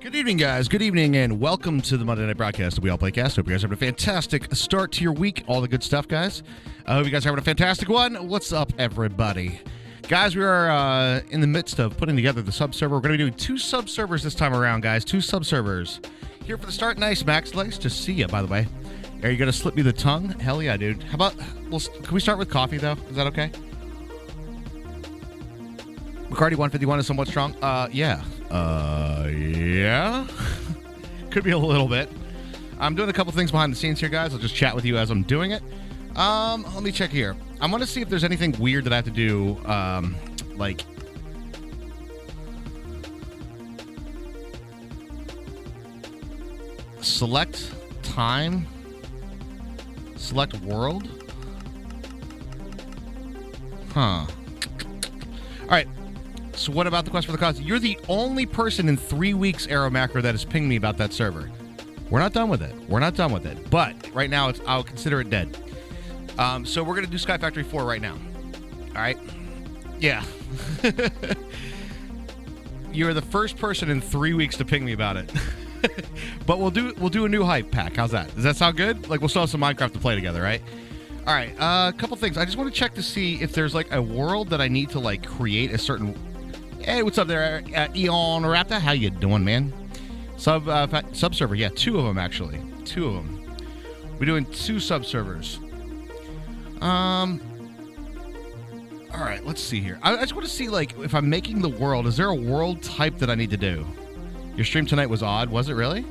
Good evening, guys. Good evening, and welcome to the Monday Night Broadcast of WeAllPlayCast. Hope you guys are having a fantastic start to your week. All the good stuff, guys. I hope you guys are having a fantastic one. What's up, everybody? Guys, we are in the midst of putting together the sub-server. We're going to be doing 2 sub-servers this time around, guys. 2 sub-servers. Here for the start. Nice, Max. Nice to see you, by the way. Are you going to slip me the tongue? Hell yeah, dude. How about, can we start with coffee, though? Is that okay? McCarty 151 is somewhat strong. Yeah. Yeah. Could be a little bit. I'm doing a couple things behind the scenes here, guys. I'll just chat with you as I'm doing it. Let me check here. I want to see if there's anything weird that I have to do, like... Select time. Select world. Huh. All right. So what about the quest for the cause? You're the only person in 3 weeks, Aero Macro, that has pinged me about that server. We're not done with it. We're not done with it. But right now, I'll consider it dead. So we're going to do SkyFactory 4 right now. All right? Yeah. You're the first person in 3 weeks to ping me about it. But we'll do a new hype pack. How's that? Does that sound good? Like, we'll still have some Minecraft to play together, right? All right. A couple things. I just want to check to see if there's, like, a world that I need to, like, create a certain... Hey, what's up there, Eon Raptor? How you doing, man? Sub-server. Yeah, 2 of them, actually. 2 of them. We're doing 2 sub-servers. All right, let's see here. I just want to see, like, if I'm making the world, is there a world type that I need to do? Your stream tonight was odd. Was it really?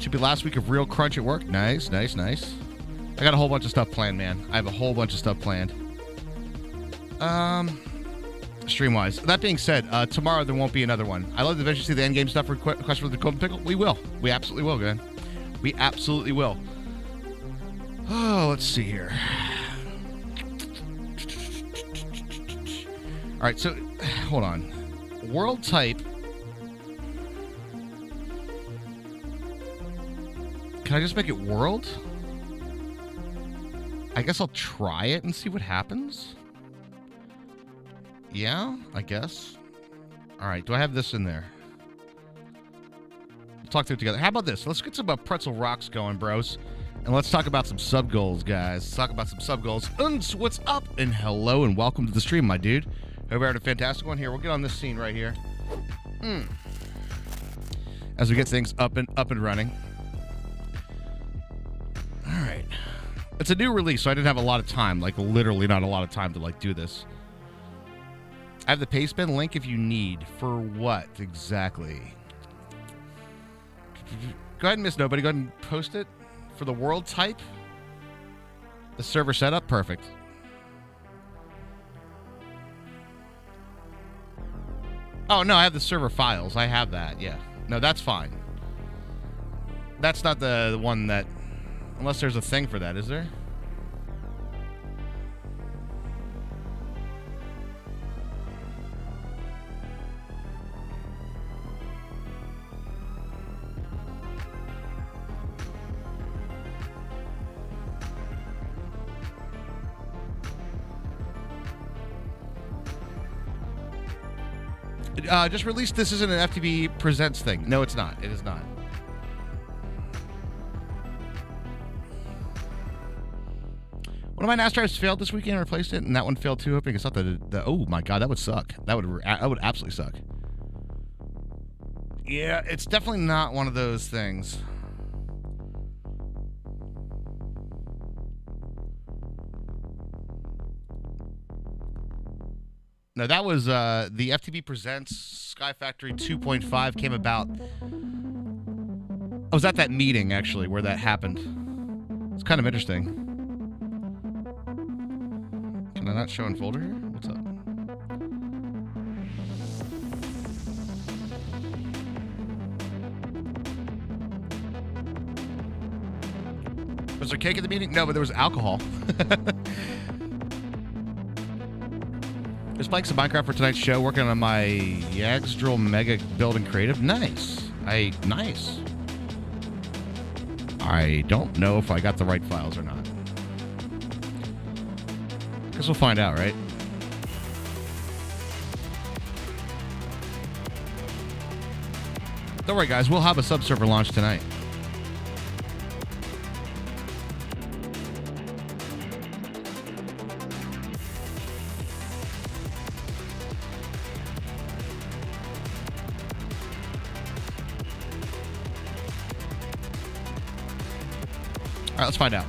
Should be last week of real crunch at work. Nice, nice, nice. I got a whole bunch of stuff planned, man. I have a whole bunch of stuff planned. Stream-wise. That being said, tomorrow there won't be another one. I'd love to eventually see the endgame stuff for Quest for the Golden Pickle. We will. We absolutely will, man. We absolutely will. Oh, let's see here. All right, so hold on. World type. Can I just make it world? I guess I'll try it and see what happens. Yeah, I guess. All right, do I have this in there? We'll talk through it together. How about this? Let's get some pretzel rocks going, bros. And let's talk about some sub goals, guys. Let's talk about some sub goals. What's up? And hello and welcome to the stream, my dude. Hope you're having a fantastic one here. We'll get on this scene right here. As we get things up and running. All right. It's a new release, so I didn't have a lot of time. Like, literally not a lot of time to, like, do this. I have the pastebin link if you need. For what exactly? Go ahead and miss nobody. Go ahead and post it for the world type. The server setup. Perfect. Oh, no, I have the server files. I have that. Yeah. No, that's fine. That's not the one that... Unless there's a thing for that, is there? Just released. This isn't an FTB Presents thing. No, it's not. It is not. One of my NAS drives failed this weekend. I replaced it, and that one failed too. Hoping it's not the. Oh my god, that would suck. That would absolutely suck. Yeah, it's definitely not one of those things. No, that was the FTB Presents SkyFactory 2.5 came about. I was at that meeting, actually, where that happened. It's kind of interesting. Can I not show in folder here? What's up? Was there cake at the meeting? No, but there was alcohol. Just playing some Minecraft for tonight's show, working on my Yagzdrill Mega Build and Creative. Nice. Nice. I don't know if I got the right files or not. Guess we'll find out, right? Don't worry, guys. We'll have a subserver launch tonight. All right, let's find out.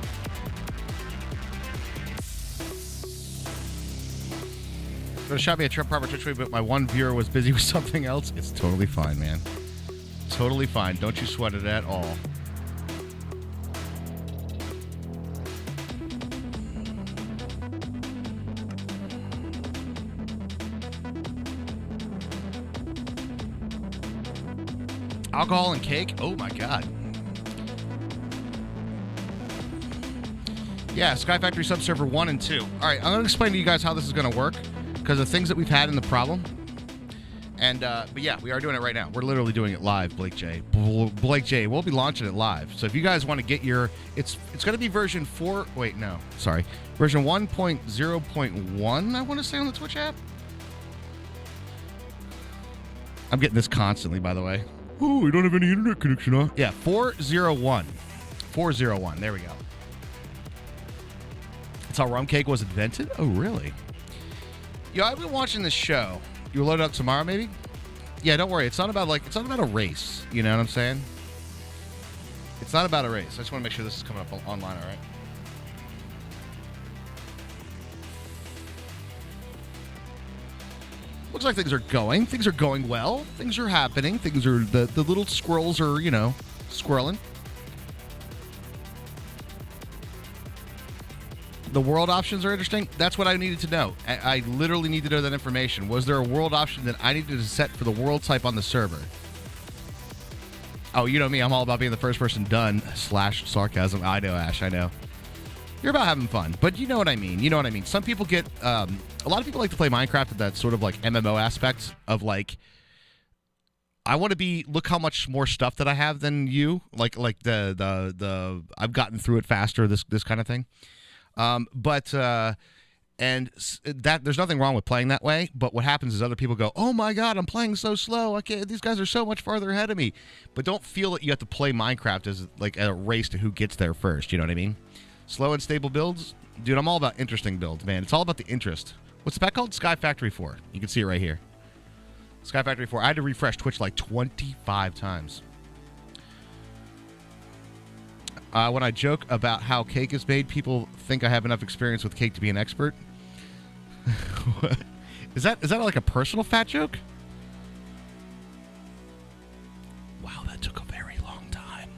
But shot me a proper Twitch tweet, but my one viewer was busy with something else. It's totally fine, man. Totally fine. Don't you sweat it at all. Alcohol and cake? Oh my god. Yeah, SkyFactory Subserver 1 and 2. All right, I'm going to explain to you guys how this is going to work because of things that we've had in the problem. And, but yeah, we are doing it right now. We're literally doing it live, Blake J. Blake J, we'll be launching it live. So if you guys want to get your, it's going to be version 4, wait, no, sorry. Version 1.0.1, I want to say on the Twitch app. I'm getting this constantly, by the way. Oh, we don't have any internet connection, huh? Yeah, 401. 401, there we go. That's how rum cake was invented? Oh, really? Yo, I've been watching this show. You will load it up tomorrow, maybe? Yeah, don't worry. It's not about a race. You know what I'm saying? It's not about a race. I just want to make sure this is coming up online, all right? Looks like things are going. Things are going well. Things are happening. Things are, the little squirrels are, you know, squirreling. The world options are interesting. That's what I needed to know. I literally need to know that information. Was there a world option that I needed to set for the world type on the server? Oh, you know me. I'm all about being the first person done / sarcasm. I know, Ash. I know. You're about having fun. But you know what I mean. You know what I mean. Some people get... a lot of people like to play Minecraft with that sort of like MMO aspect of like... I want to be... Look how much more stuff that I have than you. Like the I've gotten through it faster, this kind of thing. And that there's nothing wrong with playing that way, but what happens is other people go, oh my god, I'm playing so slow, these guys are so much farther ahead of me. But don't feel that you have to play Minecraft as like a race to who gets there first, you know what I mean? Slow and stable builds, dude, I'm all about interesting builds, man. It's all about the interest. What's that called? SkyFactory 4. You can see it right here. SkyFactory 4. I had to refresh Twitch like 25 times. When I joke about how cake is made, people think I have enough experience with cake to be an expert. Is that like a personal fat joke? Wow, that took a very long time.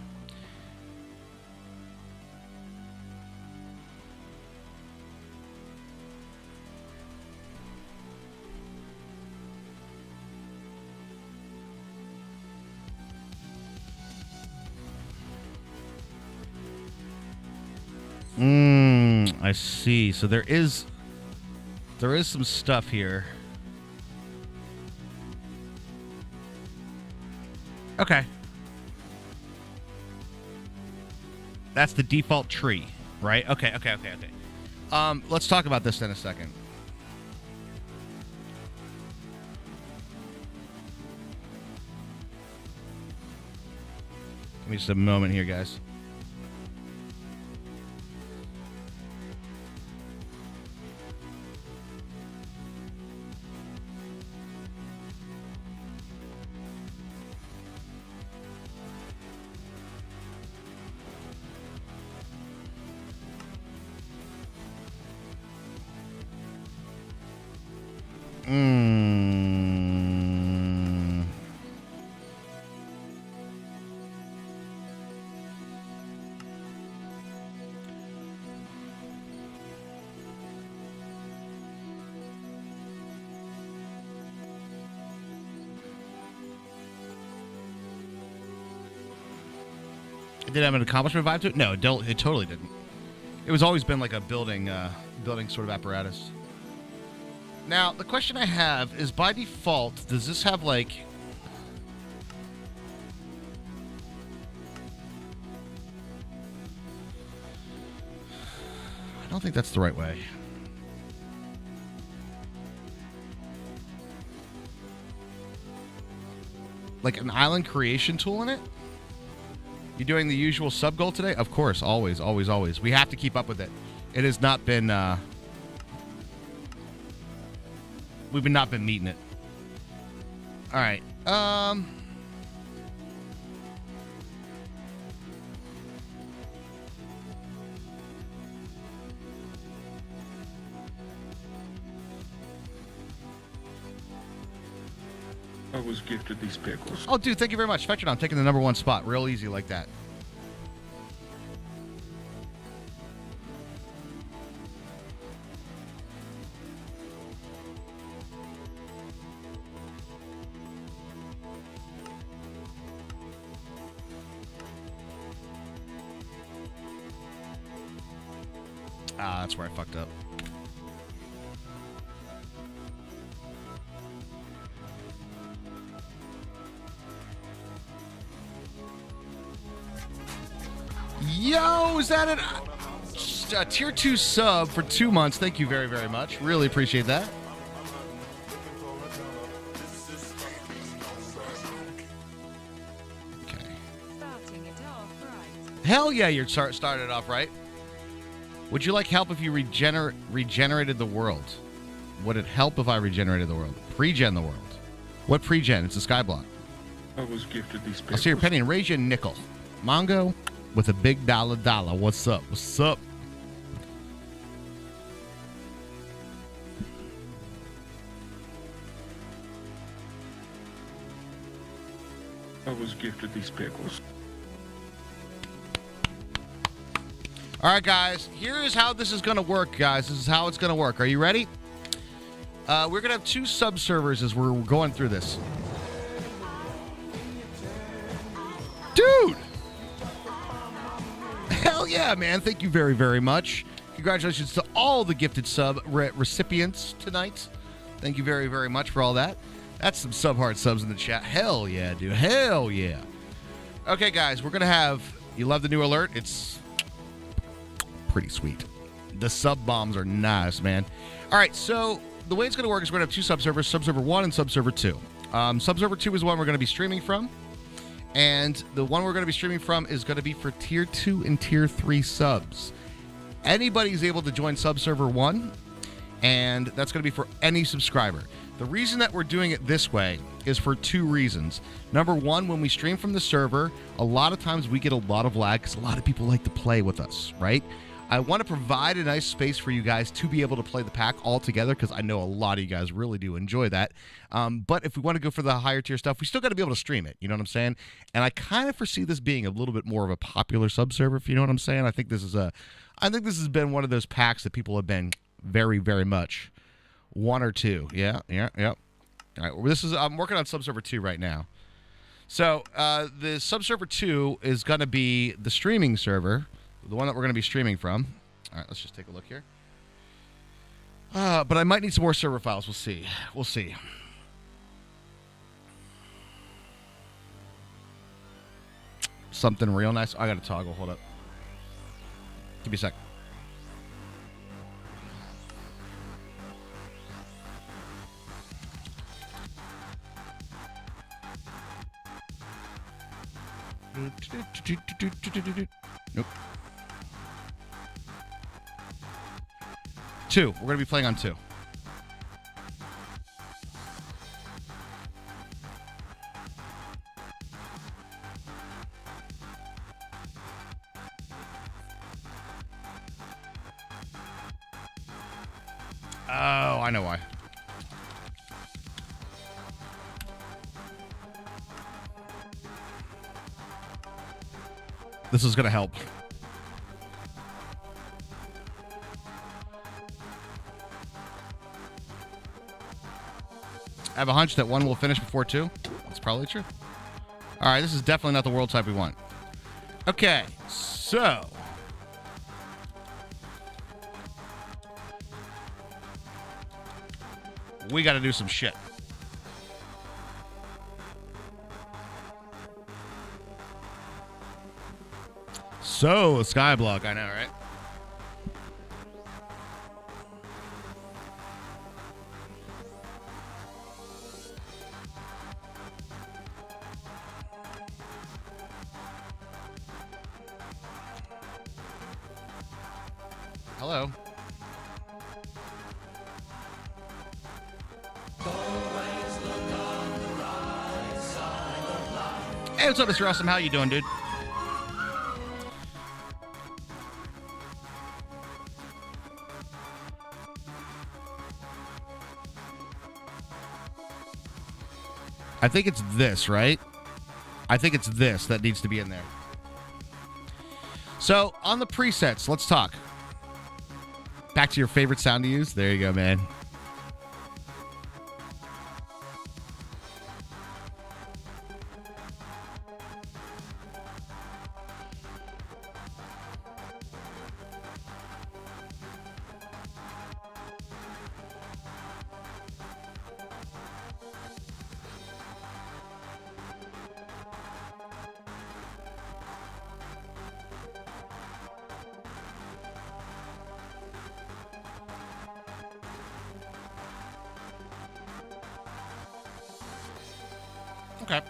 I see. So there is some stuff here. Okay. That's the default tree, right? Okay. Let's talk about this in a second. Give me just a moment here, guys. Did it have an accomplishment vibe to it? No, it totally didn't. It was always been like a building sort of apparatus. Now, the question I have is, by default, does this have like... I don't think that's the right way. Like an island creation tool in it? You doing the usual sub goal today? Of course, always, always, always. We have to keep up with it. It has not been, we've not been meeting it. All right. I was gifted these pickles. Oh, dude, thank you very much. Fetcher, I'm taking the number one spot. Real easy like that. Ah, that's where I fucked up. Yo, is that a tier 2 sub for 2 months? Thank you very, very much. Really appreciate that. Okay. Starting it off right. Hell yeah, you're started off right. Would you like help if you regenerated the world? Would it help if I regenerated the world? Pre-gen the world. What pre-gen? It's a skyblock. I was gifted these pickles. I'll see your penny and raise you a nickel. Mongo with a big dollar. What's up? What's up? I was gifted these pickles. All right, guys. Here is how this is going to work, guys. This is how it's going to work. Are you ready? We're going to have 2 sub-servers as we're going through this. Dude! Hell yeah, man. Thank you very, very much. Congratulations to all the gifted sub recipients tonight. Thank you very, very much for all that. That's some sub-hard subs in the chat. Hell yeah, dude. Hell yeah. Okay, guys. We're going to have... You love the new alert? It's pretty sweet. The sub bombs are nice, man. All right, so the way it's going to work is we're going to have 2 subservers, Subserver 1 and Subserver 2. Subserver 2 is the one we're going to be streaming from. And the one we're going to be streaming from is going to be for Tier 2 and Tier 3 subs. Anybody's able to join Subserver 1, and that's going to be for any subscriber. The reason that we're doing it this way is for 2 reasons. Number 1, when we stream from the server, a lot of times we get a lot of lag because a lot of people like to play with us, right? I want to provide a nice space for you guys to be able to play the pack all together because I know a lot of you guys really do enjoy that. But if we want to go for the higher tier stuff, we still got to be able to stream it. You know what I'm saying? And I kind of foresee this being a little bit more of a popular sub-server, if you know what I'm saying. I think this has been one of those packs that people have been very, very much 1 or 2. Yeah. All right. I'm working on Subserver 2 right now. So the Subserver 2 is going to be the streaming server. The one that we're going to be streaming from. All right, let's just take a look here. But I might need some more server files. We'll see. We'll see. Something real nice. I got to toggle. Hold up. Give me a sec. Nope. 2. We're going to be playing on 2. Oh, I know why. This is going to help. I have a hunch that 1 will finish before 2. That's probably true. All right, this is definitely not the world type we want. Okay, so... we got to do some shit. So, a skyblock, I know, right? Hello. Hey, what's up, Mr. Awesome? How you doing, dude? I think it's this, right? I think it's this that needs to be in there. So, on the presets, let's talk. Back to your favorite sound to use. There you go, man. Okay.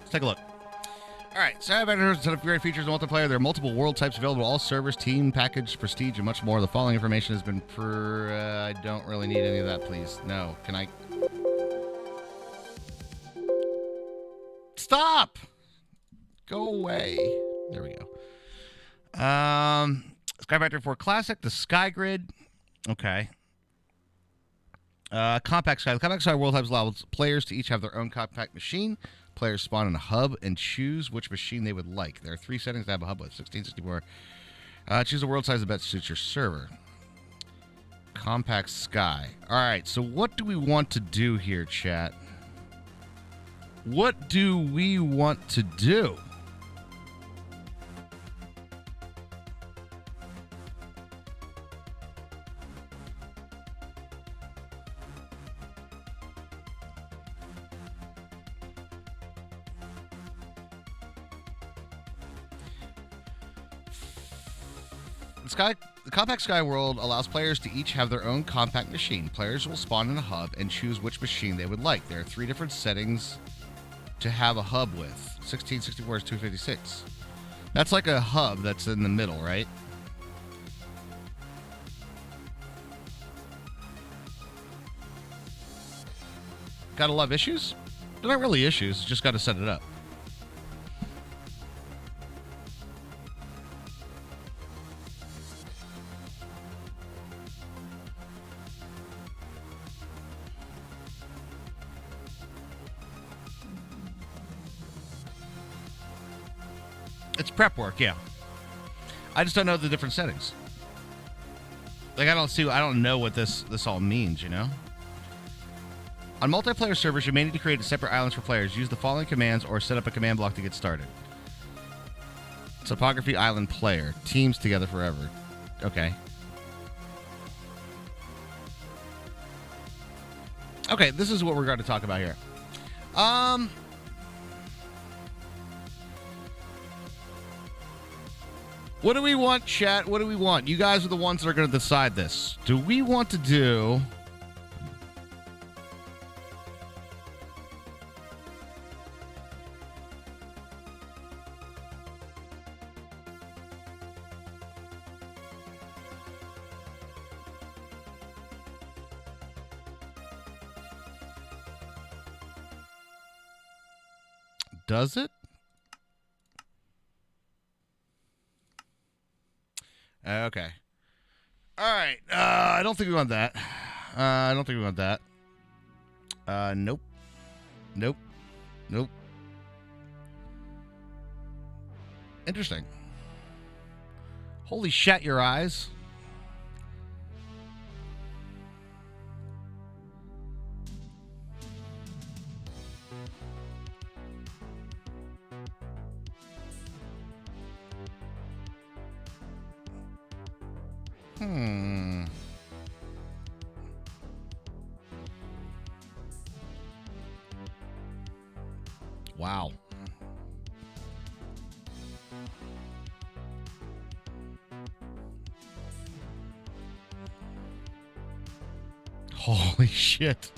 Let's take a look. All right. SkyFactory has a set of great features in multiplayer. There are multiple world types available to all servers, team, package, prestige, and much more. The following information has been I don't really need any of that, please. No. Can I... Stop! Go away. There we go. SkyFactory 4 Classic, the Sky Grid. Okay. Compact Sky. The Compact Sky world types allows players to each have their own compact machine. Players spawn in a hub and choose which machine they would like. There are 3 settings to have a hub with. 1664. Choose a world size that best suits your server. Compact Sky. All right, so what do we want to do here, chat? What do we want to do? The Compact Sky world allows players to each have their own compact machine. Players will spawn in a hub and choose which machine they would like. There are 3 different settings to have a hub with. 1664 is 256. That's like a hub that's in the middle, right? Gotta love issues? They're not really issues, just gotta set it up. It's prep work, yeah. I just don't know the different settings. Like, I don't know what this all means, you know? On multiplayer servers, you may need to create separate islands for players. Use the following commands or set up a command block to get started. Topography island player. Teams together forever. Okay. Okay, this is what we're going to talk about here. What do we want, chat? What do we want? You guys are the ones that are going to decide this. Do we want to do... Does it? Okay. All right. I don't think we want that. I don't think we want that. Nope. Nope. Nope. Interesting. Holy shit, your eyes. Wow. Holy shit.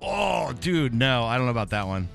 Oh, dude, no. I don't know about that one.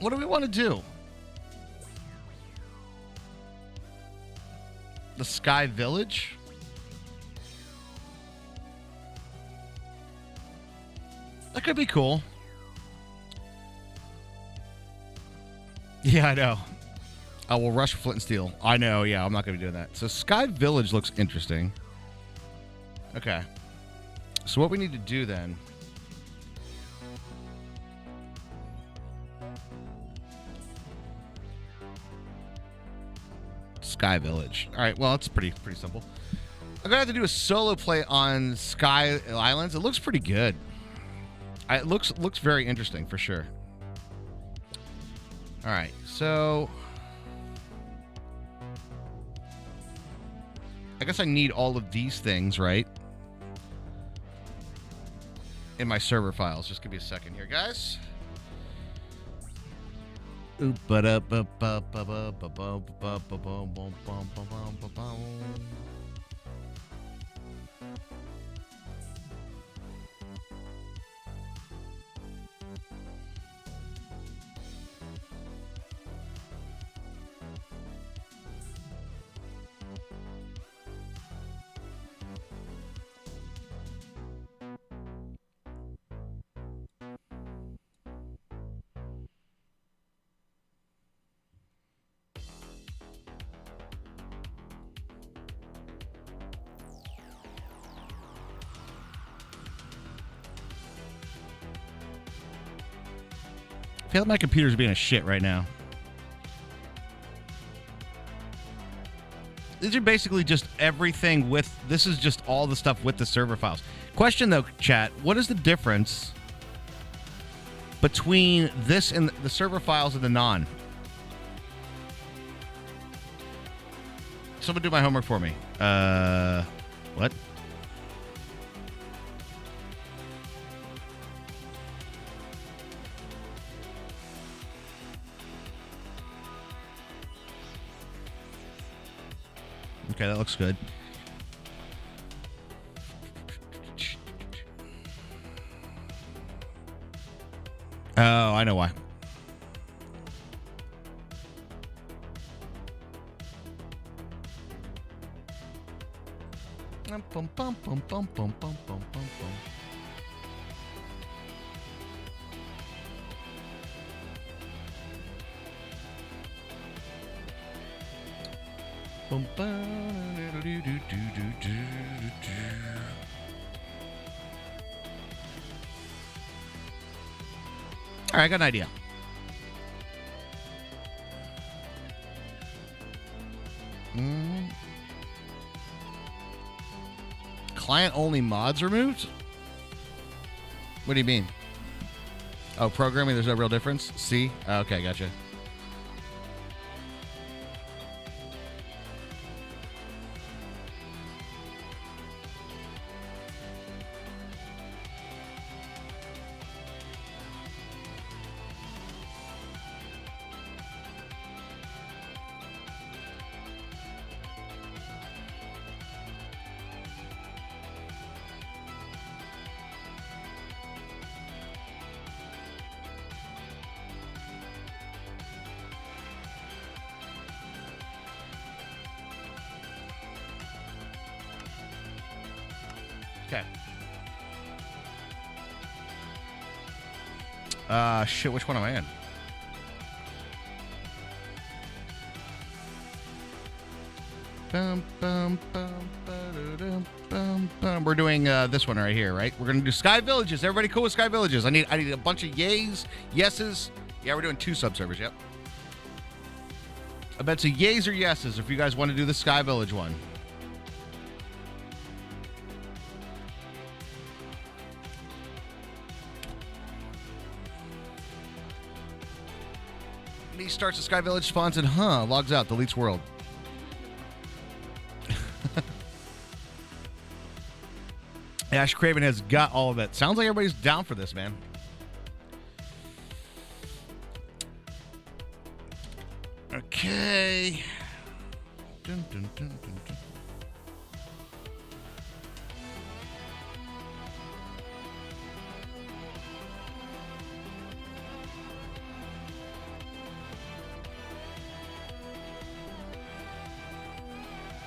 What do we want to do? The Sky Village? That could be cool. Yeah, I know. I will rush Flint and Steel. I know, yeah, I'm not going to be doing that. So Sky Village looks interesting. Okay. So what we need to do then... Sky Village. All right, well, it's pretty simple. I'm gonna have to do a solo play on Sky Islands. It looks pretty good. It looks very interesting for sure. All right, so I guess I need all of these things, right? In my server files. Just give me a second here, guys. I feel like my computer's being a shit right now. These are basically just everything with... This is just all the stuff with the server files. Question, though, chat. What is the difference between this and the server files and the non? Someone do my homework for me. What? Okay, that looks good. Oh, I know why. All right, I got an idea. Client-only mods removed? What do you mean? Oh, programming, there's no real difference? C? Oh, okay, gotcha. Okay. Shit, which one am I in? We're doing this one right here, right? We're gonna do Sky Villages. Everybody cool with Sky Villages? I need a bunch of yays, yeses. Yeah, we're doing 2 subservers. Yep. I bet it's yays or yeses if you guys want to do the Sky Village one. He starts the Sky Village, spawns in, logs out, deletes world. Ash Craven has got all of it. Sounds like everybody's down for this, man. Okay. Dun, dun, dun, dun, dun.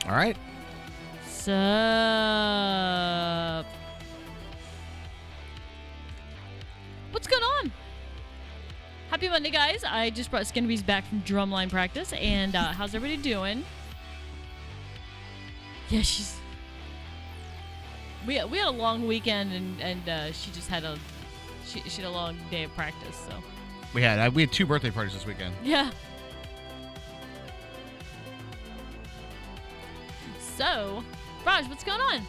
All right. Sup? What's going on? Happy Monday, guys. I just brought Skinnerbees back from drumline practice, and how's everybody doing? Yeah, we had a long weekend, and she just had she had a long day of practice, so. We had 2 birthday parties this weekend. Yeah. So, Raj, what's going on?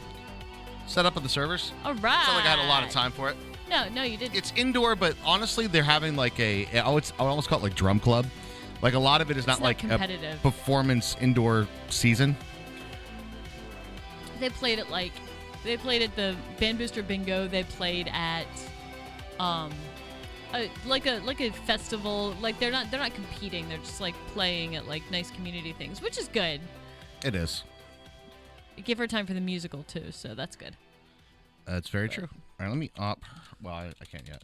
Set up of the servers. All right. It's not like I had a lot of time for it. No, you didn't. It's indoor, but honestly, they're having like I would almost call it like drum club. Like a lot of it is not like competitive. A performance indoor season. They played at the Band Booster Bingo. They played at like a festival. Like they're not competing. They're just like playing at like nice community things, which is good. It is. Give her time for the musical too, so that's good. That's very true. All right, let me op. Well, I can't yet.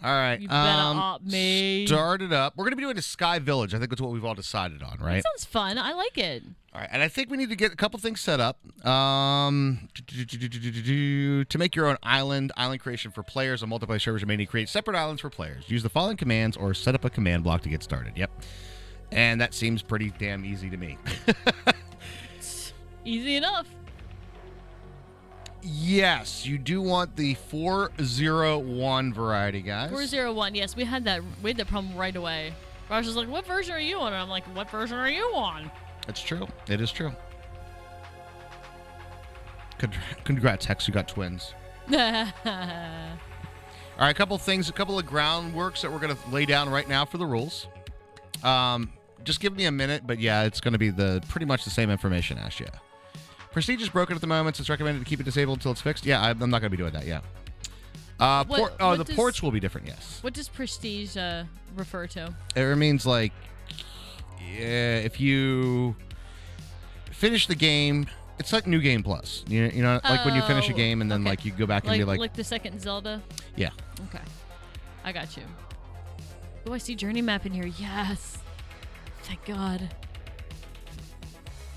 All right. You better op me. Start it up. We're going to be doing a Sky Village. I think that's what we've all decided on, right? That sounds fun. I like it. All right, and I think we need to get a couple things set up. To make your own island creation for players on multiplayer servers, you may need to create separate islands for players. Use the following commands or set up a command block to get started. Yep. And that seems pretty damn easy to me. Easy enough. Yes, you do want the 401 variety, guys. 401, yes. We had that problem right away. Raj was like, what version are you on? And I'm like, what version are you on? It's true. It is true. Congrats, Hex. You got twins. All right, a couple of groundworks that we're going to lay down right now for the rules. Just give me a minute, but yeah, it's going to be pretty much the same information, Ash, yeah. Prestige is broken at the moment, so it's recommended to keep it disabled until it's fixed. Yeah, I'm not going to be doing that, yeah. The ports will be different, yes. What does Prestige refer to? It means, like, if you finish the game, it's like New Game Plus. You know, like when you finish a game and then, like, you go back and be like... Like the second Zelda? Yeah. Okay. I got you. Oh, I see journey map in here. Yes. Thank God.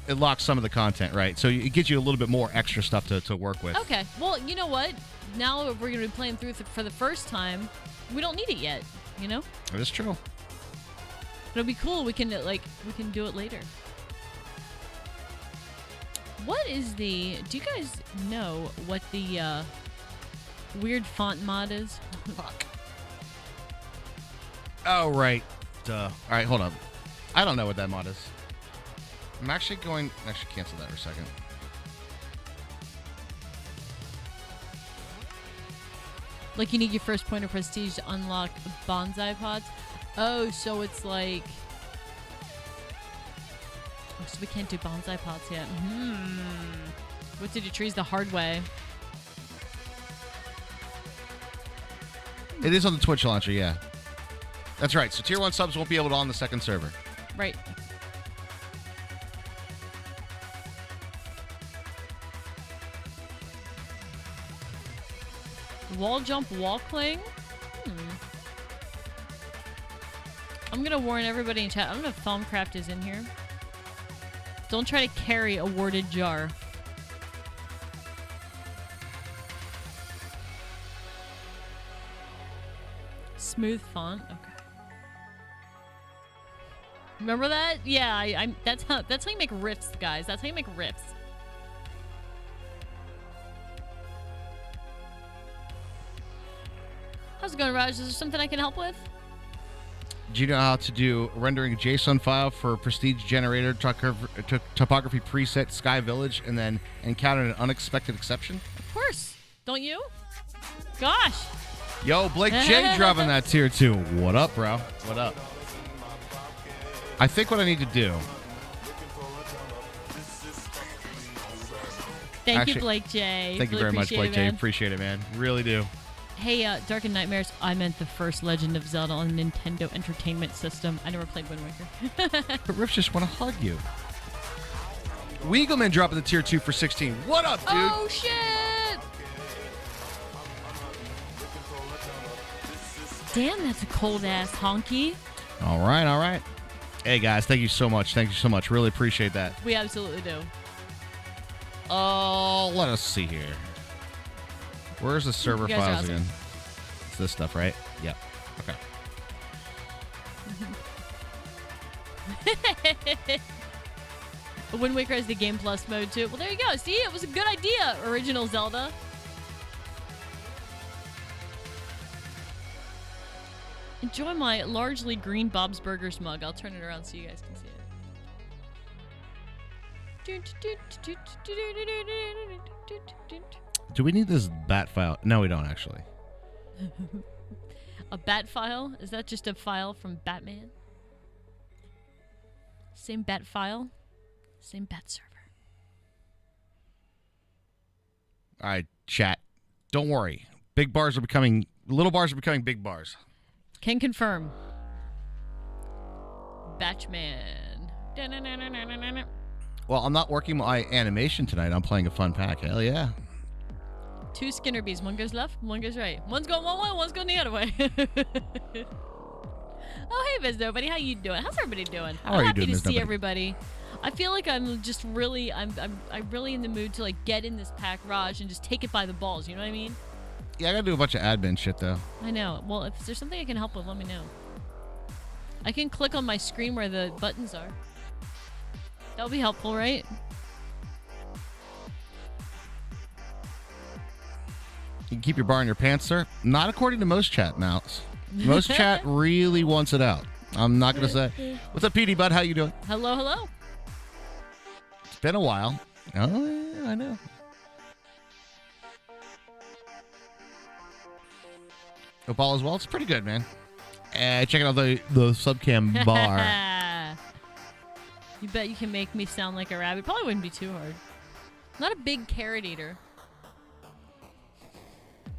It locks some of the content, right? So it gives you a little bit more extra stuff to work with. Okay. Well, you know what? Now we're going to be playing through for the first time. We don't need it yet, you know? That is true. It'll be cool. We can do it later. What is do you guys know what the weird font mod is? Fuck. Oh, right. Duh. All right, hold on. I don't know what that mod is. I'm actually going... Actually, cancel that for a second. Like you need your first point of prestige to unlock bonsai pods? Oh, so it's like... Oh, so we can't do bonsai pods yet. What did you trees the hard way? It is on the Twitch launcher, yeah. That's right. So tier 1 subs won't be able to on the second server. Right. Wall jump, wall cling? I'm going to warn everybody in chat. I don't know if Thaumcraft is in here. Don't try to carry a warded jar. Smooth font. Okay. Remember that? Yeah, I'm. That's how you make riffs, guys. That's how you make riffs. How's it going, Raj? Is there something I can help with? Do you know how to do rendering a JSON file for prestige generator topography preset Sky Village and then encounter an unexpected exception? Of course. Don't you? Gosh. Yo, Blake J dropping that tier 2. What up, bro? What up? I think what I need to do. Thank you, Blake J. Thank you very much, Blake J. Appreciate it, man. Really do. Hey, Dark and Nightmares, I meant the first Legend of Zelda on Nintendo Entertainment System. I never played Wind Waker. But Riff just want to hug you. Weagleman dropping the tier 2 for 16. What up, dude? Oh, shit! Damn, that's a cold-ass honky. All right, all right. Hey, guys, thank you so much. Thank you so much. Really appreciate that. We absolutely do. Oh, let us see here. Where's the server files again? It's this stuff, right? Yep. Okay. Wind Waker has the Game Plus mode, too. Well, there you go. See, it was a good idea, original Zelda. Enjoy my largely green Bob's Burgers mug. I'll turn it around so you guys can see it. Do we need this bat file? No, we don't, actually. A bat file? Is that just a file from Batman? Same bat file? Same bat server. All right, chat. Don't worry. Little bars are becoming big bars. Can confirm. Batchman. Well, I'm not working my animation tonight. I'm playing a fun pack. Hell yeah. 2 Skinner bees. One goes left, one goes right. One's going one way, one's going the other way. Oh, hey, Biz Nobody. How you doing? How's everybody doing? How are you doing, I'm happy to Biz see Nobody? everybody. I feel like I'm just really, I'm really in the mood to like get in this pack, Raj, and just take it by the balls. You know what I mean? Yeah, I gotta do a bunch of admin shit, though. I know. Well, if there's something I can help with, let me know. I can click on my screen where the buttons are. That'll be helpful, right? You can keep your bar in your pants, sir. Not according to most chat mounts. Most chat really wants it out. I'm not gonna say. What's up, PD Bud? How you doing? Hello, hello. It's been a while. Oh, yeah, I know. Hope all is well. It's pretty good, man. Check out the subcam bar. You bet you can make me sound like a rabbit. Probably wouldn't be too hard. Not a big carrot eater.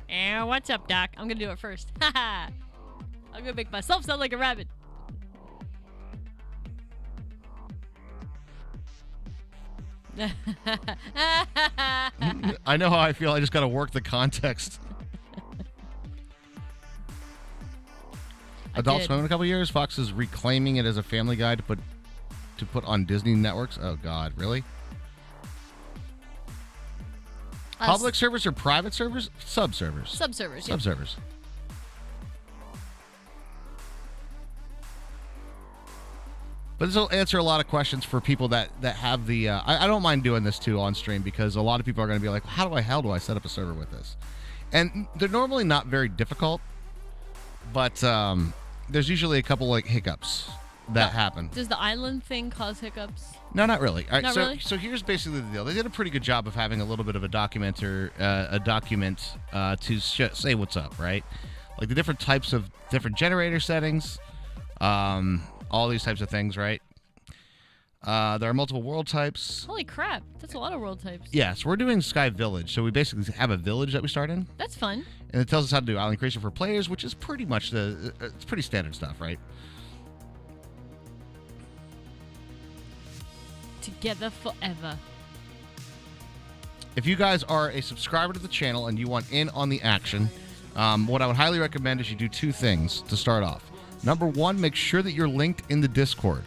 What's up, Doc? I'm gonna do it first. I'm gonna make myself sound like a rabbit. I know how I feel. I just gotta work the context. Adult Swim in a couple years. Fox is reclaiming it as a Family Guy to put on Disney networks. Oh God, really? Public servers or private servers? Subservers. Subservers. Yeah. Subservers. But this will answer a lot of questions for people that have the. I don't mind doing this too on stream because a lot of people are going to be like, how do I set up a server with this? And they're normally not very difficult, but there's usually a couple like hiccups that happen. Does the island thing cause hiccups? No, not really. All right, Not really? So here's basically the deal. They did a pretty good job of having a little bit of a document to say what's up, right? Like the different types of different generator settings, all these types of things, right? There are multiple world types. Holy crap. That's a lot of world types. Yeah, so we're doing Sky Village. So we basically have a village that we start in. That's fun. And it tells us how to do island creation for players, which is pretty much it's pretty standard stuff, right? Together forever. If you guys are a subscriber to the channel and you want in on the action, what I would highly recommend is you do 2 things to start off. Number 1, make sure that you're linked in the Discord.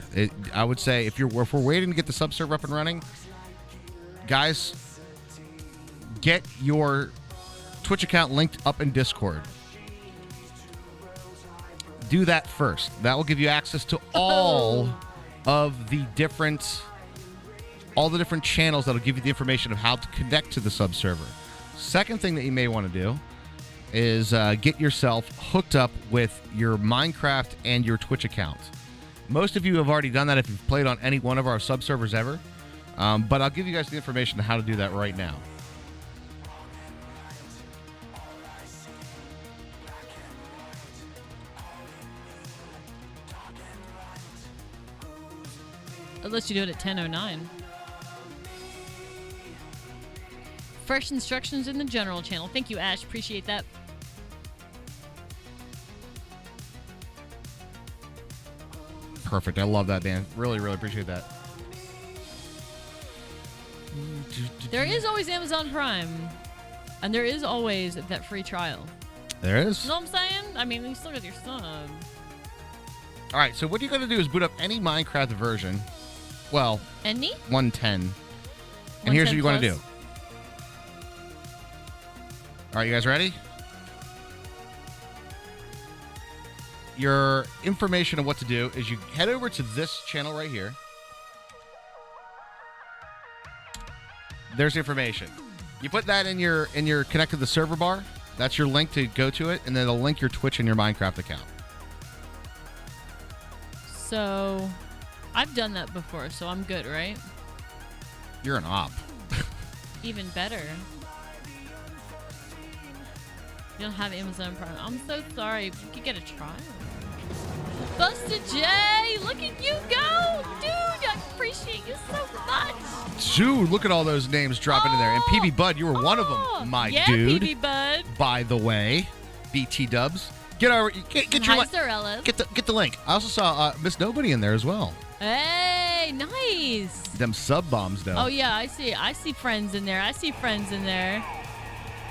I would say if we're waiting to get the subserver up and running, guys, get your Twitch account linked up in Discord. do that first. That will give you access to all of the different channels that'll give you the information of how to connect to the sub-server. Second thing that you may want to do is get yourself hooked up with your Minecraft and your Twitch account. Most of you have already done that if you've played on any one of our sub-servers ever, but I'll give you guys the information on how to do that right now. Unless you do it at 10:09. Fresh instructions in the general channel. Thank you, Ash. Appreciate that. Perfect. I love that, Dan. Really, really appreciate that. There is always Amazon Prime. And there is always that free trial. There is. You know what I'm saying? I mean, you still got your sub. All right, so what you got to do is boot up any Minecraft version. Well, Any? 110. And here's what you want to do. All right, you guys ready? Your information of what to do is you head over to this channel right here. There's information. You put that in your connect to the server bar. That's your link to go to it, and then it'll link your Twitch and your Minecraft account. So, I've done that before, so I'm good, right? You're an op. Even better. You don't have Amazon Prime. I'm so sorry. You could get a trial. Buster J, look at you go! Dude, I appreciate you so much! Dude, look at all those names dropping in there. And PB Bud, you were one of them, my dude. Yeah, PB Bud. By the way, BT Dubs. Get your Hi, Sorellas. Get the link. I also saw Miss Nobody in there as well. Hey, nice. Them sub bombs though. Oh yeah, I see friends in there.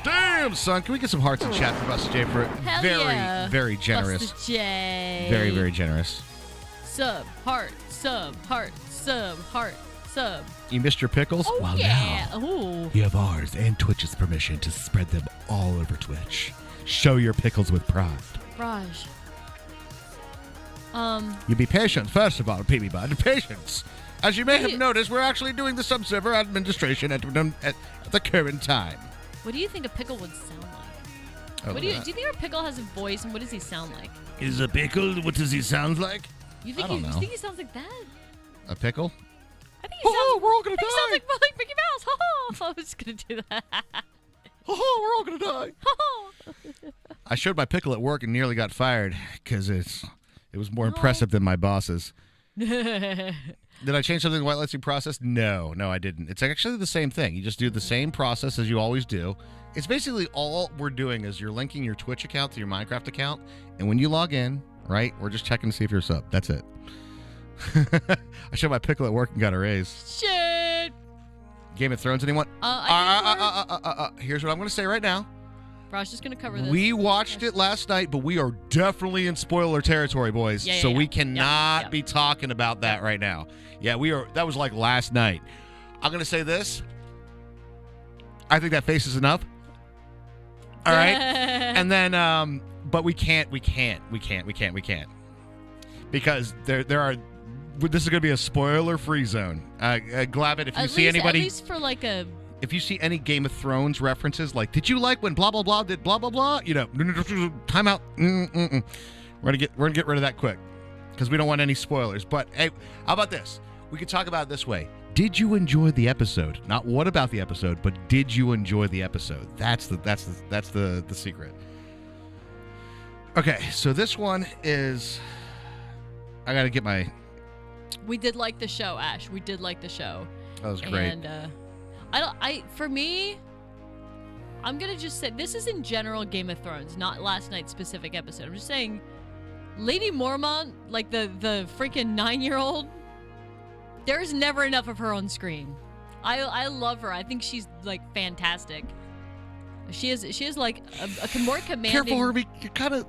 Damn, son. Can we get some hearts in chat for Buster J for Hell very, yeah. very generous. Buster J. Very, very generous. Sub, heart, sub, heart, sub, heart, sub. You missed your pickles? Oh, Well, yeah. now Ooh. you have ours and Twitch's permission to spread them all over Twitch. Show your pickles with pride. Raj. You be patient, first of all, PB Bud. Patience. As you may have noticed, we're actually doing the sub-server administration at the current time. What do you think a pickle would sound like? Oh, Do you think our pickle has a voice, and what does he sound like? Is a pickle, what does he sound like? You think I don't know. You think he sounds like that? A pickle? I think he sounds. We're all gonna I think he sounds die. like Mickey Mouse. I was gonna do that. We're all gonna die. I showed my pickle at work and nearly got fired because it was more impressive than my boss's. Did I change something in the whitelisting process? No, I didn't. It's actually the same thing. You just do the same process as you always do. It's basically all we're doing is you're linking your Twitch account to your Minecraft account, and when you log in, right, we're just checking to see if you're a sub. That's it. I showed my pickle at work and got a raise. Shit. Game of Thrones, anyone? Here's what I'm going to say right now. Raj's just gonna cover this. We watched it last night, but we are definitely in spoiler territory, boys. Yeah, we cannot be talking about that right now. Yeah, we are. That was like last night. I'm gonna say this. I think that face is enough. All right, and then, but we can't, because there are. This is gonna be a spoiler-free zone. Glabbit, if you see anybody, at least for like a. If you see any Game of Thrones references, like, did you like when blah blah blah did blah blah blah? You know, time out. We're gonna get rid of that quick because we don't want any spoilers. But hey, how about this? We could talk about it this way. Did you enjoy the episode? Not what about the episode, but did you enjoy the episode? That's the secret. Okay, so this one is. I gotta get my. We did like the show, Ash. We did like the show. That was great. And for me, I'm gonna just say this is in general Game of Thrones, not last night's specific episode. I'm just saying, Lady Mormont, like the freaking 9-year-old, there's never enough of her on screen. I love her. I think she's like fantastic. She is like a more commanding. Careful, Herbie. You kind of.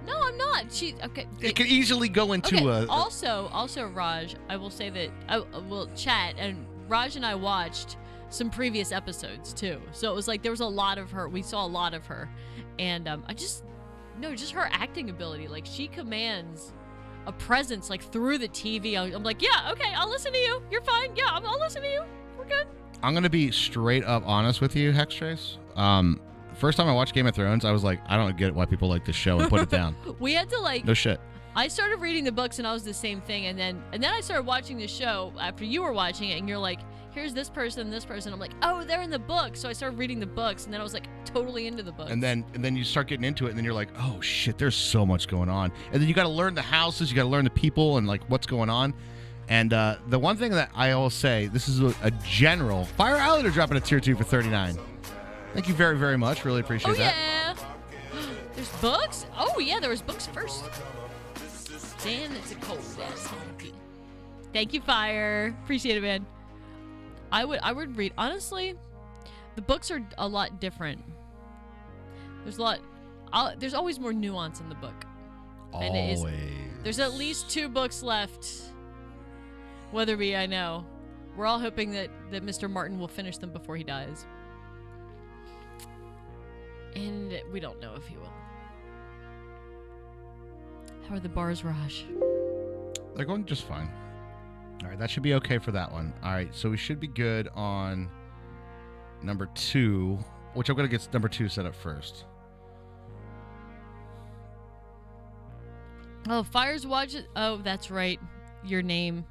No, I'm not. She okay. It could easily go into okay. a. Also, Raj, I will say that I will chat, and Raj and I watched some previous episodes too. So it was like there was a lot of her. We saw a lot of her, and no, just her acting ability. Like, she commands a presence, like, through the TV. I'm like, yeah, okay, I'll listen to you. You're fine. Yeah, I'll listen to you. We're good. I'm going to be straight up honest with you, Hextrace. First time I watched Game of Thrones, I was like, I don't get why people like this show, and put it down. We had to, like... No shit. I started reading the books, and I was the same thing, and then I started watching the show after you were watching it, and you're like, here's this person, this person. I'm like, oh, they're in the book. So I started reading the books, and then I was like totally into the books. And then you start getting into it, and then you're like, oh shit, there's so much going on. And then you got to learn the houses, you got to learn the people, and like what's going on. And the one thing that I will say, this is a general Fire Islander dropping a tier 2 for 39. Thank you very, very much. Really appreciate that. Oh yeah, there's books. Oh yeah, there was books first. Damn, it's a cold ass honky. Thank you, Fire. Appreciate it, man. I would read, honestly, the books are a lot different. There's always more nuance in the book. And there's at least 2 books left. Weatherby, I know. We're all hoping that Mr. Martin will finish them before he dies. And we don't know if he will. How are the bars, Raj? They're going just fine. All right, that should be okay for that one. All right, so we should be good on number 2, which I'm going to get number 2 set up first. Oh, Fires watch it. Oh, that's right. Your name.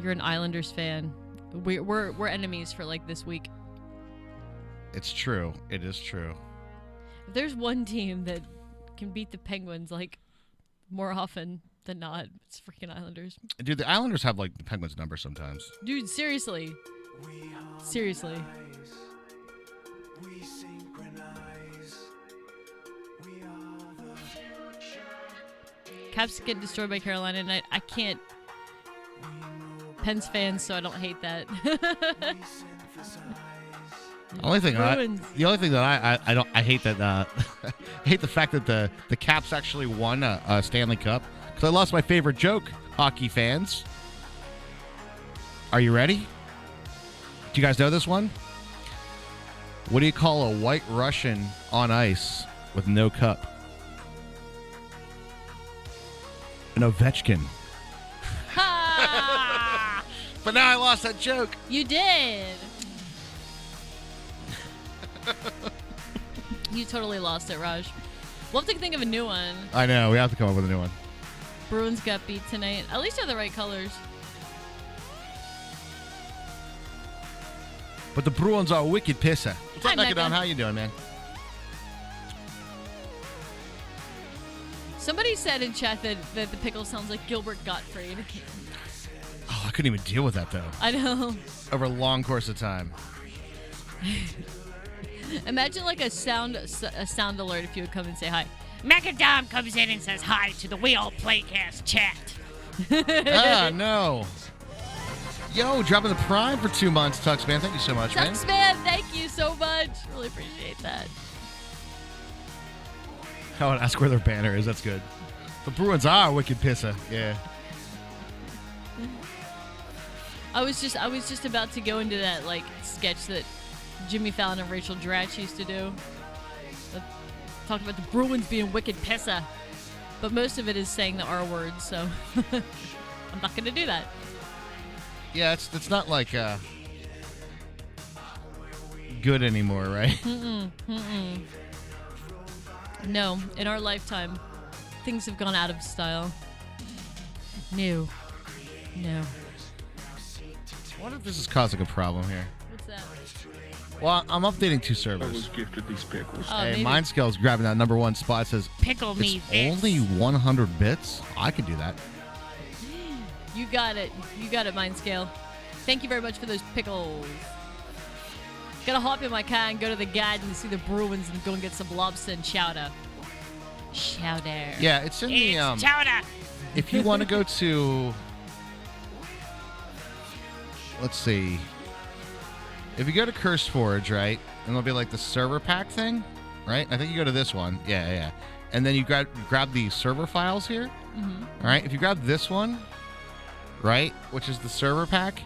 You're an Islanders fan. We're enemies for like this week. It's true. It is true. If there's one team that can beat the Penguins like more often than not, it's freaking Islanders. Dude, the Islanders have like the Penguins number sometimes. Dude, seriously. Seriously. Caps get destroyed by Carolina, and I can't. Pens fans, so I don't hate that. The only thing that I hate that I hate the fact that the Caps actually won a Stanley Cup, because I lost my favorite joke, hockey fans. Are you ready? Do you guys know this one? What do you call a white Russian on ice with no cup? An Ovechkin. Ha! But now I lost that joke. You did. You totally lost it, Raj. We'll have to think of a new one. I know. We have to come up with a new one. Bruins got beat tonight. At least they're the right colors. But the Bruins are a wicked pisser. What's up, Hi, Megadon? Mecca. How you doing, man? Somebody said in chat that the pickle sounds like Gilbert Gottfried. Oh, I couldn't even deal with that, though. I know. Over a long course of time. Imagine like a sound alert if you would come and say hi. Megadom comes in and says hi to the WeAllPlayCast chat. Ah, no. Yo, dropping the Prime for 2 months, Tux, man. Thank you so much, man. Tux, man, thank you so much. Really appreciate that. I want to ask where their banner is. That's good. The Bruins are a wicked pisser. Yeah. I was just about to go into that like sketch that Jimmy Fallon and Rachel Dratch used to do. Talk about the Bruins being wicked pissa. But most of it is saying the R word, so I'm not going to do that. Yeah, it's not like good anymore, right? No, in our lifetime, things have gone out of style. No. I wonder if this is causing a problem here. What's that? Well, I'm updating 2 I servers. was gifted these pickles. Oh, Hey, maybe. Mindscale's grabbing that number 1 spot. It says Pickle me it's this. only 100 bits. I could do that. You got it. You got it, Mindscale. Thank you very much for those pickles. Gotta hop in my car and go to the garden to see the Bruins and go and get some lobster and chowder. Chowder. Yeah, it's in the chowder. if you want to go to, let's see, if you go to Curse Forge, right, and there'll be like the server pack thing, right? I think you go to this one. Yeah. And then you grab the server files here. Mm-hmm. All right. If you grab this one, right, which is the server pack,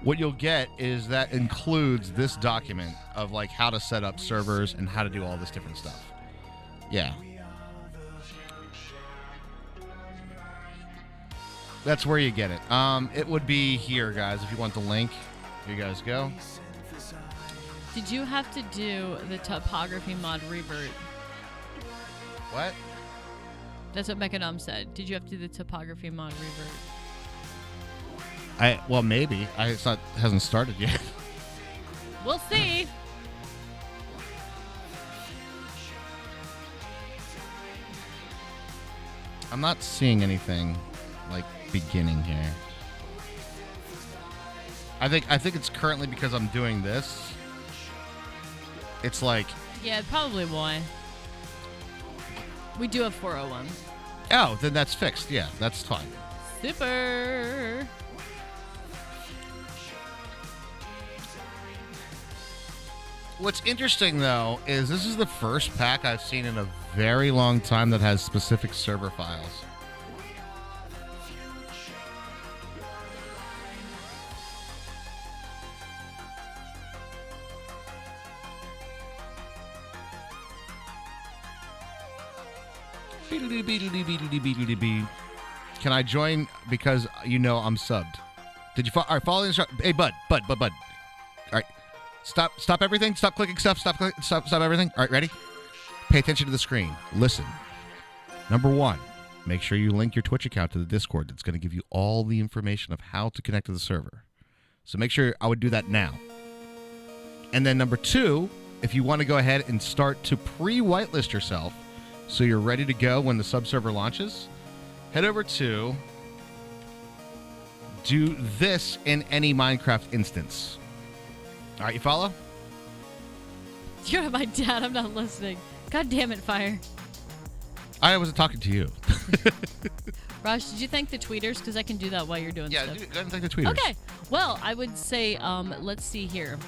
what you'll get is that includes this document of like how to set up servers and how to do all this different stuff. Yeah. That's where you get it. It would be here, guys. If you want the link, here you guys go. Did you have to do the topography mod revert? What? That's what Mechadom said. Did you have to do the topography mod revert? Well, maybe. Hasn't started yet. We'll see. I'm not seeing anything like beginning here. I think it's currently because I'm doing this. It's like, Yeah, probably why. We do have 401. oh, then that's fixed. Yeah, that's fine. Super. What's interesting, though, is this is the first pack I've seen in a very long time that has specific server files. Can I join because you know I'm subbed? Did you all right? Follow the instructions. Hey, bud. All right, stop everything. Stop clicking stuff. Stop everything. All right, ready? Pay attention to the screen. Listen. Number 1, make sure you link your Twitch account to the Discord. That's going to give you all the information of how to connect to the server. So make sure I would do that now. And then number 2, if you want to go ahead and start to pre-whitelist yourself so you're ready to go when the sub-server launches, head over to do this in any Minecraft instance. All right, you follow? You're not my dad. I'm not listening. God damn it, Fire. I wasn't talking to you. Raj, did you thank the tweeters? Because I can do that while you're doing Yeah, stuff. go ahead and thank the tweeters. Okay. Well, I would say, let's see here.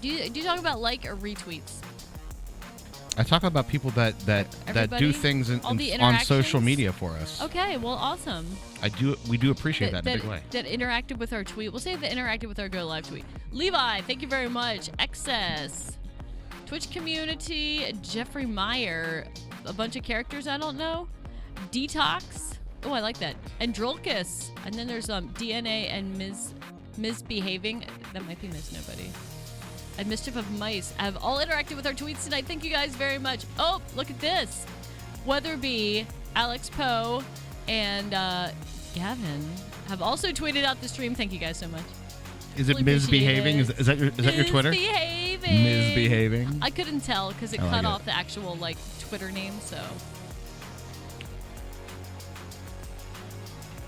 Do you talk about like or retweets? I talk about people that do Everybody? things All the on social interactions? media for us. Okay, well, awesome. We do appreciate that in a big way. That interacted with our tweet. We'll say that interacted with our Go Live tweet. Levi, thank you very much. Excess. Twitch community, Jeffrey Meyer, a bunch of characters I don't know. Detox. Oh, I like that. And Drolkus. And then there's DNA and Misbehaving. That might be Miss Nobody. And Mischief of Mice have all interacted with our tweets tonight. Thank you guys very much. Oh, look at this. Weatherby, Alex Poe, and Gavin have also tweeted out the stream. Thank you guys so much. Is it Really misbehaving? appreciate Is that your Twitter? Misbehaving. Misbehaving. I couldn't tell because it I like cut it. off the actual Twitter name. So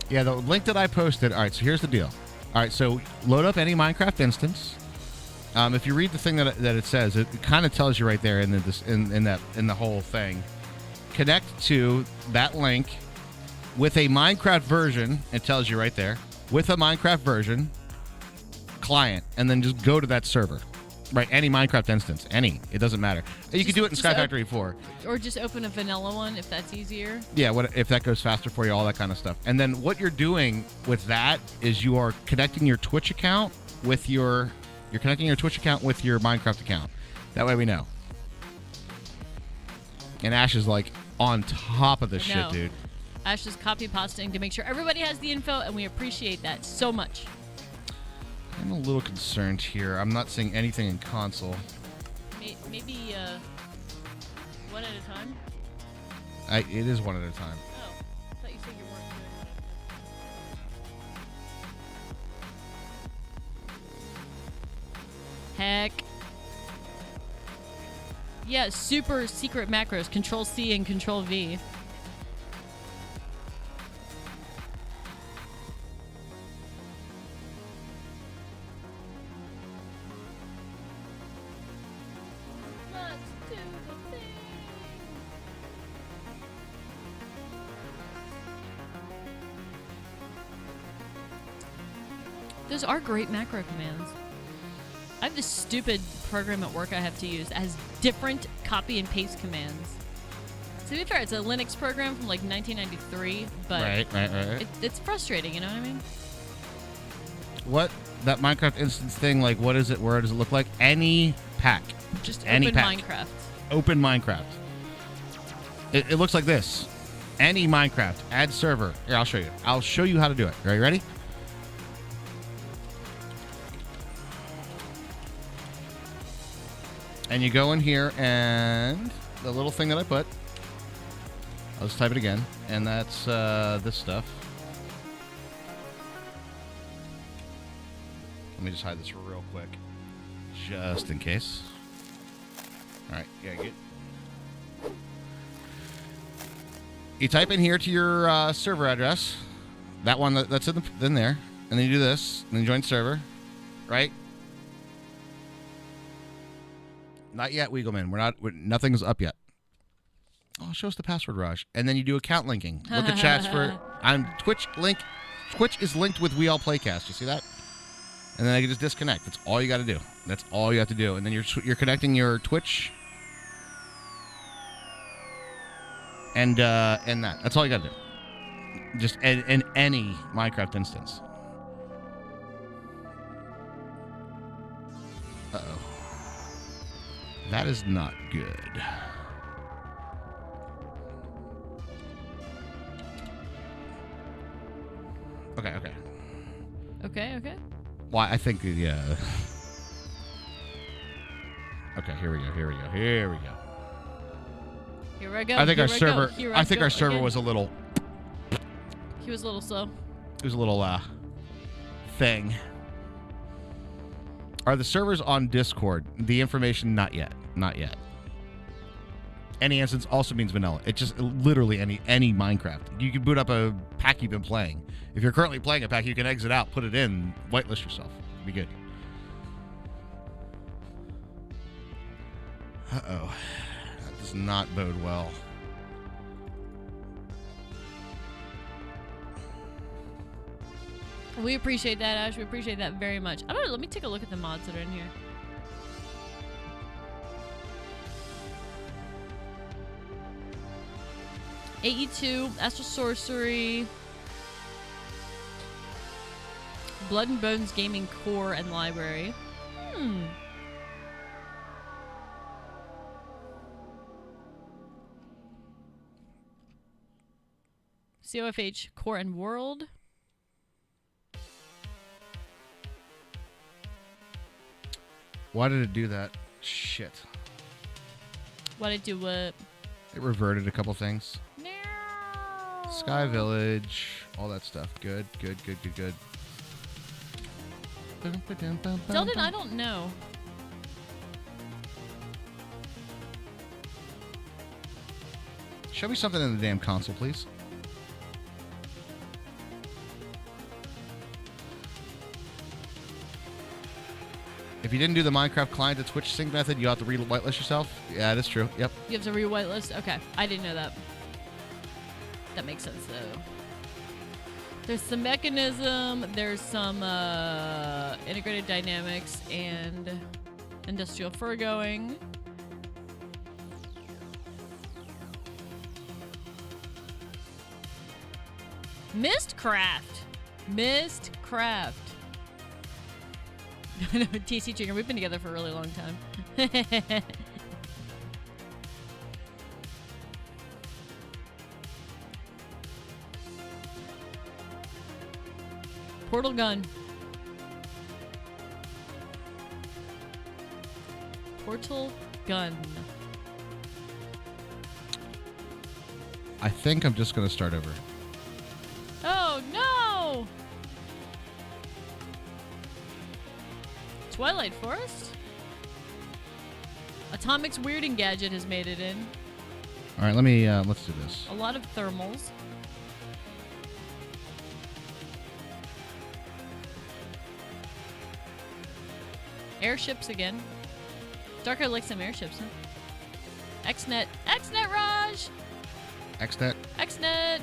Yeah, the link that I posted. All right, so here's the deal. All right, so load up any Minecraft instance. If you read the thing that it says, it kind of tells you right there in the whole thing. Connect to that link with a Minecraft version. It tells you right there with a Minecraft version client, and then just go to that server. Right, any Minecraft instance, any. It doesn't matter. You can do it in SkyFactory 4. or just open a vanilla one if that's easier. Yeah, if that goes faster for you, all that kind of stuff. And then what you're doing with that is you are connecting your Twitch account with your Minecraft account. That way we know. And Ash is on top of this I know. shit, dude. Ash is copy pasting to make sure everybody has the info, and we appreciate that so much. I'm a little concerned here. I'm not seeing anything in console. Maybe one at a time. It is one at a time. Oh, I thought you said you weren't doing one. Heck. Yeah, super secret macros. Control C and Control V. Let's do the thing. Those are great macro commands. I have this stupid program at work I have to use that has different copy and paste commands. To be fair, it's a Linux program from 1993, but Right. it's frustrating, you know what I mean? What that Minecraft instance thing, what is it? Where does it look like? Any pack. Just Any open pack. Minecraft. Open Minecraft. It looks like this. Any Minecraft. Add server. Here, I'll show you. I'll show you how to do it. Are you ready? And you go in here and the little thing that I put. I'll just type it again. And that's this stuff. Let me just hide this real quick. Just in case. Alright, yeah, good. You type in here to your server address. That one that's in there. And then you do this. And then you join server. Right? Not yet, Weagleman. Nothing's up yet. Oh, show us the password, Raj. And then you do account linking. Look at chats for... I'm Twitch link. Twitch is linked with WeAllPlayCast. You see that? And then I can just disconnect. That's all you got to do. That's all you have to do. And then you're connecting your Twitch. And that. That's all you got to do. Just in any Minecraft instance. Uh-oh. That is not good. Okay. Okay. Well, I think, yeah. Okay, here we go. Here I go. I think our server again. was a little... He was a little slow. It was a little, thing. Are the servers on Discord? The information, not yet. Not yet. Any instance also means vanilla. It's just literally any Minecraft. You can boot up a pack you've been playing. If you're currently playing a pack, you can exit out, put it in, whitelist yourself. It'd be good. Uh-oh. That does not bode well. We appreciate that, Ash. We appreciate that very much. I don't know. Let me take a look at the mods that are in here. AE2, Astral Sorcery, Blood and Bones Gaming Core and Library. COFH Core and World. Why did it do that? Shit. Why did it do what? It reverted a couple things. No. Sky Village, all that stuff. Good. Zelda, I don't know. Show me something in the damn console, please. If you didn't do the Minecraft client to Twitch sync method, you have to re-whitelist yourself. Yeah, that's true. Yep. You have to re-whitelist? Okay. I didn't know that. That makes sense, though. There's some mechanism. There's some integrated dynamics and industrial foregoing. Mistcraft. I know, TC Junior, we've been together for a really long time. Portal gun. Portal gun. I think I'm just going to start over. Oh, no! Twilight Forest? Atomic's Weirding Gadget has made it in. All right, let me, let's do this. A lot of thermals. Airships again. Darker like some airships, huh? XNet. XNet, Raj! XNet? XNet!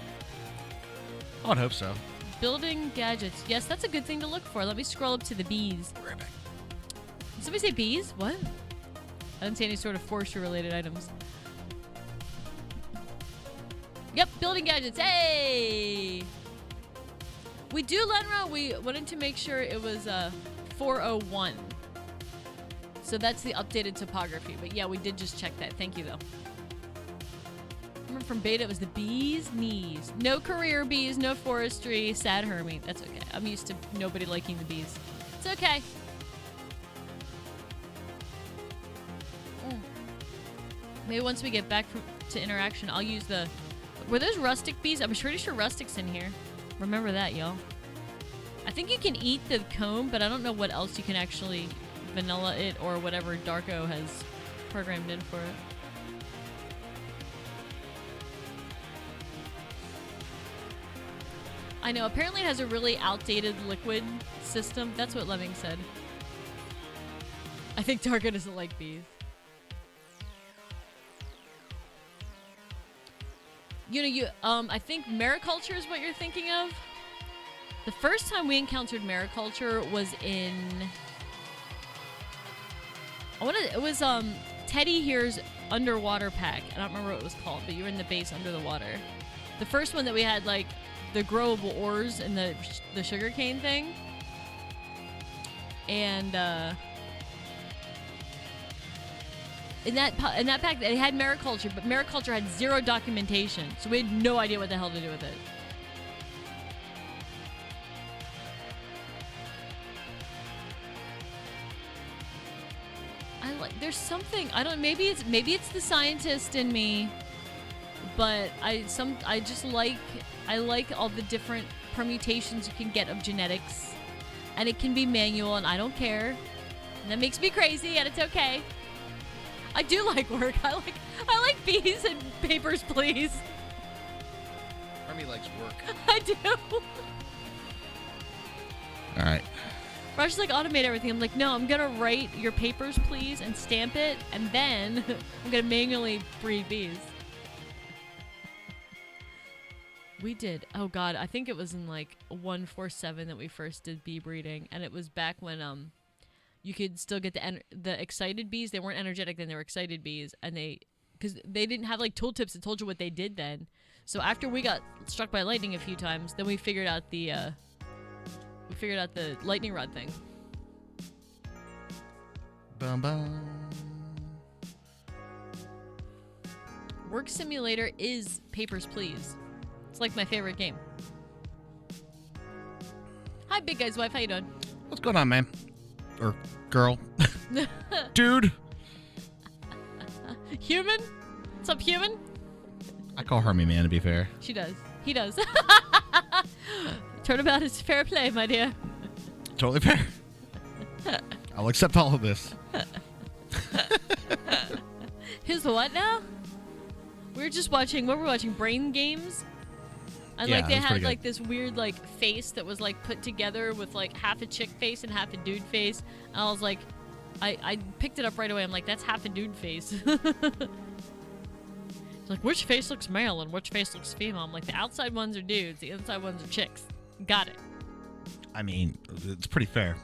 I would hope so. Building gadgets. Yes, that's a good thing to look for. Let me scroll up to the bees. Right back. Did somebody say bees? What? I didn't see any sort of forestry-related items. Yep, building gadgets. Hey! We do, Lenra. We wanted to make sure it was 401. So that's the updated topography. But yeah, we did just check that. Thank you, though. Number from beta. It was the bee's knees. No career bees, no forestry. Sad Hermie. That's okay. I'm used to nobody liking the bees. It's okay. Maybe once we get back to interaction, I'll use the... Were those rustic bees? I'm pretty sure rustic's in here. Remember that, y'all. I think you can eat the comb, but I don't know what else you can actually vanilla it or whatever Darko has programmed in for it. I know, apparently it has a really outdated liquid system. That's what Lemming said. I think Darko doesn't like bees. I think mariculture is what you're thinking of. The first time we encountered mariculture was in... it was Teddy here's underwater pack. I don't remember what it was called, but you were in the base under the water. The first one that we had, like, the growable ores and the sugarcane thing. And, in that pack, it had mariculture, but mariculture had zero documentation, so we had no idea what the hell to do with it. There's something, I don't, maybe it's the scientist in me, but I like all the different permutations you can get of genetics, and it can be manual, and I don't care, and that makes me crazy, and it's okay. I do like work. I like bees and papers, please. Army likes work. I do. All right. Raj like automate everything. I'm like, no, I'm gonna write your papers, please, and stamp it, and then I'm gonna manually breed bees. We did. Oh God, I think it was in like 147 that we first did bee breeding, and it was back when you could still get the excited bees. They weren't energetic then; they were excited bees, and because they didn't have like tooltips that told you what they did then. So after we got struck by lightning a few times, then we figured out the lightning rod thing. Bum bum. Work Simulator is Papers, Please. It's like my favorite game. Hi, Big Guy's wife. How you doing? What's going on, man? Or girl? Dude? Human? What's up, human? I call her me, man, to be fair. She does. He does. Turnabout is fair play, my dear. Totally fair. I'll accept all of this. Here's the what now? We were just watching, what were we watching? Brain Games? And Yeah, like they that's had pretty like good. this weird like face that was like put together with like half a chick face and half a dude face. And I was like, I picked it up right away. I'm like, that's half a dude face. It's like, which face looks male and which face looks female? I'm like, the outside ones are dudes, the inside ones are chicks. Got it. I mean, it's pretty fair.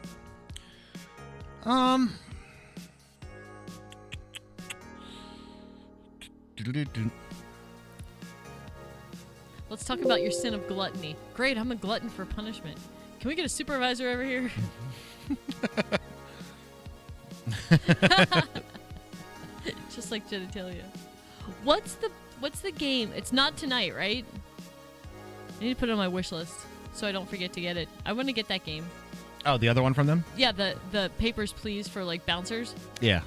Let's talk about your sin of gluttony. Great, I'm a glutton for punishment. Can we get a supervisor over here? Just like genitalia. What's the game? It's not tonight, right? I need to put it on my wish list so I don't forget to get it. I want to get that game. Oh, the other one from them? Yeah, the Papers, Please for like bouncers. Yeah.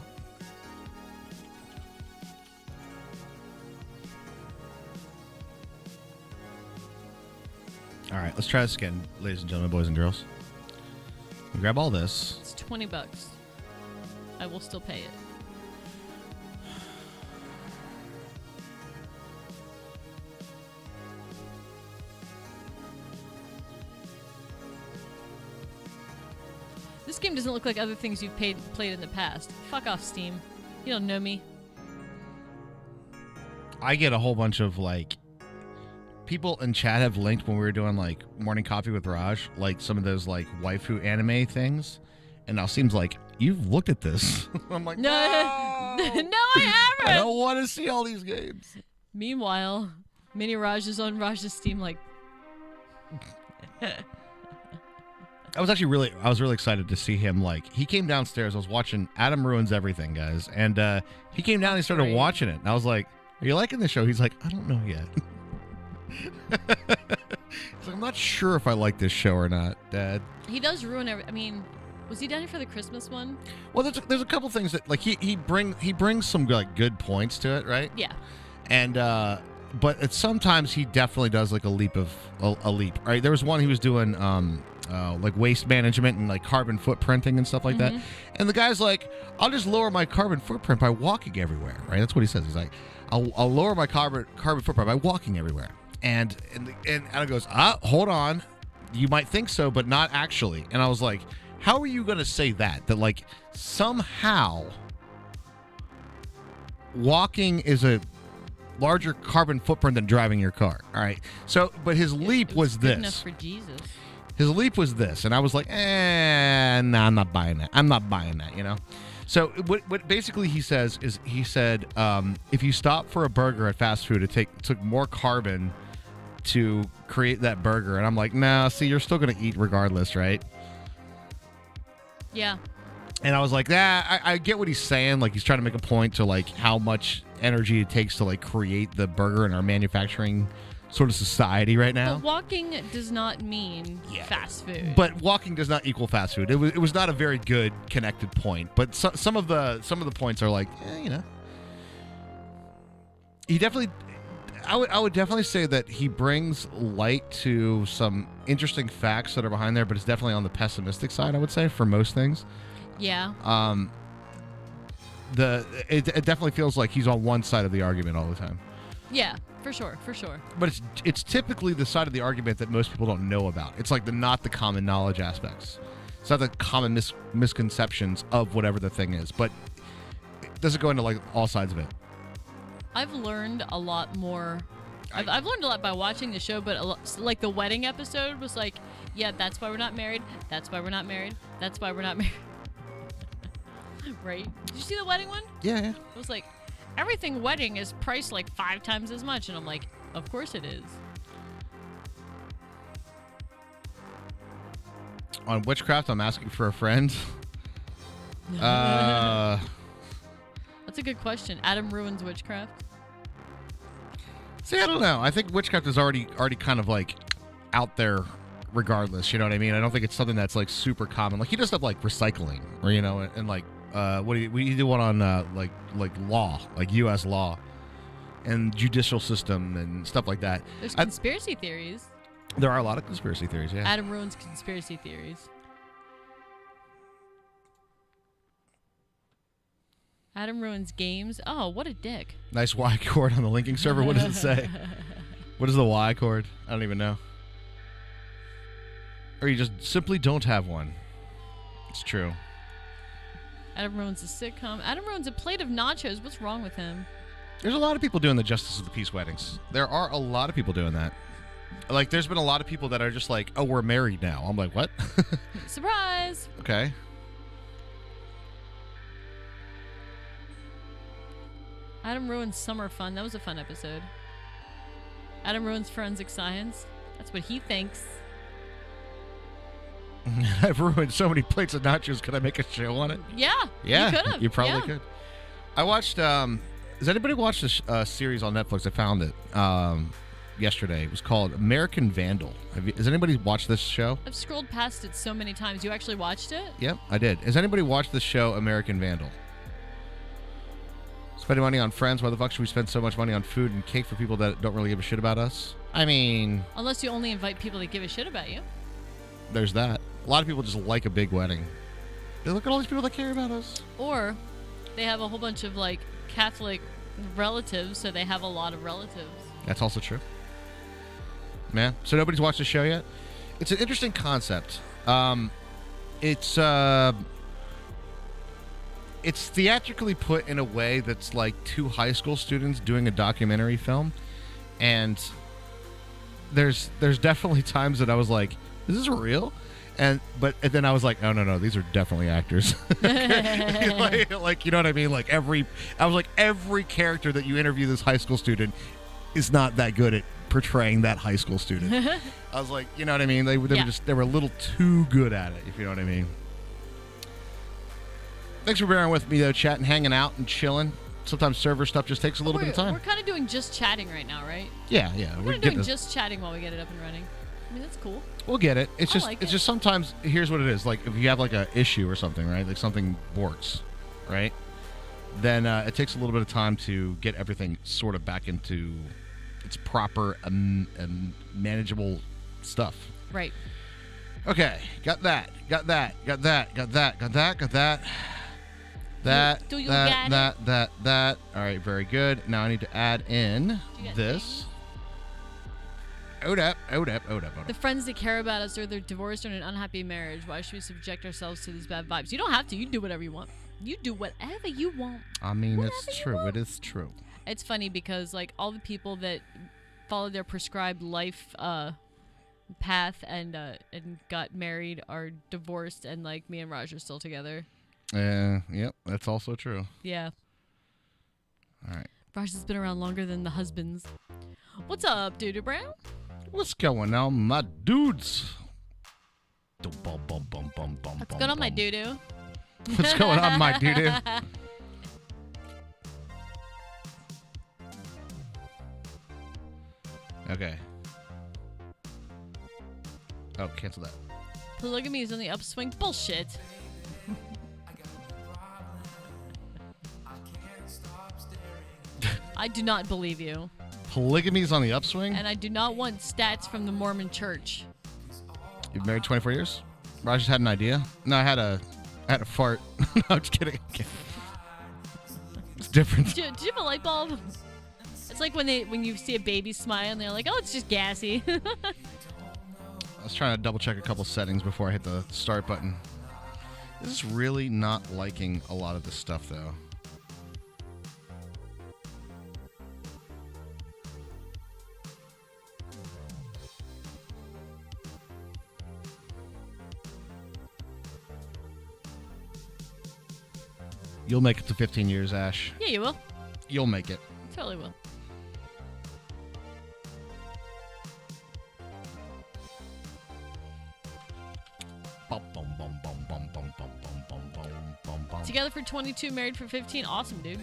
All right, let's try this again, ladies and gentlemen, boys and girls. We'll grab all this. It's $20. I will still pay it. This game doesn't look like other things you've played in the past. Fuck off, Steam. You don't know me. I get a whole bunch of, like, people in chat have linked when we were doing, like, Morning Coffee with Raj, like, some of those, like, waifu anime things. And now it seems like, you've looked at this. I'm like, No, no! no, I haven't. I don't want to see all these games. Meanwhile, Mini Raj is on Raj's Steam like... I was really excited to see him. Like, he came downstairs. I was watching Adam Ruins Everything, guys. And he came down and he started Great. watching it. And I was like, Are you liking the show? He's like, I don't know yet. He's like, I'm not sure if I like this show or not, Dad. He does ruin every. I mean, was he down here for the Christmas one? Well, there's a couple things that like he brings some like good points to it, right? Yeah. And but sometimes he definitely does like a leap. Right? There was one he was doing like waste management and like carbon footprinting and stuff like that. And the guy's like, I'll just lower my carbon footprint by walking everywhere, right? That's what he says. He's like, I'll lower my carbon footprint by walking everywhere. And Adam goes, hold on, you might think so, but not actually. And I was like, how are you going to say that like somehow walking is a larger carbon footprint than driving your car? All right. So, but his leap was good this. enough for Jesus. His leap was this, and I was like, nah, I'm not buying that. I'm not buying that, you know? So what basically he says is he said, if you stop for a burger at fast food, it took more carbon to create that burger. And I'm like, nah, see, you're still going to eat regardless, right? Yeah. And I was like, I get what he's saying. Like, he's trying to make a point to, like, how much energy it takes to, like, create the burger in our manufacturing sort of society right now. But walking does not mean fast food. But walking does not equal fast food. It was not a very good connected point. But some of the points are like, you know. He definitely, I would definitely say that he brings light to some interesting facts that are behind there, but it's definitely on the pessimistic side, I would say, for most things. Yeah. It definitely feels like he's on one side of the argument all the time. Yeah, for sure. But it's typically the side of the argument that most people don't know about. It's like not the common knowledge aspects. It's not the common misconceptions of whatever the thing is. But it doesn't go into like all sides of it. I've learned a lot more. I've learned a lot by watching the show, but like the wedding episode was like, yeah, that's why we're not married. That's why we're not married. That's why we're not married. Right? Did you see the wedding one? Yeah. It was like, everything wedding is priced like 5 times as much. And I'm like, of course it is. On witchcraft, I'm asking for a friend. That's a good question. Adam ruins witchcraft. See, I don't know. I think witchcraft is already kind of like out there regardless. You know what I mean? I don't think it's something that's like super common. Like he does stuff like recycling or, you know, and like, we do one on like law, like U.S. law and judicial system and stuff like that. There's conspiracy theories. There are a lot of conspiracy theories, yeah. Adam ruins conspiracy theories. Adam ruins games. Oh, what a dick. Nice Y chord on the linking server. What does it say? What is the Y chord? I don't even know. Or you just simply don't have one. It's true. Adam ruins a sitcom. Adam ruins a plate of nachos. What's wrong with him? There's a lot of people doing the Justice of the Peace weddings. There are a lot of people doing that. Like, there's been a lot of people that are just like, oh, we're married now. I'm like, what? Surprise! Okay. Adam ruins summer fun. That was a fun episode. Adam ruins forensic science. That's what he thinks. I've ruined so many plates of nachos. Could I make a show on it? Yeah. Yeah. You could have. You probably could. I watched, has anybody watched this series on Netflix? I found it yesterday. It was called American Vandal. Has anybody watched this show? I've scrolled past it so many times. You actually watched it? Yep, I did. Has anybody watched this show, American Vandal? Spending money on friends. Why the fuck should we spend so much money on food and cake for people that don't really give a shit about us? I mean... Unless you only invite people that give a shit about you. There's that. A lot of people just like a big wedding. They look at all these people that care about us. Or they have a whole bunch of, like, Catholic relatives, so they have a lot of relatives. That's also true. Man, so nobody's watched the show yet? It's an interesting concept. It's theatrically put in a way that's like 2 high school students doing a documentary film, and there's definitely times that I was like, is this real? And then I was like, oh no, these are definitely actors. like you know what I mean? Like every character that you interview this high school student is not that good at portraying that high school student. I was like, you know what I mean? They were a little too good at it, if you know what I mean. Thanks for bearing with me though, chat, and hanging out and chilling. sometimes server stuff just takes a little bit of time. We're kind of doing just chatting right now, right? Yeah. We're kind of doing just chatting while we get it up and running. I mean, that's cool. We'll get it. It's I just sometimes, here's what it is. Like, if you have like a issue or something, right? Like something borks, right? Then it takes a little bit of time to get everything sort of back into its proper and manageable stuff. Right. Okay, got that. That. All right, very good. Now I need to add in this. Hold up. The friends that care about us, they're divorced or in an unhappy marriage. Why should we subject ourselves to these bad vibes? You don't have to. You do whatever you want. You do whatever you want. I mean, it's true. It is true. It's funny because, like, all the people that followed their prescribed life path and got married are divorced, and, like, me and Raj are still together. Yep, that's also true. Yeah. All right. Raj has been around longer than the husbands. What's up, Doo-Doo Brown? What's going on, my dudes? What's going on, my doo-doo? What's going on, my doo-doo? Okay. Oh, cancel that. Polygamy is on the upswing. Bullshit. I do not believe you. Polygamy's on the upswing? And I do not want stats from the Mormon church. You've been married 24 years? Raj just had an idea. No, I had a fart. No, I'm just kidding. It's different. Do you have a light bulb? It's like when you see a baby smile and they're like, oh, it's just gassy. I was trying to double check a couple settings before I hit the start button. This is really not liking a lot of this stuff, though. You'll make it to 15 years, Ash. Yeah, you will. You'll make it. Totally will. Together for 22, married for 15. Awesome, dude.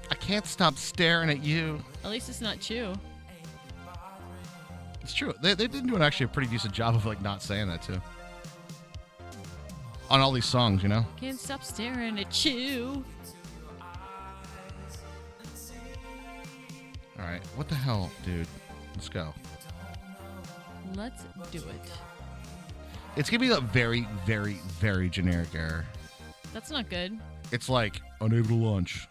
I can't stop staring at you. At least it's not Chew. It's true. They did do actually a pretty decent job of like not saying that too. On all these songs, you know? Can't stop staring at you. Alright, what the hell, dude? Let's go. Let's do it. It's gonna be a very, very, very generic error. That's not good. It's like, unable to launch.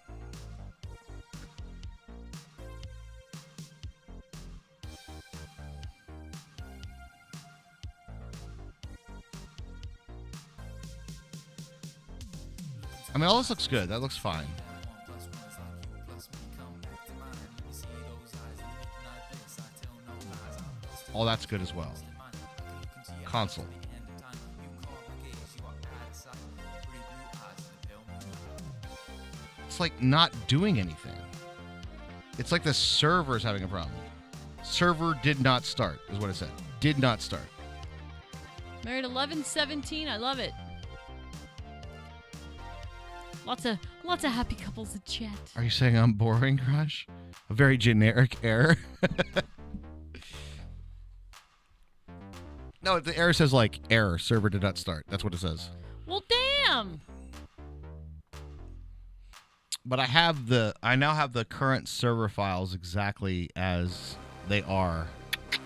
I mean, all this looks good. That looks fine. All that's good as well. Console. It's like not doing anything. It's like the server's having a problem. Server did not start, is what it said. Did not start. Married 11-17. I love it. Lots of happy couples in chat. Are you saying I'm boring, Crush? A very generic error. No, the error says like error. Server did not start. That's what it says. Well, damn. But I now have the current server files exactly as they are. Did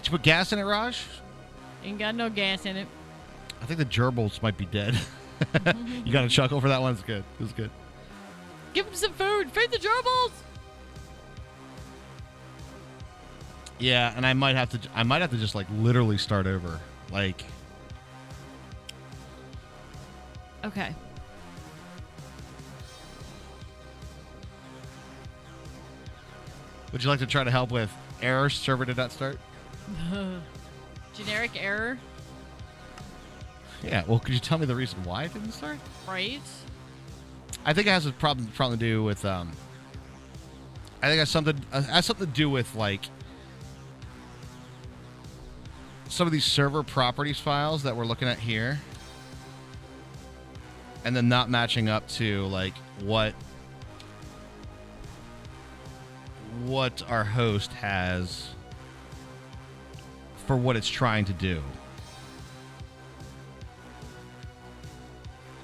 you put gas in it, Raj? Ain't got no gas in it. I think the gerbils might be dead. You got a chuckle for that one? It's good. It was good. Give him some food. Feed the gerbils. Yeah, and I might have to just like literally start over. Like. Okay. Would you like to try to help with error? Server did not start. Generic error. Yeah, well, could you tell me the reason why it didn't start? Right. I think it has a problem to do with I think it has something to do with like some of these server properties files that we're looking at here, and then not matching up to like what our host has for what it's trying to do.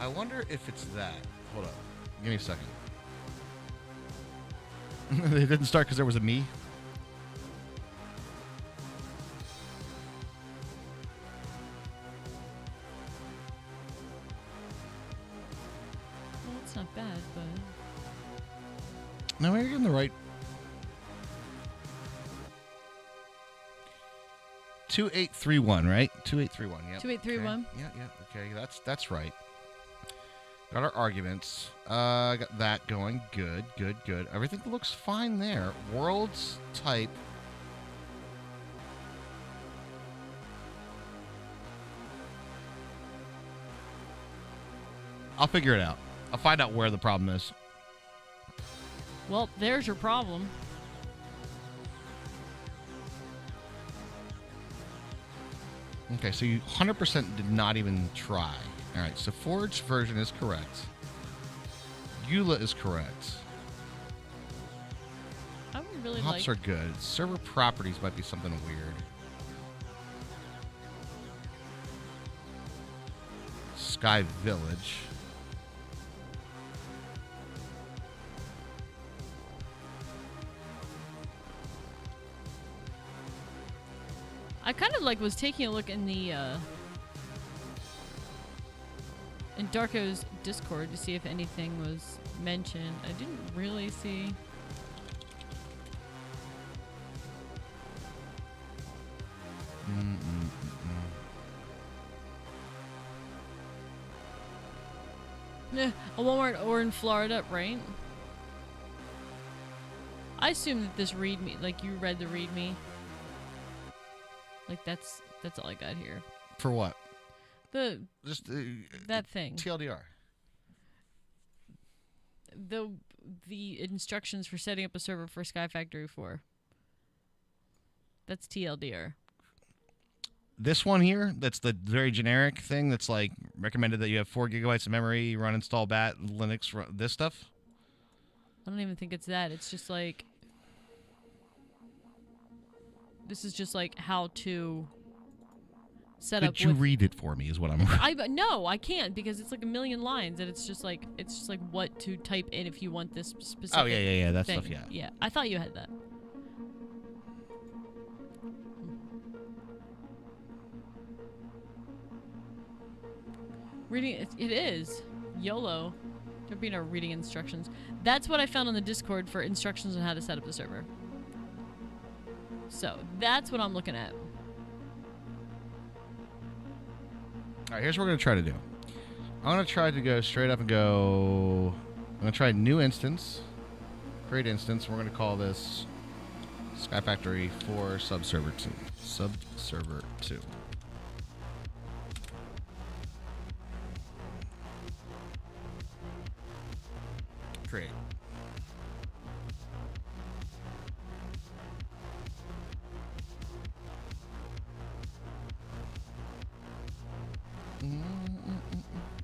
I wonder if it's that. Hold up. Give me a second. It didn't start because there was a me. Well, it's not bad, but... No, you're in the right. 2831, right? 2831. Yeah. 2831. Okay. Yeah. Okay, that's right. Got our arguments. Got that going. Good. Everything looks fine there. Worlds type. I'll figure it out. I'll find out where the problem is. Well, there's your problem. Okay, so you 100% did not even try. All right, so Forge version is correct. EULA is correct. I would really Hops like... are good. Server properties might be something weird. Sky Village. I kind of like was taking a look in the in Darko's Discord to see if anything was mentioned. I didn't really see. Yeah, a Walmart or in Florida, right? I assume that this readme, like you read the readme. Like that's all I got here. For what? Just that thing. TLDR. The instructions for setting up a server for SkyFactory 4. That's TLDR. This one here, that's the very generic thing that's like recommended that you have 4 gigabytes of memory, run install bat, Linux, this stuff? I don't even think it's that. It's just like... This is just like how to set up. Could you read it for me is what I'm... No, I can't because it's like a million lines and it's just like what to type in if you want this specific Oh, yeah, that thing. stuff, yeah. Yeah, I thought you had that. Reading, it is. YOLO. There be no reading instructions. That's what I found on the Discord for instructions on how to set up the server. So, that's what I'm looking at. All right, here's what we're going to try to do. I'm going to try to go straight up and go... I'm going to try new instance. Create instance. We're going to call this SkyFactory 4 Subserver 2. Subserver 2. Create.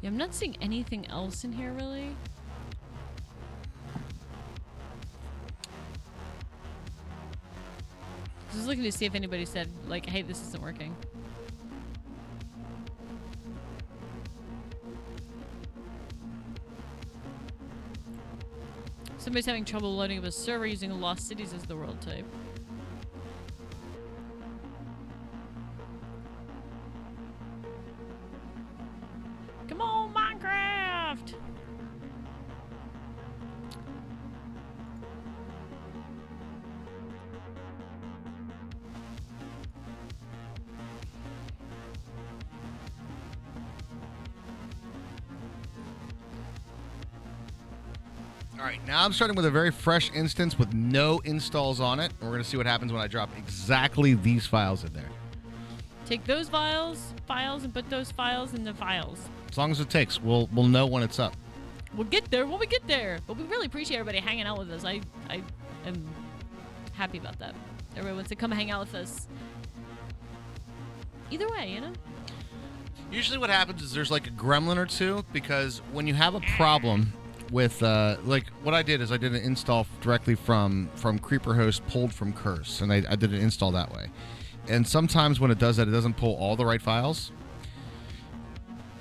Yeah, I'm not seeing anything else in here, really. Just looking to see if anybody said, like, hey, this isn't working. Somebody's having trouble loading up a server using Lost Cities as the world type. Come on, Minecraft! All right, now I'm starting with a very fresh instance with no installs on it. And we're going to see what happens when I drop exactly these files in there. Take those files and put those files in the files. As long as it takes, we'll know when it's up. We'll get there when we get there. But we really appreciate everybody hanging out with us. I am happy about that. Everybody wants to come hang out with us. Either way, you know? Usually what happens is there's like a gremlin or two, because when you have a problem with, like what I did is I did an install directly from Creeper Host pulled from Curse, and I did an install that way. And sometimes when it does that, it doesn't pull all the right files.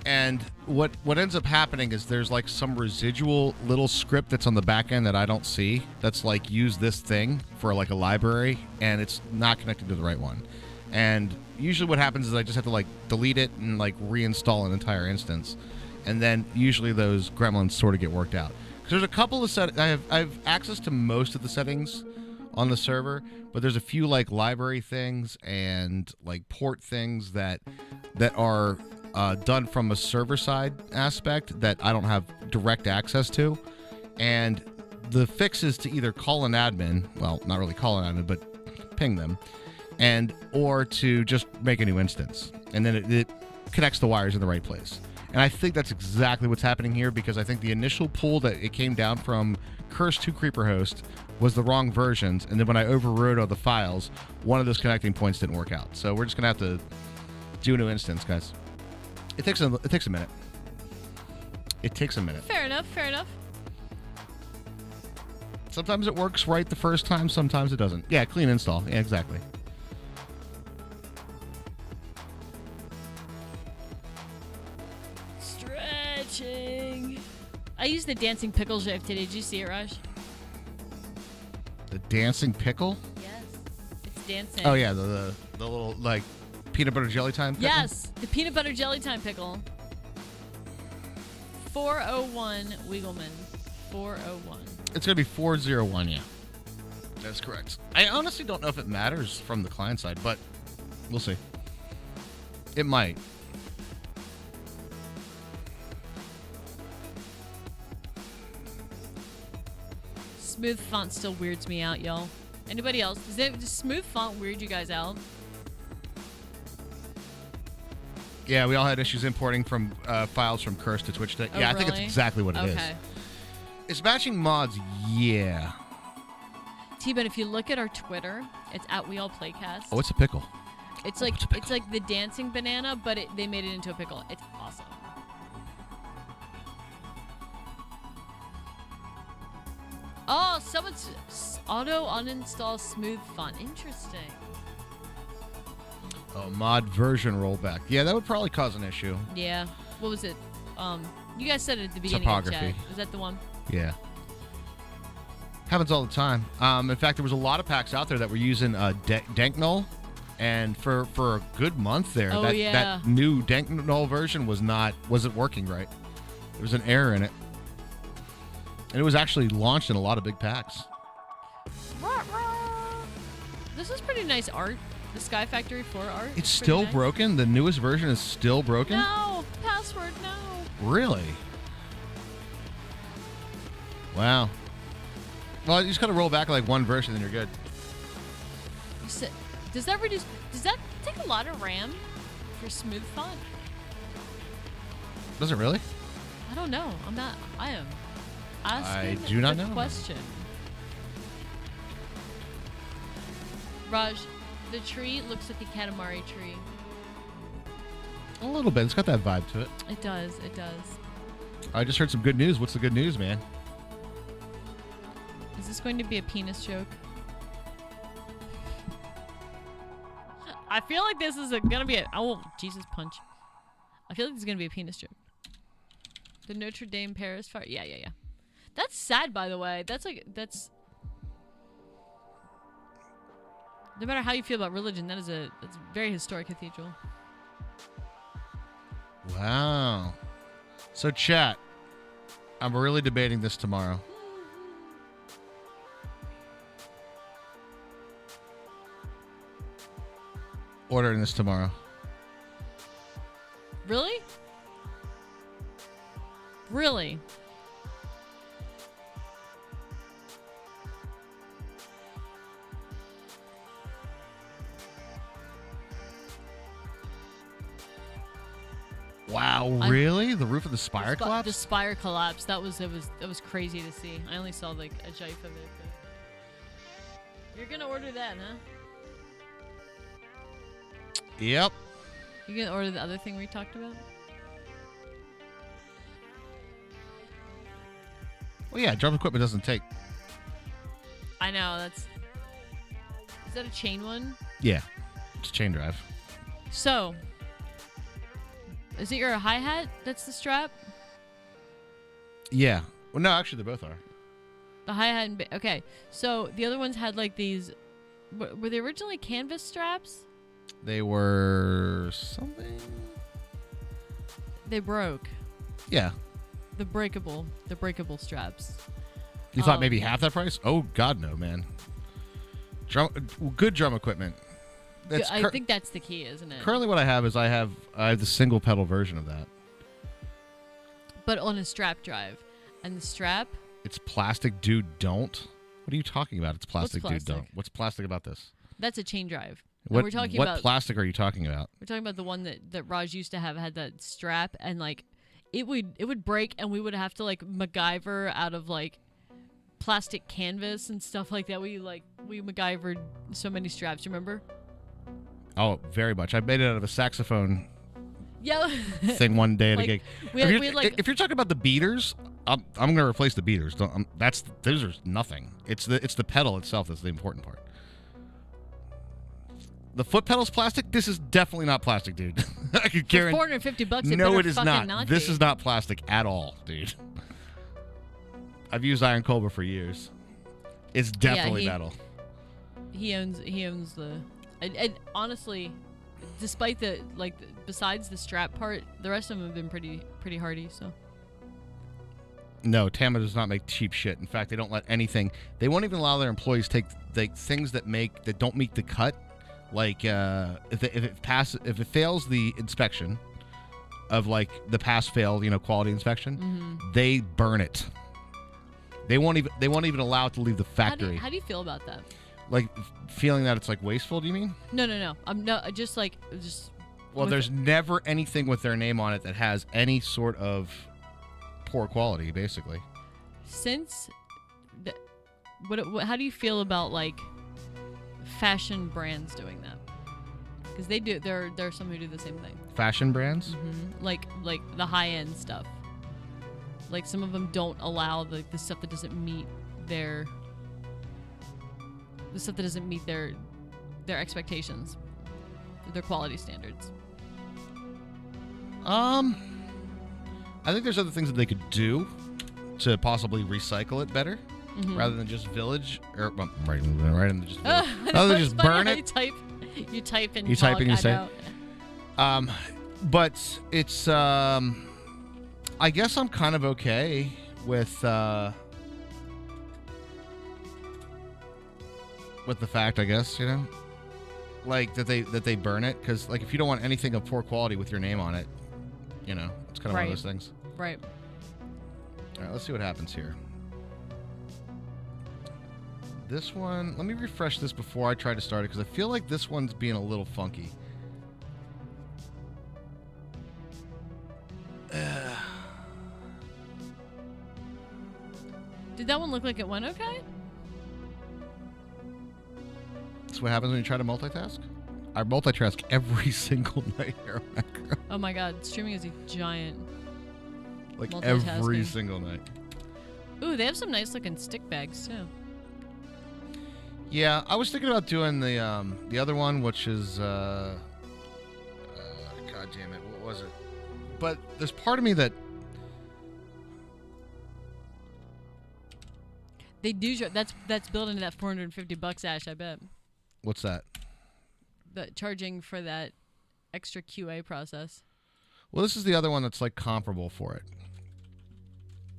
And what ends up happening is there's like some residual little script that's on the back end that I don't see, that's like use this thing for like a library, and it's not connected to the right one. And usually what happens is I just have to like delete it and like reinstall an entire instance, and then usually those gremlins sort of get worked out. Because there's a couple of I have access to most of the settings on the server, but there's a few like library things and like port things that are done from a server side aspect that I don't have direct access to. And the fix is to either call an admin, well, not really call an admin, but ping them, and or to just make a new instance, and then it connects the wires in the right place. And I think that's exactly what's happening here, because I think the initial pull that it came down from Curse to Creeper Host was the wrong versions, and then when I overrode all the files, one of those connecting points didn't work out. So we're just gonna have to do a new instance, guys. It takes a minute. It takes a minute. Fair enough, fair enough. Sometimes it works right the first time, sometimes it doesn't. Yeah, clean install. Yeah, exactly. Stretching. I used the dancing pickle shift today. Did you see it, Raj? The dancing pickle? Yes. It's dancing. Oh yeah, the little like peanut butter jelly time pickle? Yes, the peanut butter jelly time pickle. 401 Wiegelman. 401. It's going to be 401, yeah. That's correct. I honestly don't know if it matters from the client side, but we'll see. It might. Smooth font still weirds me out, y'all. Anybody else? Does smooth font weird you guys out? Yeah, we all had issues importing from files from Curse to Twitch. Oh, yeah, I think it's really? exactly what it is. Okay. It's matching mods, yeah. T-Ben, if you look at our Twitter, it's at WeAllPlayCast. Oh, it's a pickle. It's like it's a pickle. it's like the dancing banana, but they made it into a pickle. It's awesome. Oh, someone's auto uninstall smooth font. Interesting. Oh, mod version rollback. Yeah, that would probably cause an issue. Yeah. What was it? You guys said it at the beginning of the chat. Topography. Was that the one? Yeah. Happens all the time. In fact, there was a lot of packs out there that were using Danknull, and for a good month there, Oh, yeah. that new Danknull version wasn't working right. There was an error in it. And it was actually launched in a lot of big packs. This is pretty nice art. The SkyFactory 4 art. It's Pretty still nice. broken? The newest version is still broken? No! Password, no! Really? Wow. Well, you just gotta roll back like one version and you're good. Does that take a lot of RAM for smooth font? Does it really? I don't know. I am asking I do not the know. question. Raj, the tree looks like a Katamari tree. A little bit. It's got that vibe to it. It does. It does. I just heard some good news. What's the good news, man? Is this going to be a penis joke? I feel like this is gonna be Jesus punch. I feel like this is gonna be a penis joke. The Notre Dame Paris fire. Yeah. That's sad, by the way. That's. No matter how you feel about religion, that's a very historic cathedral. Wow. So, chat, I'm really debating this tomorrow. Ordering this tomorrow. Really? Really? Wow, really? The roof of the spire The collapsed? spire collapsed. That was crazy to see. I only saw like a gif of it. But... You're gonna order that, huh? Yep. You can order the other thing we talked about. Well, yeah, drum equipment doesn't take. I know, Is that a chain one? Yeah, it's chain drive. So, is it your hi-hat that's the strap? Yeah. Well, no, actually, they both are. The hi-hat and... Okay, so the other ones had like these... Were they originally canvas straps? They were something... They broke. Yeah. The breakable straps. You thought maybe half that price? Oh, God, no, man. Good drum equipment. I think that's the key, isn't it? Currently what I have is I have the single pedal version of that. But on a strap drive. And the strap... It's plastic, dude, don't. What are you talking about? It's plastic, What's dude, don't. plastic? What's plastic about this? That's a chain drive. And What, we're talking what about, plastic are you talking about? We're talking about the one that Raj used to have, had that strap, and like it would break, and we would have to like MacGyver out of like plastic canvas and stuff like that. We MacGyvered so many straps, remember? Oh, very much. I made it out of a saxophone Yeah. thing one day at a gig. If you're talking about the beaters, I'm going to replace the beaters. Those are nothing. It's the pedal itself that's the important part. The foot pedal's plastic. This is definitely not plastic, dude. I could guarantee. $450. No, it is not. not This be. is not plastic at all, dude. I've used Iron Cobra for years. It's definitely metal. He owns the, and honestly, despite besides the strap part, the rest of them have been pretty hardy. So. No, Tama does not make cheap shit. In fact, they don't let anything. They won't even allow their employees take things that don't meet the cut. Like if it fails the inspection of like the pass-fail, quality inspection, they burn it. They won't even allow it to leave the factory. How do you feel about that? Like feeling that it's like wasteful? Do you mean? No. Just. Well, there's never anything with their name on it that has any sort of poor quality, basically. How do you feel about like fashion brands doing that? Because they do. There are some who do the same thing. Fashion brands? Mm-hmm. Like the high end stuff. Like some of them don't allow the stuff that doesn't meet their expectations, their quality standards. I think there's other things that they could do to possibly recycle it better, rather than just village or right in just village. Rather than just burn it. You type and you say. Out. But it's I guess I'm kind of okay with the fact, I guess, like that they burn it, because like if you don't want anything of poor quality with your name on it, it's kind of one of those things. Right. All right, let's see what happens here. This one, let me refresh this before I try to start it, because I feel like this one's being a little funky. Did that one look like it went okay? That's what happens when you try to multitask? I multitask every single night here. Oh my god, streaming is a giant. Like every single night. Ooh, they have some nice looking stick bags too. Yeah, I was thinking about doing the other one, which is god damn it, what was it? But there's part of me that they do. That's built into that $450, Ash. I bet. What's that? The charging for that extra QA process. Well, this is the other one that's like comparable for it.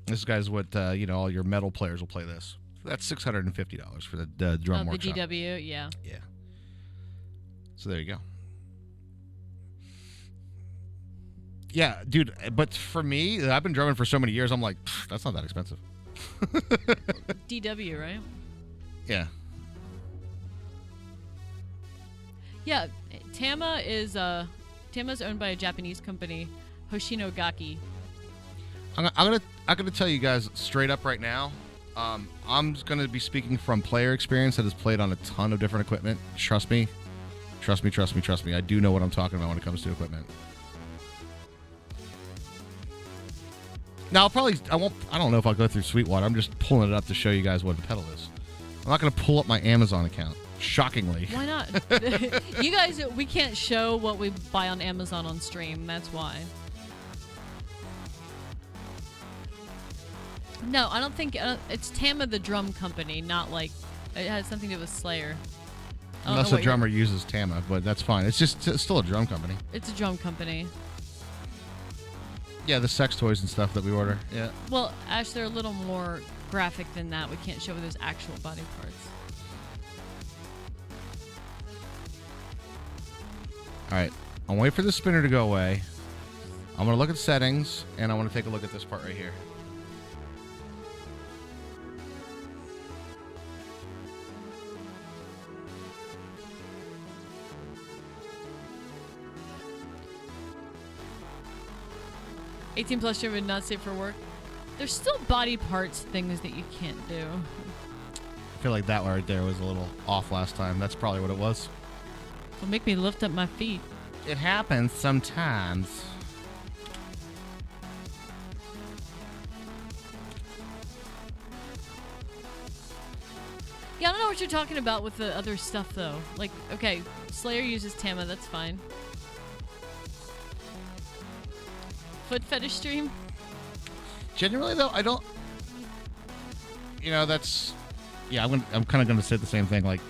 This guy's what all your metal players will play this. That's $650 for the drum workshop. The GW, yeah. Yeah. So there you go. Yeah, dude. But for me, I've been drumming for so many years. I'm like, that's not that expensive. DW, right? Yeah. Yeah, Tama's owned by a Japanese company, Hoshino Gaki. I'm gonna tell you guys straight up right now. I'm gonna be speaking from player experience that has played on a ton of different equipment. Trust me, Trust me, trust me, trust me. I do know what I'm talking about when it comes to equipment. Now, I don't know if I'll go through Sweetwater. I'm just pulling it up to show you guys what a pedal is. I'm not going to pull up my Amazon account. Shockingly. Why not? You guys, we can't show what we buy on Amazon on stream. That's why. No, I don't think it's Tama the drum company, not like it has something to do with Slayer. Unless a drummer uses Tama, but that's fine. It's still a drum company. It's a drum company. Yeah, the sex toys and stuff that we order. Yeah. Well, Ash, they're a little more graphic than that. We can't show those actual body parts. All right. I'll wait for the spinner to go away. I'm going to look at settings, and I want to take a look at this part right here. +18 children not safe for work. There's still body parts things that you can't do. I feel like that one right there was a little off last time. That's probably what it was. It'll make me lift up my feet. It happens sometimes. Yeah, I don't know what you're talking about with the other stuff, though. Like, okay, Slayer uses Tama, that's fine. Foot fetish stream? Generally, though, I don't... You know, that's... Yeah, I'm kind of going to say the same thing, like...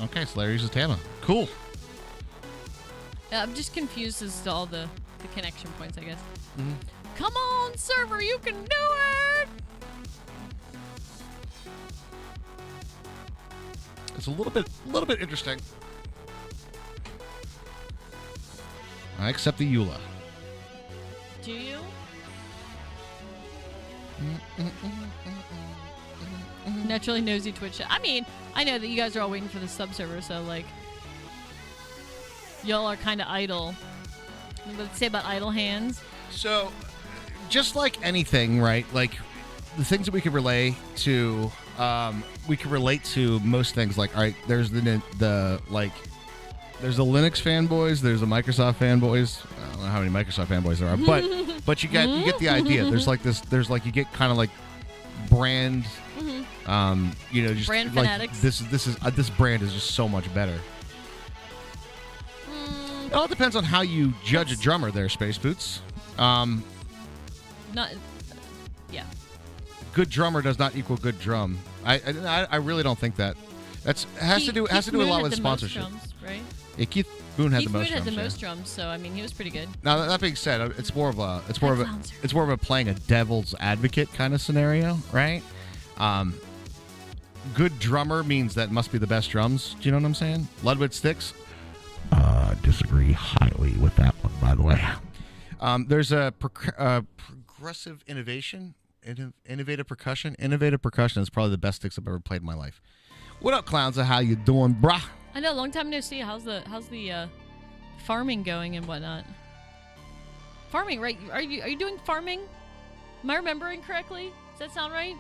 Okay, Slayer uses Tama. Cool. Yeah, I'm just confused as to all the connection points, I guess. Mm-hmm. Come on, server, you can do it! It's a little bit interesting. I accept the EULA. Do you? Naturally nosy Twitch. I mean, I know that you guys are all waiting for the sub server, so like, y'all are kind of idle. Let's say about idle hands. So, just like anything, right? Like the things that we can relate to, most things. Like, all right, there's the like. There's the Linux fanboys. There's the Microsoft fanboys. I don't know how many Microsoft fanboys there are, but you get the idea. There's like this. There's like you get kind of like brand. Just brand like fanatics. This brand is just so much better. It all depends on how you judge a drummer. There, Space Boots. Not. Yeah. Good drummer does not equal good drum. I really don't think that. Has to do a lot with sponsorship. Drums, right? Yeah, Keith Boone had Keith the most Boone had drums. the most drums, so I mean he was pretty good. Now that being said, it's more of a playing a devil's advocate kind of scenario, right? Good drummer means that must be the best drums. Do you know what I'm saying? Ludwig Sticks. Disagree highly with that one, by the way. There's a progressive innovation, innovative percussion. Innovative percussion is probably the best sticks I've ever played in my life. What up, clowns? How you doing, brah? I know, long time no see. How's the farming going and whatnot? Farming, right? Are you doing farming? Am I remembering correctly? Does that sound right?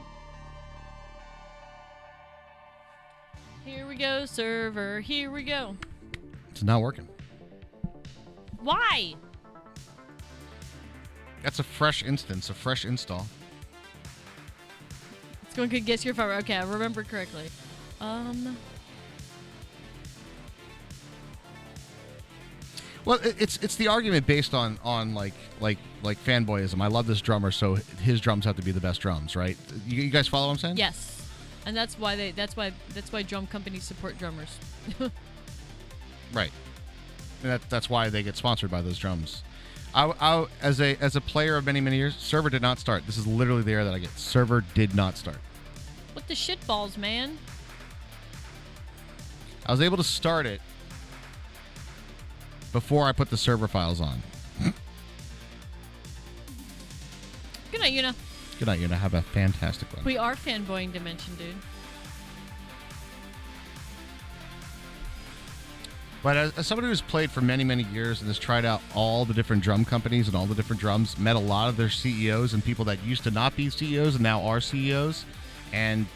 Here we go, server. Here we go. It's not working. Why? That's a fresh instance, a fresh install. It's going to guess your farmer. Okay, I remember correctly. Well, it's the argument based on like fanboyism. I love this drummer, so his drums have to be the best drums, right? You guys follow what I'm saying? Yes, and that's why drum companies support drummers. Right. And that's why they get sponsored by those drums. I as a player of many years, server did not start. This is literally the error that I get. Server did not start. What the shitballs, man? I was able to start it before I put the server files on. Good night, Yuna. Good night, Yuna. Have a fantastic one. We are fanboying Dimension, dude. But as somebody who's played for many years and has tried out all the different drum companies and all the different drums, met a lot of their CEOs and people that used to not be CEOs and now are CEOs, and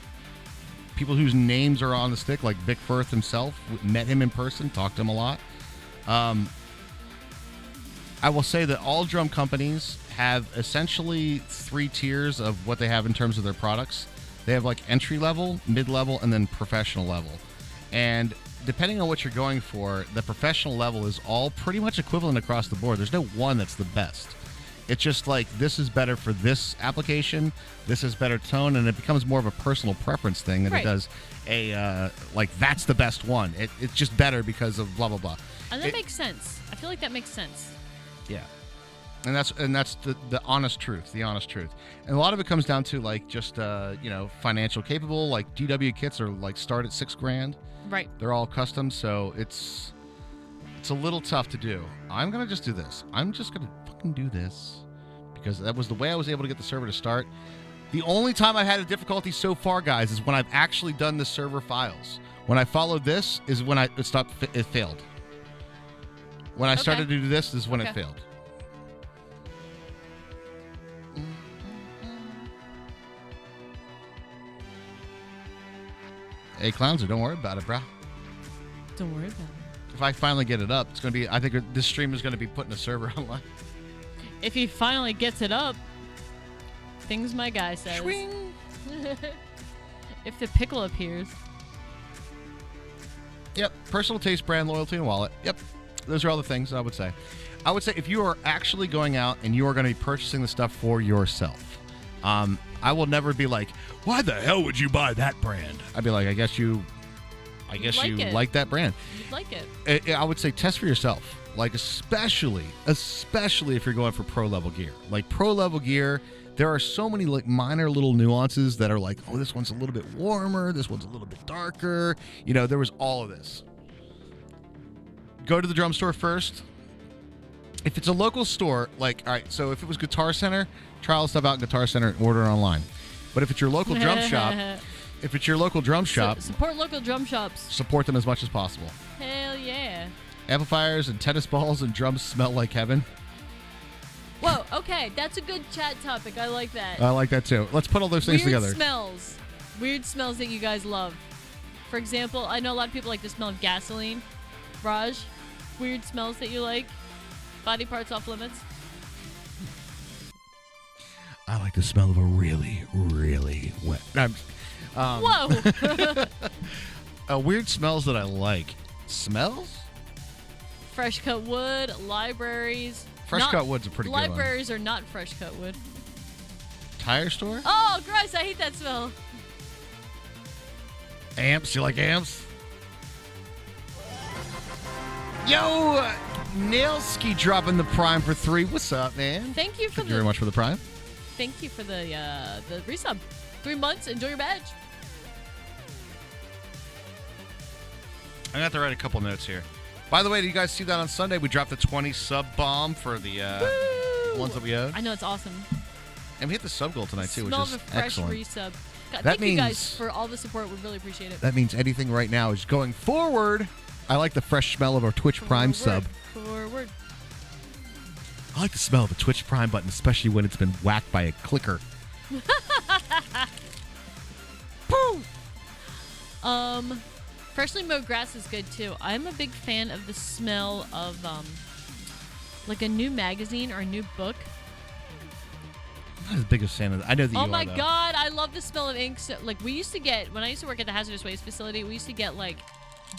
people whose names are on the stick, like Vic Firth himself. Met him in person, talked to him a lot. I will say that all drum companies have essentially 3 tiers of what they have in terms of their products. They have like entry level, mid level, and then professional level. And depending on what you're going for, the professional level is all pretty much equivalent across the board. There's no one that's the best. It's just like, this is better for this application, this is better tone, and it becomes more of a personal preference thing than it does like, that's the best one. It's just better because of blah, blah, blah. And that makes sense. I feel like that makes sense. Yeah. And that's the honest truth, And a lot of it comes down to like just financial capable. Like DW kits are like start at $6,000. Right. They're all custom, so it's a little tough to do. I'm gonna just do this. I'm just gonna fucking do this because that was the way I was able to get the server to start. The only time I've had a difficulty so far, guys, is when I've actually done the server files. When I followed this is when it failed. When I started to do this is when it failed. Hey, Clownser, don't worry about it, bro. Don't worry about it. If I finally get it up, it's going to be... I think this stream is going to be putting a server online. If he finally gets it up, things my guy says. Swing. If the pickle appears. Yep. Personal taste, brand loyalty, and wallet. Yep. Those are all the things I would say. I would say if you are actually going out and you are going to be purchasing the stuff for yourself, I will never be like, why the hell would you buy that brand? I'd be like, I guess you like that brand. You'd like it. I would say test for yourself. Like, especially if you're going for pro level gear. Like, pro level gear, there are so many like minor little nuances that are like, oh, this one's a little bit warmer, this one's a little bit darker. There was all of this. Go to the drum store first. If it's a local store, like, all right, so if it was Guitar Center, try all the stuff out in Guitar Center and order online. But if it's your local drum shop, support local drum shops. Support them as much as possible. Hell yeah. Amplifiers and tennis balls and drums smell like heaven. Whoa, okay, that's a good chat topic. I like that. I like that too. Let's put all those things together. Weird smells that you guys love. For example, I know a lot of people like the smell of gasoline. Raj, weird smells that you like? Body parts off limits? I like the smell of a really, really wet. Whoa! Weird smells that I like. Smells? Fresh cut wood, libraries. Fresh cut wood's a pretty good one. Libraries are not fresh cut wood. Tire store? Oh, gross. I hate that smell. Amps? You like amps? Yo! Nailski dropping the Prime for 3. What's up, man? Thank you very much for the Prime. Thank you for the resub. 3 months. Enjoy your badge. I'm going to have to write a couple notes here. By the way, did you guys see that on Sunday? We dropped the 20 sub bomb for the ones that we owed. I know, it's awesome. And we hit the sub goal tonight, too, which Smell is of a fresh excellent. resub. God, thank you guys for all the support. We really appreciate it. That means anything right now is going forward. I like the fresh smell of our Twitch Prime sub. Forward. I like the smell of a Twitch Prime button, especially when it's been whacked by a clicker. Pooh! Freshly mowed grass is good too. I'm a big fan of the smell of like a new magazine or a new book. I'm not the biggest fan of that. I know that you are, Oh my though. god, I love the smell of ink. So, like, we used to get, when I used to work at the hazardous waste facility, we used to get like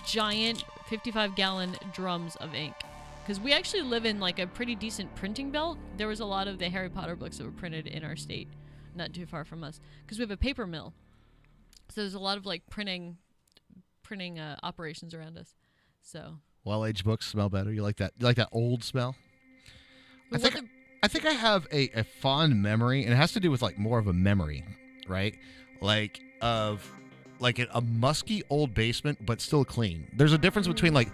giant 55-gallon drums of ink. Because we actually live in like a pretty decent printing belt. There was a lot of the Harry Potter books that were printed in our state, not too far from us. Because we have a paper mill. So there's a lot of like printing operations around us. So Well-aged books smell better. You like that? You like that old smell? I think I have a fond memory, and it has to do with like more of a memory, right? Like of like a musky old basement, but still clean. There's a difference between like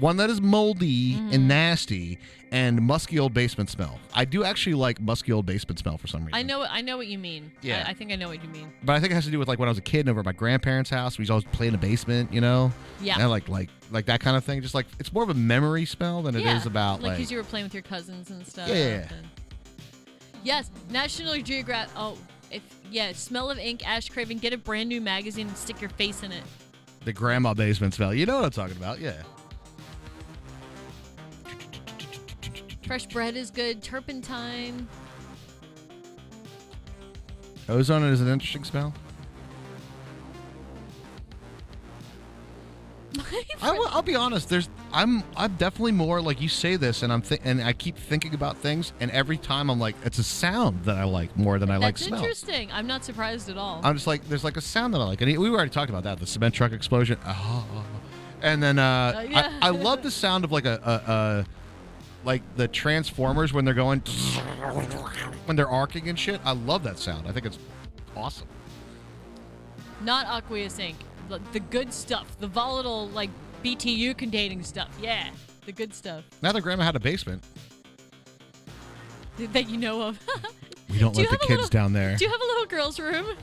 one that is moldy and nasty and musky old basement smell. I do actually like musky old basement smell for some reason. I know what you mean. Yeah. I think I know what you mean. But I think it has to do with like when I was a kid and over at my grandparents' house, we used to always play in the basement, you know? Yeah. And like that kind of thing. Just like it's more of a memory smell than it is about like because you were playing with your cousins and stuff. Yeah. Yes, National Geographic. Oh, Smell of ink, ash craving. Get a brand new magazine and stick your face in it. The grandma basement smell. You know what I'm talking about, yeah. Fresh bread is good. Turpentine. Ozone is an interesting smell. I'll be honest. I'm definitely more like you say this, and and I keep thinking about things, and every time I'm like, it's a sound that I like more than I like smells. That's interesting. I'm not surprised at all. I'm just like, there's like a sound that I like, and we already talked about that, the cement truck explosion. And then I love the sound of like like the Transformers when they're going, when they're arcing and shit. I love that sound. I think it's awesome. Not aqueous ink. The good stuff. The volatile, like, BTU containing stuff. Yeah, the good stuff. Now that grandma had a basement. That you know of. We don't let the kids down there. Do you have a little girl's room?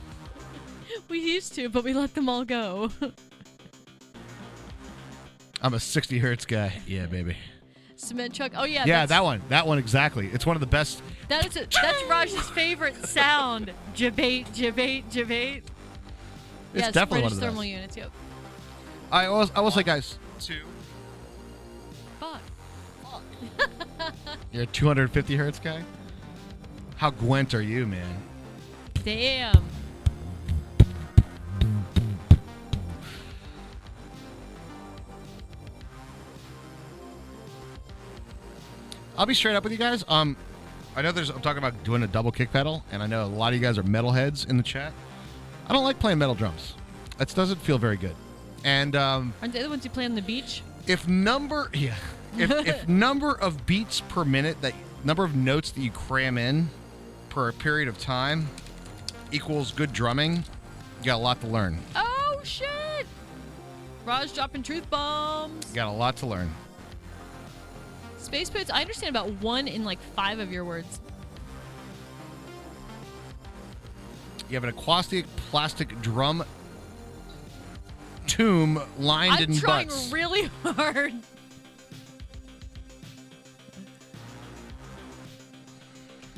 We used to, but we let them all go. I'm a 60 hertz guy. Yeah, baby. Cement truck. Oh, yeah. Yeah, that one. That one, exactly. It's one of the best. That's Raj's favorite sound. Jabate, jabate, jabate. It's definitely one of the thermal best. units, yep. I will say, guys. Fuck. You're a 250 hertz guy? How Gwent are you, man? Damn. I'll be straight up with you guys. I know I'm talking about doing a double kick pedal, and I know a lot of you guys are metalheads in the chat. I don't like playing metal drums. It doesn't feel very good. And aren't they the ones you play on the beach? if number of beats per minute, that number of notes that you cram in per a period of time equals good drumming, you got a lot to learn. Oh shit! Raj dropping truth bombs. You got a lot to learn. Space Boots, I understand about 1 in like 5 of your words. You have an acoustic plastic drum tomb lined in butts. I'm trying really hard.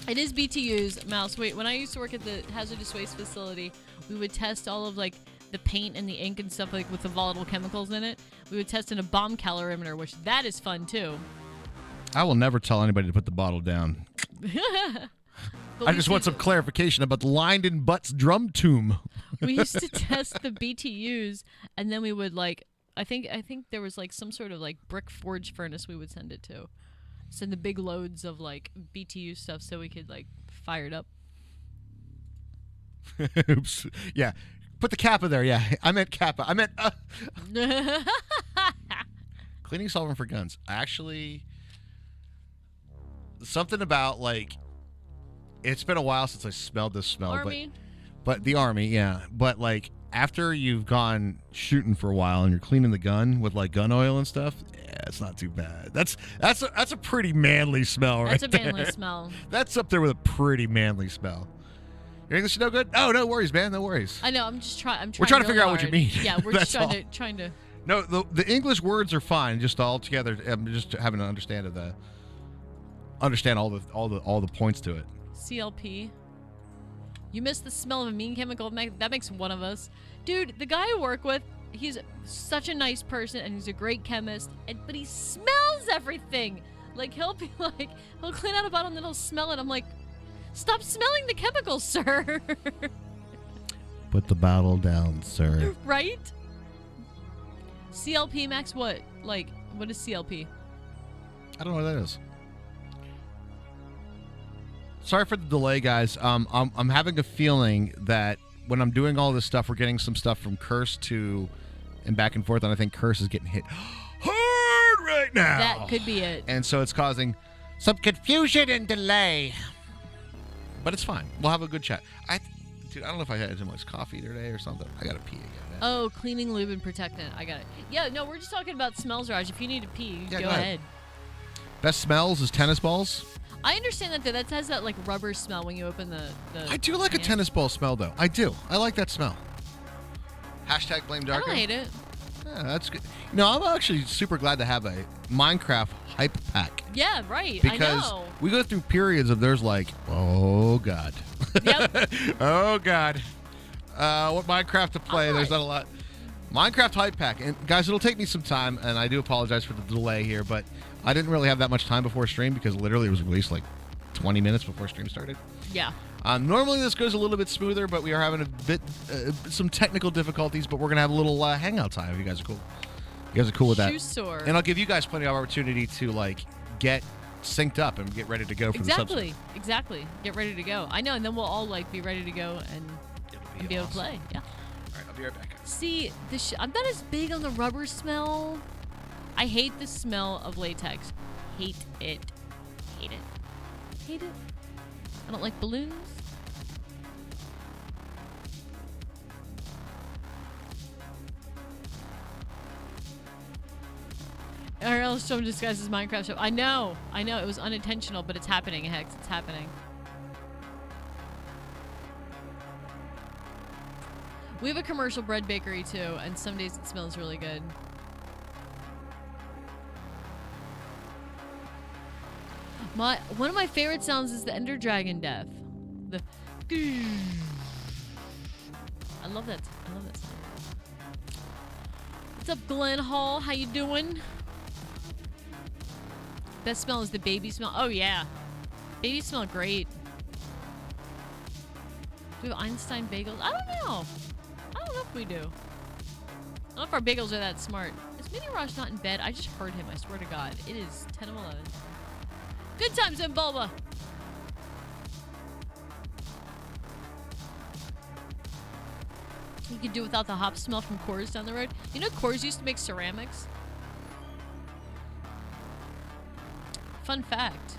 It is BTUs, Mouse. Wait, when I used to work at the hazardous waste facility, we would test all of like the paint and the ink and stuff like with the volatile chemicals in it. We would test in a bomb calorimeter, which that is fun too. I will never tell anybody to put the bottle down. I just want some clarification about the lined in butts drum tomb. We used to test the BTUs, and then we would like, I think there was like some sort of like brick forge furnace we would send it to. Send the big loads of like BTU stuff so we could like fire it up. Oops. Yeah. Put the kappa there. Yeah. I meant kappa. I meant cleaning solvent for guns. Actually, something about like, it's been a while since I smelled this smell. Army. But the army, yeah. But like after you've gone shooting for a while and you're cleaning the gun with like gun oil and stuff, yeah, it's not too bad. That's a pretty manly smell right there. That's a manly smell. That's up there with a pretty manly smell. Your English is no good? Oh, no worries, man. No worries. I know. I'm just trying. We're trying to really figure out what you mean. Yeah, we're just trying to. No, the English words are fine. Just all together. I'm just having to understand all the points to it. CLP. You missed the smell of a mean chemical. That makes one of us. Dude, the guy I work with, he's such a nice person and he's a great chemist, but he smells everything. Like, he'll be like, he'll clean out a bottle and then he'll smell it. I'm like, stop smelling the chemicals, sir. Put the bottle down, sir. Right? CLP, Max, what? Like, what is CLP? I don't know what that is. Sorry for the delay, guys. I'm having a feeling that when I'm doing all this stuff, we're getting some stuff from Curse to and back and forth, and I think Curse is getting hit hard right now. That could be it. And so it's causing some confusion and delay. But it's fine. We'll have a good chat. Dude, I don't know if I had too much coffee today or something. I gotta pee again, man. Oh, cleaning lube and protectant. I got it. Yeah, no, we're just talking about smells, Raj. If you need to pee, go ahead. Best smells is tennis balls. I understand that has that like rubber smell when you open the I do like a tennis ball smell though. I do. I like that smell. Hashtag blame Darko. I don't hate it. Yeah, that's good. No, I'm actually super glad to have a Minecraft hype pack Yeah, right. because I know. we go through periods of there's like, oh god, Yep. oh god, what Minecraft to play? There's not a lot. Minecraft hype pack, and guys, it'll take me some time, and I do apologize for the delay here, but I didn't really have that much time before stream because literally it was released like 20 minutes before stream started. Yeah. Normally this goes a little bit smoother, but we are having a bit some technical difficulties. But we're gonna have a little hangout time if you guys are cool. You guys are cool with that, Shoe store. and I'll give you guys plenty of opportunity to like get synced up and get ready to go for the subs. Exactly. Get ready to go. I know, and then we'll all like be ready to go and be able to play. Yeah. All right, I'll be right back. See, I'm not as big on the rubber smell. I hate the smell of latex. Hate it. Hate it. Hate it. I don't like balloons. RL show disguises Minecraft show. I know. It was unintentional, but it's happening, Hex. It's happening. We have a commercial bread bakery too, and some days it smells really good. One of my favorite sounds is the Ender Dragon death. The I love that sound. What's up, Glenn Hall? How you doing? Best smell is the baby smell. Oh yeah. Babies smell great. Do we have Einstein bagels? I don't know. I don't know if we do. I don't know if our bagels are that smart. Is Mini Raj not in bed? I just heard him, I swear to God. It is 10 of 11. Good times in Bulba. You could do without the hop smell from Coors down the road. You know Coors used to make ceramics? Fun fact.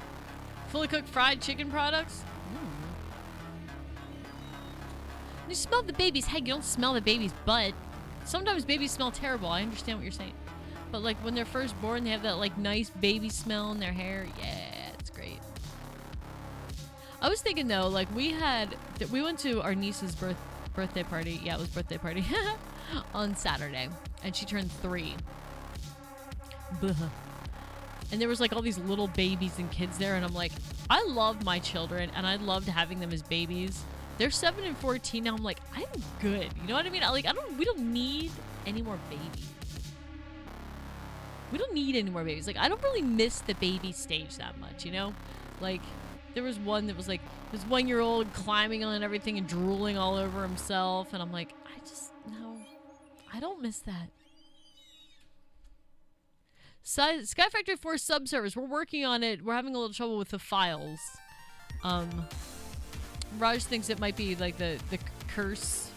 Fully cooked fried chicken products? You smell the baby's head. You don't smell the baby's butt. Sometimes babies smell terrible. I understand what you're saying. But like when they're first born, they have that like nice baby smell in their hair. Yeah, it's great. I was thinking though, like we went to our niece's birthday party. Yeah, it was birthday party on Saturday, and she turned 3. Blah. And there was like all these little babies and kids there, and I'm like, I love my children, and I loved having them as babies. They're 7 and 14 now. I'm like, I'm good. You know what I mean? We don't need any more babies. We don't need any more babies. Like, I don't really miss the baby stage that much, you know? Like, there was one that was like, this 1-year-old climbing on everything and drooling all over himself. And I'm like, no, I don't miss that. SkyFactory 4 subservers. We're working on it. We're having a little trouble with the files. Raj thinks it might be like the curse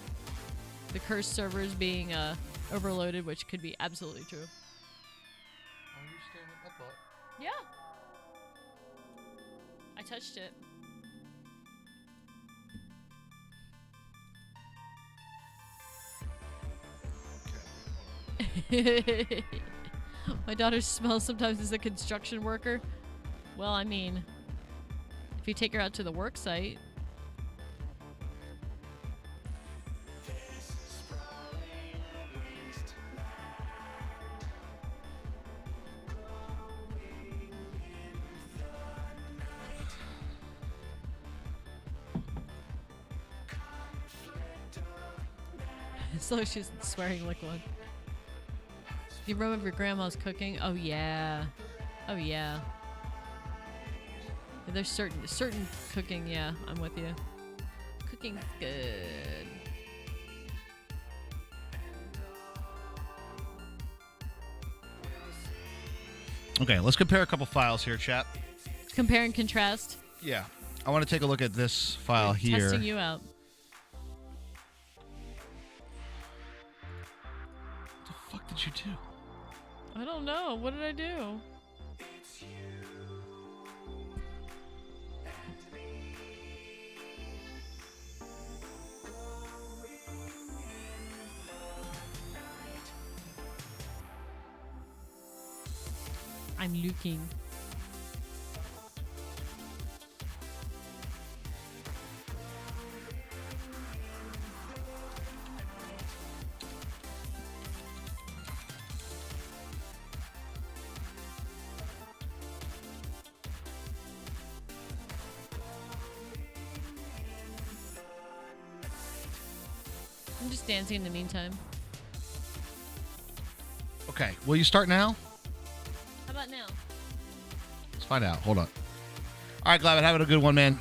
servers being overloaded, which could be absolutely true. Are you standing up? Yeah. I touched it. My daughter smells sometimes as a construction worker. Well, I mean, if you take her out to the work site. So she's swearing like one. You remember your grandma's cooking? Oh yeah. Oh yeah. There's certain cooking, yeah, I'm with you. Cooking's good. Okay, let's compare a couple files here, chat. Compare and contrast. Yeah. I want to take a look at this file here. Testing you out. What the fuck did you do? I don't know. What did I do? I'm looking. just dancing in the meantime. Okay. Will you start now? How about now? Let's find out. Hold on. All right, Glavin, having a good one, man.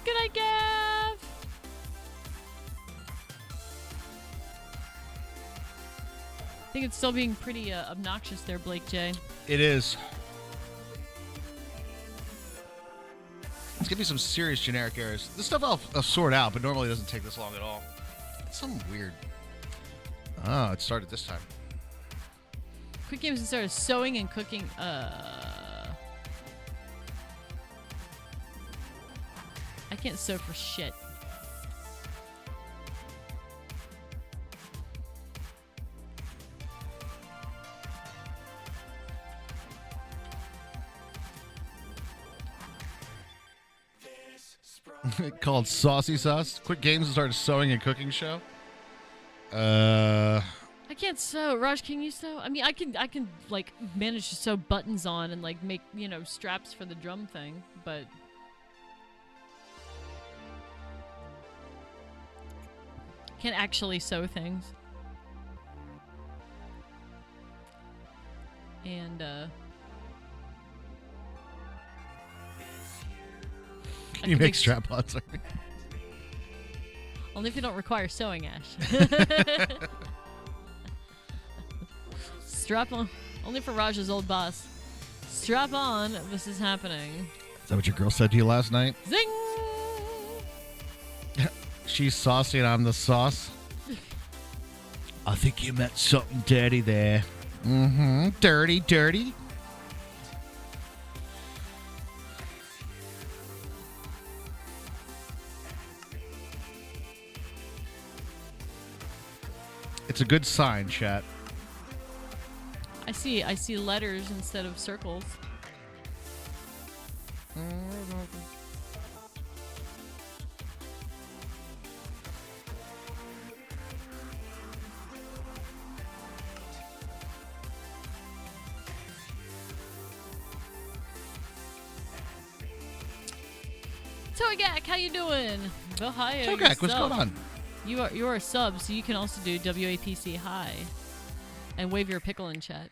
Good night, Gav. I think it's still being pretty obnoxious there, Blake J. It is. Let's give me some serious generic errors. This stuff I'll sort out, but normally it doesn't take this long at all. It's something weird. Oh, it started this time. Quick games that started sewing and cooking. I can't sew for shit. Called Saucy Sauce. Quick games that started sewing and cooking show. I I can't sew. Raj, can you sew? I mean, I can like manage to sew buttons on and like make, you know, straps for the drum thing, but can't actually sew things. And Can you make strap-ons? only if you don't require sewing, Ash. Strap on. Only for Raj's old boss. Strap on. This is happening. Is that what your girl said to you last night? Zing! She's saucy and I'm the sauce. I think you meant something dirty there. Mm-hmm. Dirty, dirty. It's a good sign, chat. I see letters instead of circles. Togak, how you doing? Ohio, Togak, what's going on? You are a sub, so you can also do WAPC hi and wave your pickle in chat.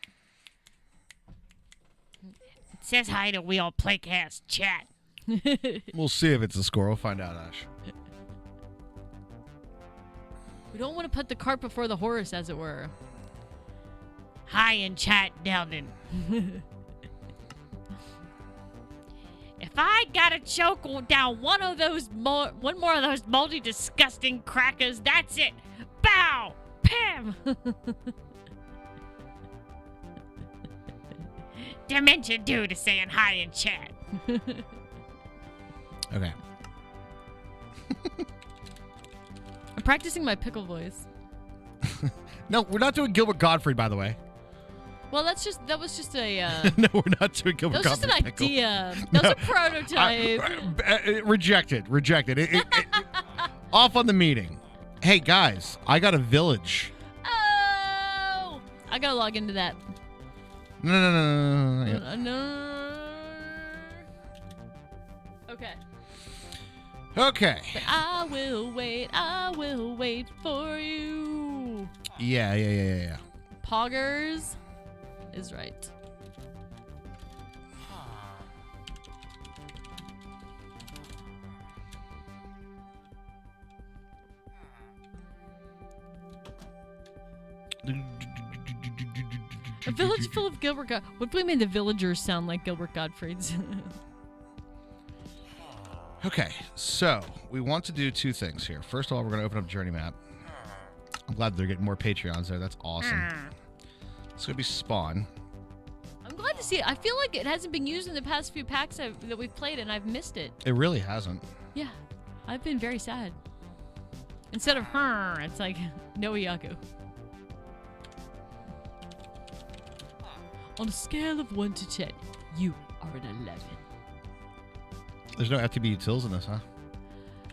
It says hi to WeAllPlayCast chat. We'll see if it's a score. We'll find out, Ash. We don't want to put the cart before the horse, as it were. Hi in chat, Delden. If I gotta choke down one more of those moldy, disgusting crackers, that's it. Bow! Pam! Dimension Dude is saying hi in chat. Okay. I'm practicing my pickle voice. No, we're not doing Gilbert Gottfried, by the way. Well, that was just a. No, we're not doing Gilbert That was just Gottfried. an idea. That was a prototype. Rejected. Off on the meeting. Hey, guys, I got a village. Oh! I gotta log into that. No. No. Okay. Okay. But I will wait for you. Yeah. Poggers is right. A village full of Gilbert Gottfried. What made the villagers sound like Gilbert Gottfried's? Okay, so we want to do two things here. First of all, we're going to open up Journey Map. I'm glad they're getting more Patreons there. That's awesome. It's going to be Spawn. I'm glad to see it. I feel like it hasn't been used in the past few packs that we've played, and I've missed it. It really hasn't. Yeah, I've been very sad. Instead of her, it's like no Iaku. On a scale of 1 to 10, you are an 11. There's no FTB utils in this, huh?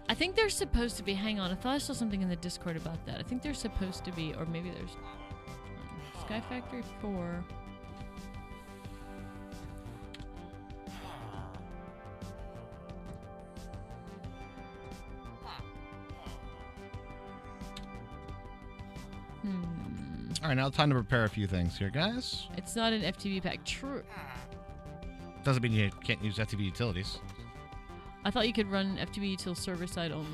I think there's supposed to be. Hang on, I thought I saw something in the Discord about that. I think there's supposed to be, or maybe there's SkyFactory 4. All right, now time to prepare a few things here, guys. It's not an FTB pack. True. Doesn't mean you can't use FTB utilities. I thought you could run FTB util server side only.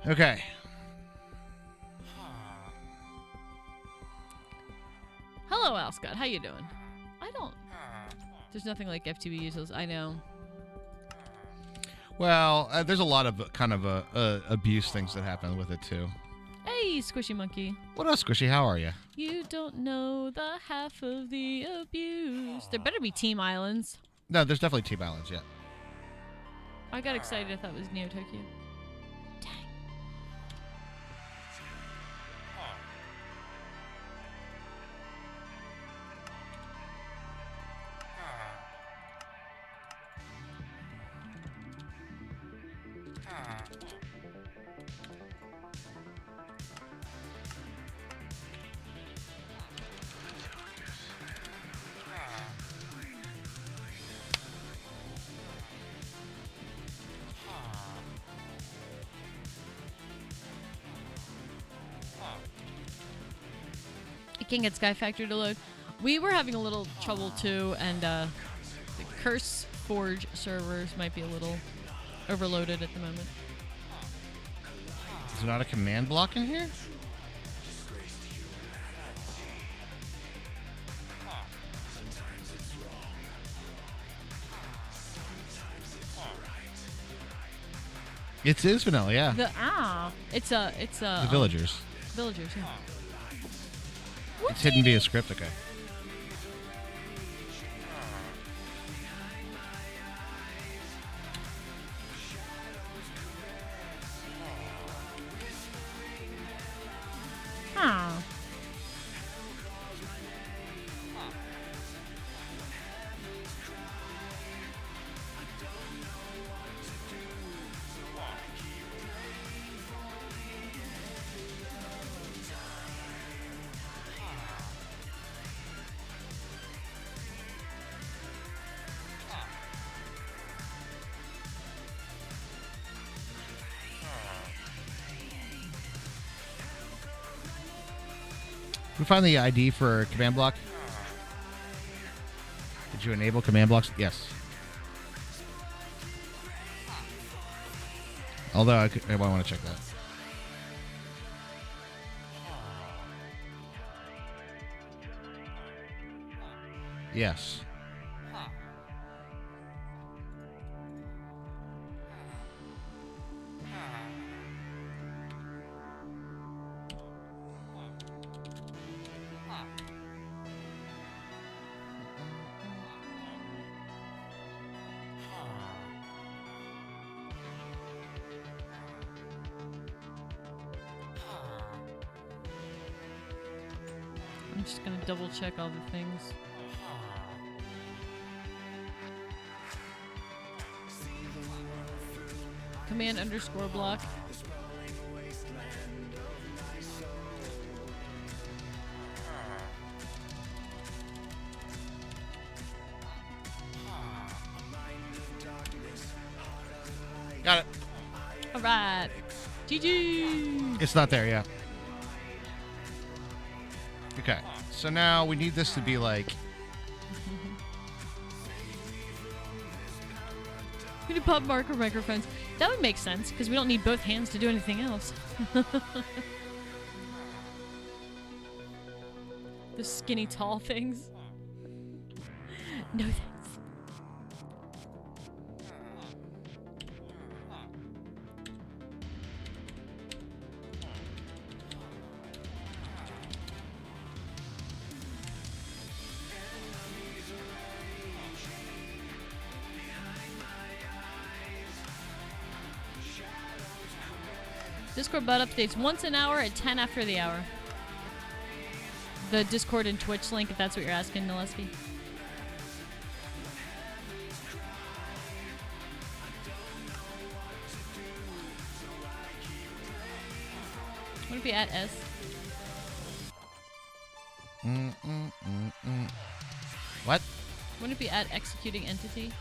Okay. Hello, Al Scott. How you doing? I don't. There's nothing like FTB utils. I know. Well, there's a lot of kind of abuse things that happen with it too. Hey, Squishy Monkey. What up, Squishy? How are you? You don't know the half of the abuse. There better be team islands. No, there's definitely Team Islands, yeah. I got excited. I thought it was Neo Tokyo. Dang. I can't get SkyFactory to load. We were having a little trouble too, and the Curse Forge servers might be a little overloaded at the moment. Is there not a command block in here? It is vanilla, yeah. It's The villagers. Villagers. Yeah. It's hidden via script, okay. Huh. We find the ID for command block. Did you enable command blocks? Yes. Although I want to check that. Yes. I'm just gonna double check all the things. Command underscore block. Got it. All right. GG. It's not there, yeah. Okay, so now we need this to be like... We need pop marker microphones. That would make sense, because we don't need both hands to do anything else. The skinny tall things. No thanks. Discord bot updates once an hour at 10 after the hour. The Discord and Twitch link, if that's what you're asking, Nalesky. What if you add S? be at executing entity.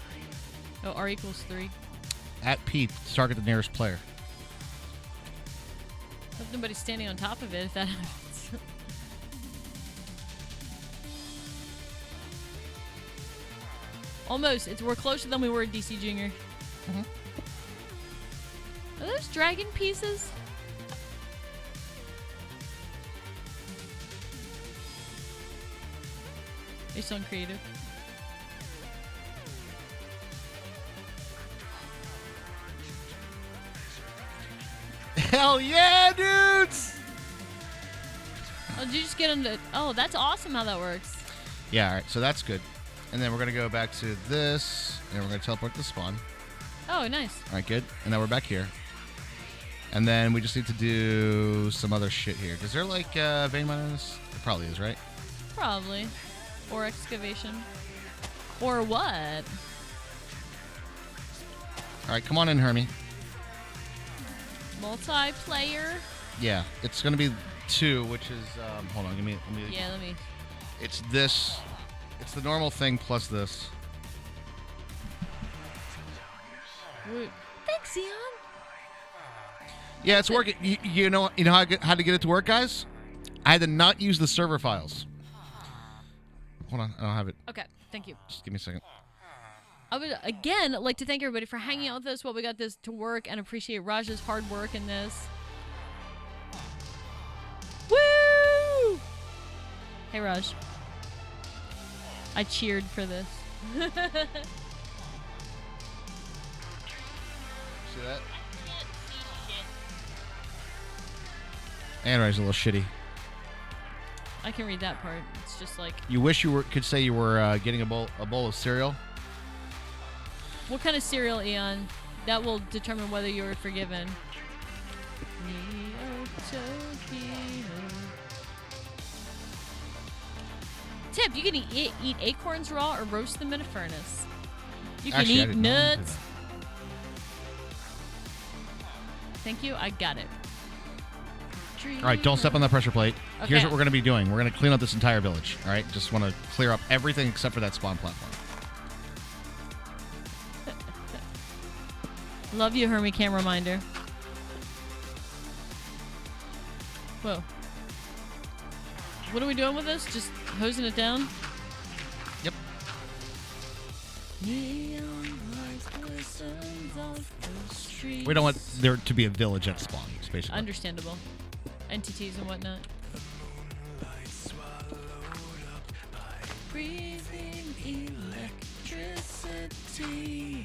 Oh, R equals 3. At P to target the nearest player. Hope nobody's standing on top of it if that happens. Almost. We're closer than we were at DC Junior. Mm-hmm. Are those dragon pieces? You're so creative. Hell yeah, dudes! Oh, did you just get into... Oh, that's awesome how that works. Yeah, all right, so that's good. And then we're going to go back to this, and we're going to teleport to spawn. Oh, nice. All right, good. And then we're back here. And then we just need to do some other shit here. Is there, like, vein miners? There probably is, right? Probably. Or excavation. Or what? All right, come on in, Hermie. Multiplayer? Yeah, it's going to be 2, which is... hold on, let me... Yeah, let me... It's this... It's the normal thing plus this. Wait. Thanks, Eon. Yeah, it's working. You know how to get it to work, guys? I had to not use the server files. Hold on, I don't have it. Okay, thank you. Just give me a second. I would, again, like to thank everybody for hanging out with us while we got this to work and appreciate Raj's hard work in this. Woo! Hey, Raj. I cheered for this. See that? Android's a little shitty. I can read that part. It's just like... You wish you could say you were getting a bowl of cereal? What kind of cereal, Eon? That will determine whether you're forgiven. Tip, you can eat acorns raw or roast them in a furnace. You can Actually, I eat didn't know you could do nuts. Thank you, I got it. All right, don't step on that pressure plate. Okay. Here's what we're going to be doing. We're going to clean up this entire village. All right, just want to clear up everything except for that spawn platform. Love you, Hermie Cam reminder. Whoa. What are we doing with this? Just hosing it down? Yep. We don't want there to be a village at spawn, basically. Understandable. Entities and whatnot. Breathing electricity.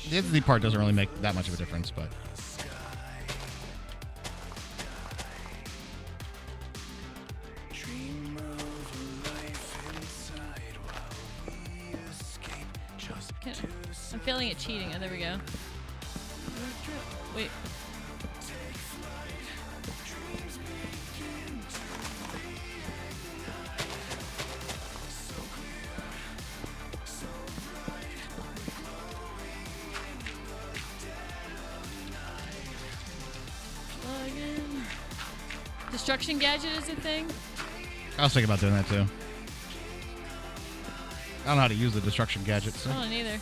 The entity part doesn't really make that much of a difference, but... I'm failing at cheating. Oh, there we go. Wait. Destruction gadget is a thing? I was thinking about doing that, too. I don't know how to use the destruction gadget, so... I don't either.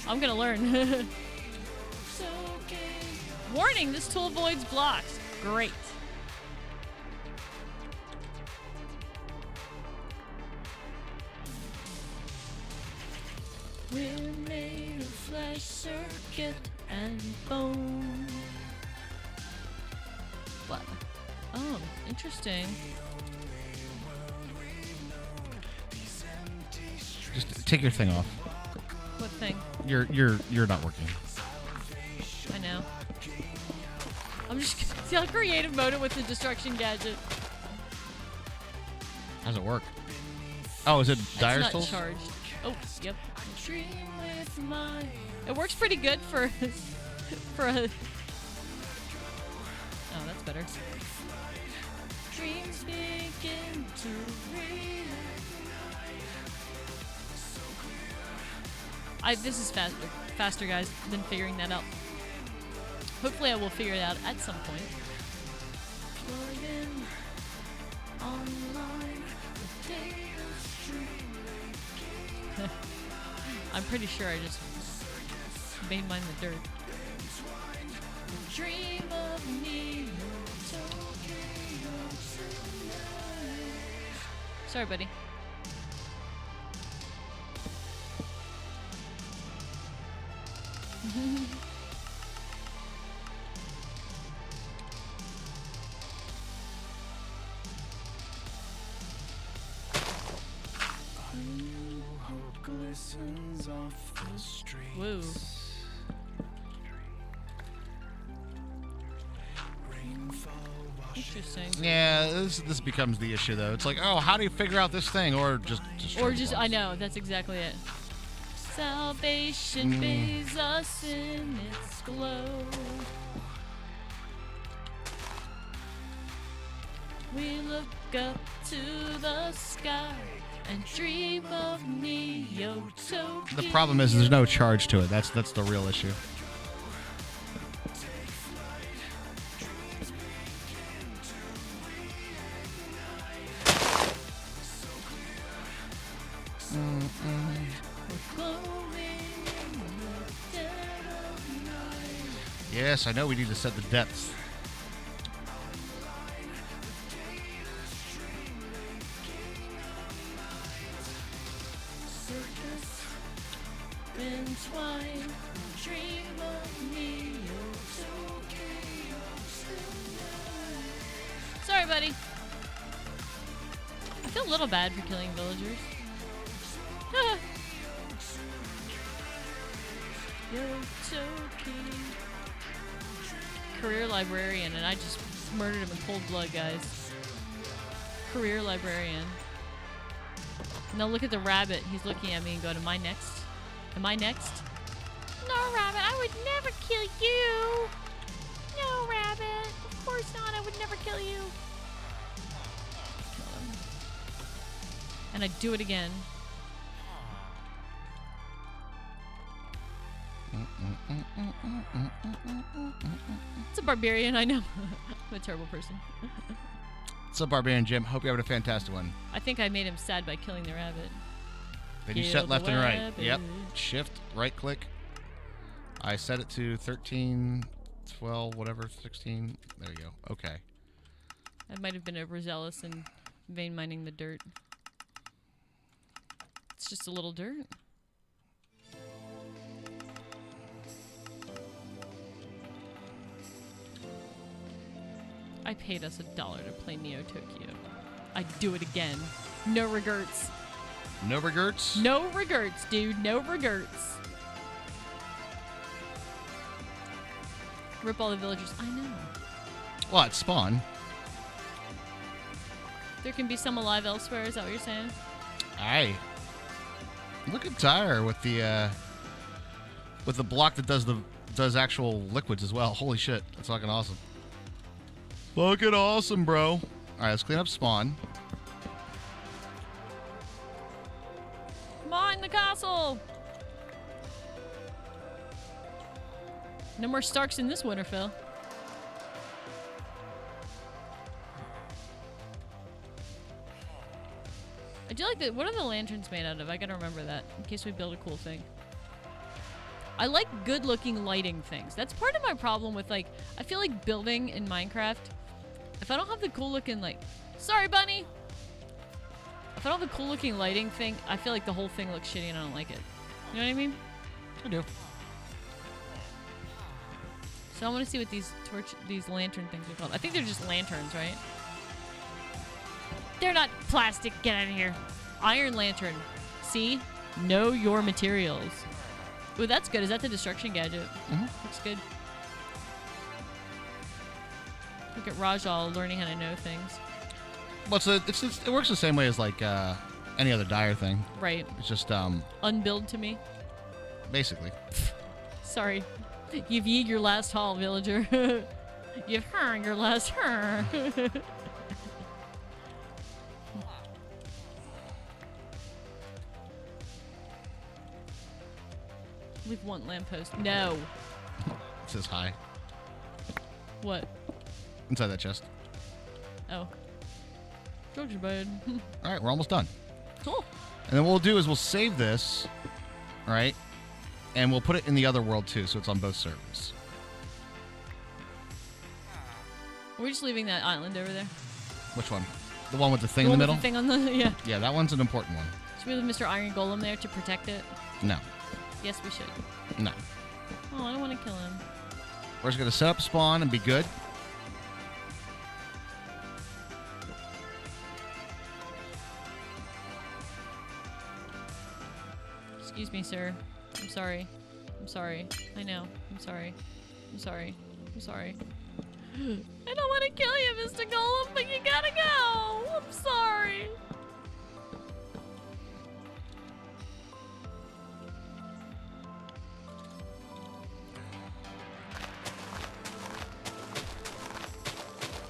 I'm gonna learn. Warning, this tool avoids blocks. Great. We're made of flesh, circuit, and bone. What? Oh, interesting. Just take your thing off. What thing? You're not working. I know. I'm just gonna see how creative mode it with the destruction gadget. How's it work? Oh, is it Dyer's It's not tools? charged. Oh, yep. It works pretty good for for a. Oh, that's better. Dreams begin to this is faster, guys, than figuring that out. Hopefully, I will figure it out at some point. Plug in online I'm pretty sure I just made mine the dirt. Dream of me. Sorry, buddy. Woo. Interesting. Yeah, this becomes the issue though. It's like, oh, how do you figure out this thing, or just destroy Or the just, boss. I know, that's exactly it. Salvation bathes us in its glow. We look up to the sky and dream of Neo Tokyo. The problem is there's no charge to it. That's the real issue. Yes, I know we need to set the depths. Sorry, buddy. I feel a little bad for killing villagers. Career librarian, and I just murdered him in cold blood, guys. Career librarian. Now look at the rabbit. He's looking at me and going, am I next? Am I next? No, rabbit, I would never kill you. No, rabbit. Of course not. I would never kill you. Kill him. And I do it again. It's a barbarian, I know. I'm a terrible person. What's up, Barbarian Jim? Hope you're having a fantastic one. I think I made him sad by killing the rabbit. Then you Kill set the left and right. rabbit. Yep. Shift, right click. I set it to 13, 12, whatever, 16. There you go. Okay. I might have been overzealous in vein mining the dirt. It's just a little dirt. I paid us $1 to play Neo Tokyo. I'd do it again. No regrets. No regrets? No regrets, dude. No regrets. Rip all the villagers. I know. Well, at spawn. There can be some alive elsewhere. Is that what you're saying? Aye. Look at Tyre with the block that does actual liquids as well. Holy shit. That's fucking awesome. Fucking awesome, bro. All right, let's clean up spawn. Mine the castle. No more Starks in this Winterfell. I do like that. What are the lanterns made out of? I gotta remember that in case we build a cool thing. I like good-looking lighting things. That's part of my problem with, like, I feel like building in Minecraft. If I don't have the cool-looking, like, sorry, bunny. If I don't have the cool-looking lighting thing, I feel like the whole thing looks shitty and I don't like it. You know what I mean? I do. So I want to see what these lantern things are called. I think they're just lanterns, right? They're not plastic. Get out of here. Iron lantern. See? Know your materials. Ooh, that's good. Is that the destruction gadget? Mm-hmm. Looks good. Look at Rajal learning how to know things. Well, it works the same way as like any other Dire thing. Right. It's just Unbuild to me. basically. Sorry. You've yeed your last haul, villager. You've heard your last her. Leave one lamppost. No. It says hi What? inside that chest. Oh. Georgia bud. All right, we're almost done. Cool. And then what we'll do is we'll save this, right? And we'll put it in the other world too, so it's on both servers. We're just leaving that island over there. Which one? The one with the thing The in the one with middle? the thing on the yeah. Yeah, that one's an important one. Should we leave Mr. Iron Golem there to protect it? No. Yes, we should. No. Oh, I don't want to kill him. We're just going to set up spawn and be good. Excuse me, sir. I'm sorry. I'm sorry. I know. I'm sorry. I'm sorry. I'm sorry. I don't want to kill you, Mr. Golem, but you gotta go. I'm sorry.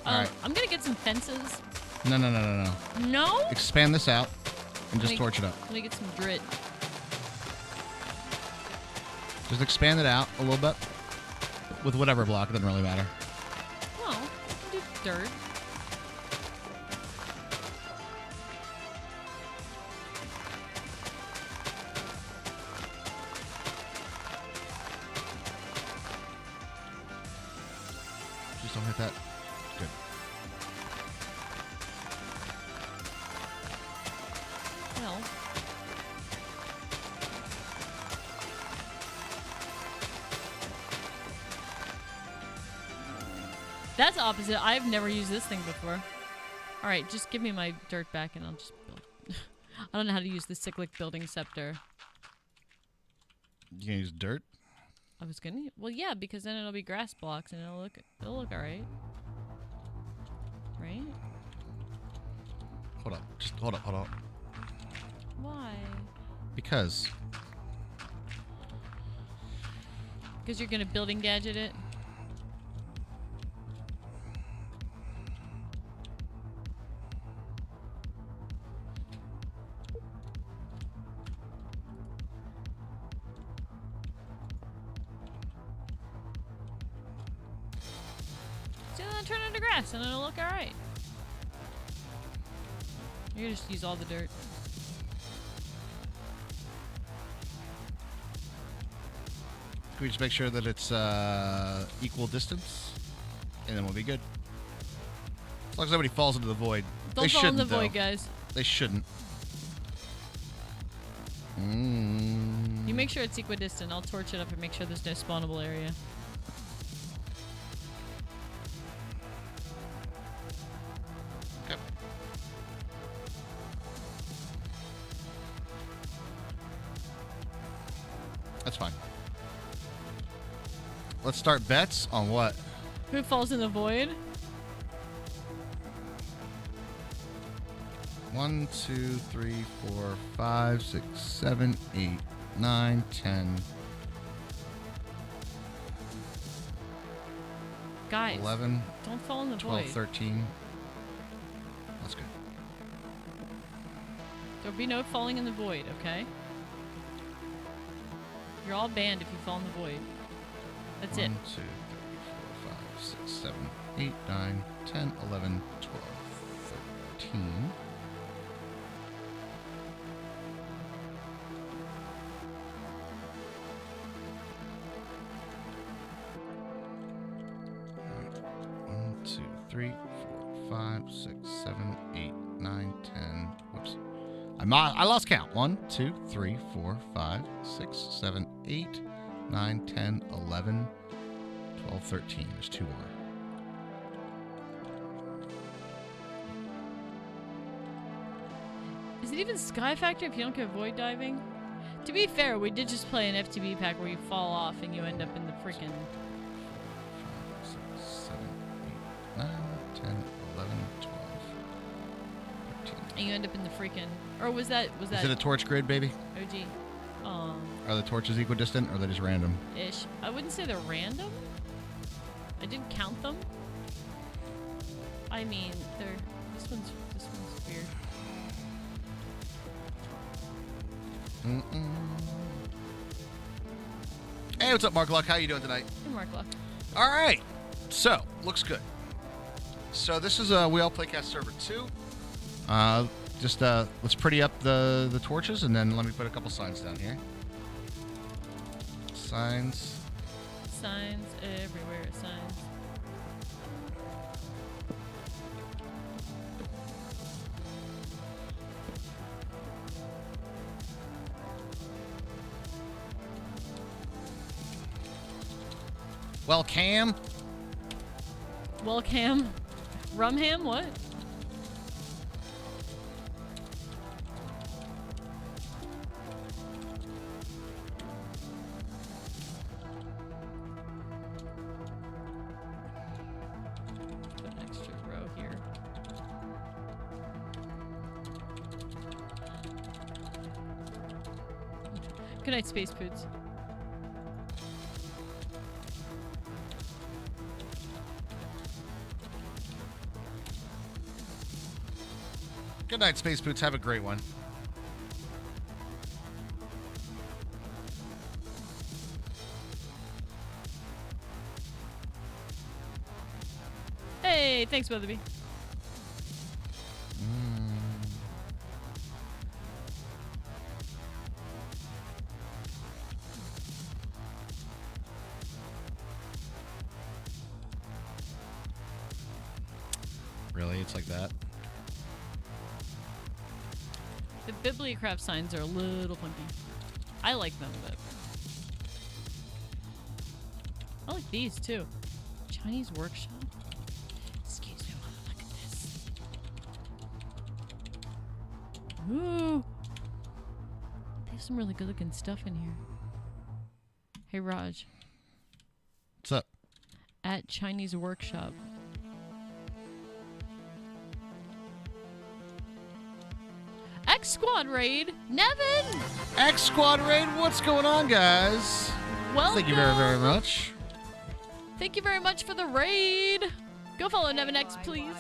Alright. I'm gonna get some fences. No. No? Expand this out and just Let me- torch it up. Let me get some grit. Just expand it out a little bit with whatever block. It doesn't really matter. Well, I can do dirt. Just don't hit that. Good. Well. That's opposite. I've never used this thing before. Alright, just give me my dirt back and I'll just build. I don't know how to use the cyclic building scepter. You can use dirt. I was gonna. Well, yeah, because then it'll be grass blocks and it'll look alright. Right? Hold up. Just hold up. Why? Because. Because you're gonna building gadget it? So then turn it into grass and it'll look alright. You just use all the dirt. Can we just make sure that it's equal distance? And then we'll be good. As long as nobody falls into the void. Don't They fall in shouldn't, the void, though. guys. They shouldn't. You make sure it's equidistant. I'll torch it up and make sure there's no spawnable area. Okay. That's fine. Let's start bets on what? Who falls in the void? 1, 2, 3, 4, 5, 6, 7, 8, 9, 10, Guys, 11, don't fall in the 12, void. 13. That's good. There'll be no falling in the void, okay? You're all banned if you fall in the void. That's it. 1, 2, 3, 4, 5, 6, 7, 8, 9, 10, 11, 12, 13. One, 2, 3, 4, 5, 6, 7, 8, 9, 10. Whoops. I lost count. 1, 2, 3, 4, 5, 6, 7, 8, 9, 10, 11, 12, 13. There's 2 more. Is it even SkyFactory if you don't go void diving? To be fair, we did just play an FTB pack where you fall off and you end up in the freaking... 5, 6, 7, 8, 9, 10, 11, 12, 13. And you end up in the freaking... Or was that... Is it a torch grid, baby? OG? Are the torches equidistant, or are they just random? Ish. I wouldn't say they're random. I didn't count them. I mean, they're... This one's weird. Hey, what's up, Mark Luck? How you doing tonight? Hey, Mark Luck. All right. So, looks good. So this is a WeAllPlayCast server 2. Let's pretty up the torches, and then let me put a couple signs down here. Signs. Signs everywhere. Signs. Well, Cam. Welcome. Rumham? What? Put an extra row here. Good night, Space Poots. Good night, Space Boots. Have a great one. Hey, thanks, Weatherby. Really? It's like that? The Bibliocraft signs are a little funky. I like them, but I like these too. Chinese workshop. Excuse me while I look at this. Ooh, they have some really good-looking stuff in here. Hey, Raj. What's up? At Chinese workshop. X Squad raid, Nevin. X Squad Raid, what's going on, guys? Welcome. Thank you very, very much. Thank you very much for the raid. Go follow Nevin X, please.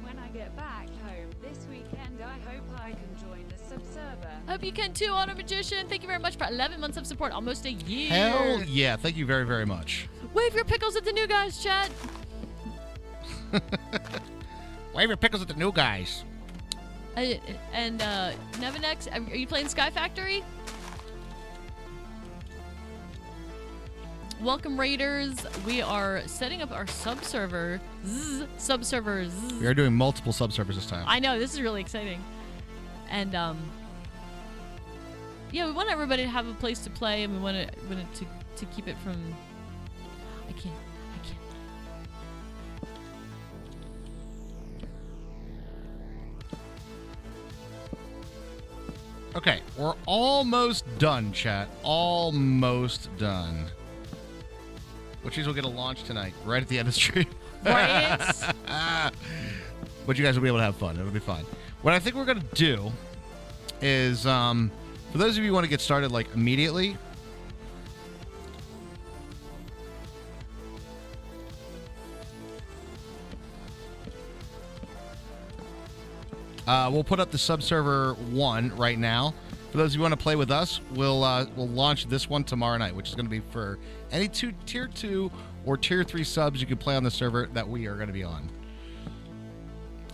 When I get back home this weekend, I hope I can join the sub-server. Hope you can too, Auto Magician. Thank you very much for 11 months of support, almost a year. Hell yeah. Thank you very, very much. Wave your pickles at the new guys, chat. Wave your pickles at the new guys. And Nevin X, are you playing SkyFactory? Welcome, Raiders. We are setting up our subserver. Subservers. We are doing multiple subservers this time. I know, this is really exciting. And yeah, we want everybody to have a place to play, and we want it to keep it from. I can't. Okay, we're almost done, chat. Almost done. Which means we'll get a launch tonight, right at the end of the stream. Right? But you guys will be able to have fun. It'll be fine. What I think we're going to do is, for those of you who want to get started, like, immediately, we'll put up the subserver 1 right now. For those of you who want to play with us, we'll launch this one tomorrow night, which is going to be for any tier 2 or tier 3 subs you can play on the server that we are going to be on.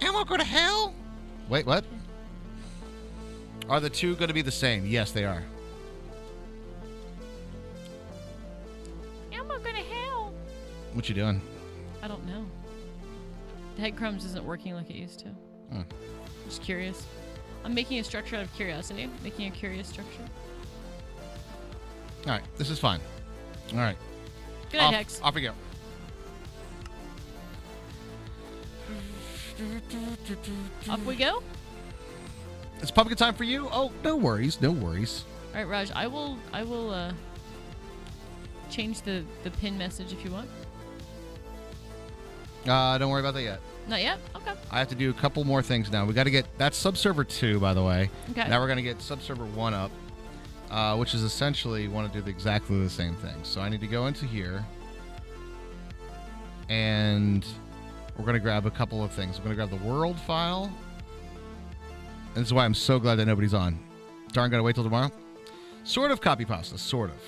And we'll go to hell? Wait, what? Are the two going to be the same? Yes, they are. Am I gonna hell? What you doing? I don't know. The headcrumbs isn't working like it used to. Just curious. I'm making a structure out of curiosity. Making a curious structure. All right, this is fine. All right. Good night, Hex. Off we go. Off we go. It's pumpkin time for you? Oh, no worries. No worries. All right, Raj. I will change the pin message if you want. Don't worry about that yet. Not yet? Okay. I have to do a couple more things now. We got to get... That's subserver 2, by the way. Okay. Now we're going to get subserver 1 up, which is essentially want to do exactly the same thing. So I need to go into here, and we're going to grab a couple of things. We're going to grab the world file. And this is why I'm so glad that nobody's on. Darn, got to wait till tomorrow? Sort of copy pasta. Sort of.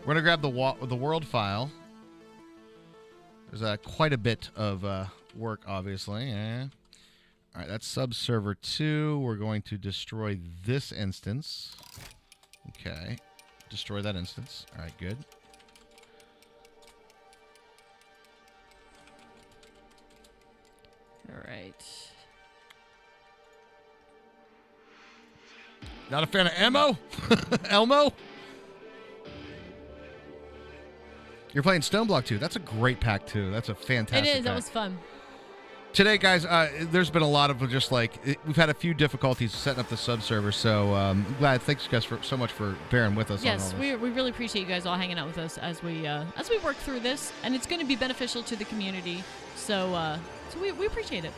We're going to grab the world file. There's quite a bit of... work, obviously. All right, that's subserver 2. We're going to destroy this instance. Okay. destroy that instance. All right, good. All right. Not a fan of Elmo? Elmo? You're playing Stoneblock 2. That's a great pack, too. That's a fantastic It is. pack. That was fun. Today, guys, there's been a lot of just we've had a few difficulties setting up the sub-server, so I'm glad. Thanks, guys, so much for bearing with us on all Yes, this. we really appreciate you guys all hanging out with us as we work through this, and it's going to be beneficial to the community. So we appreciate it.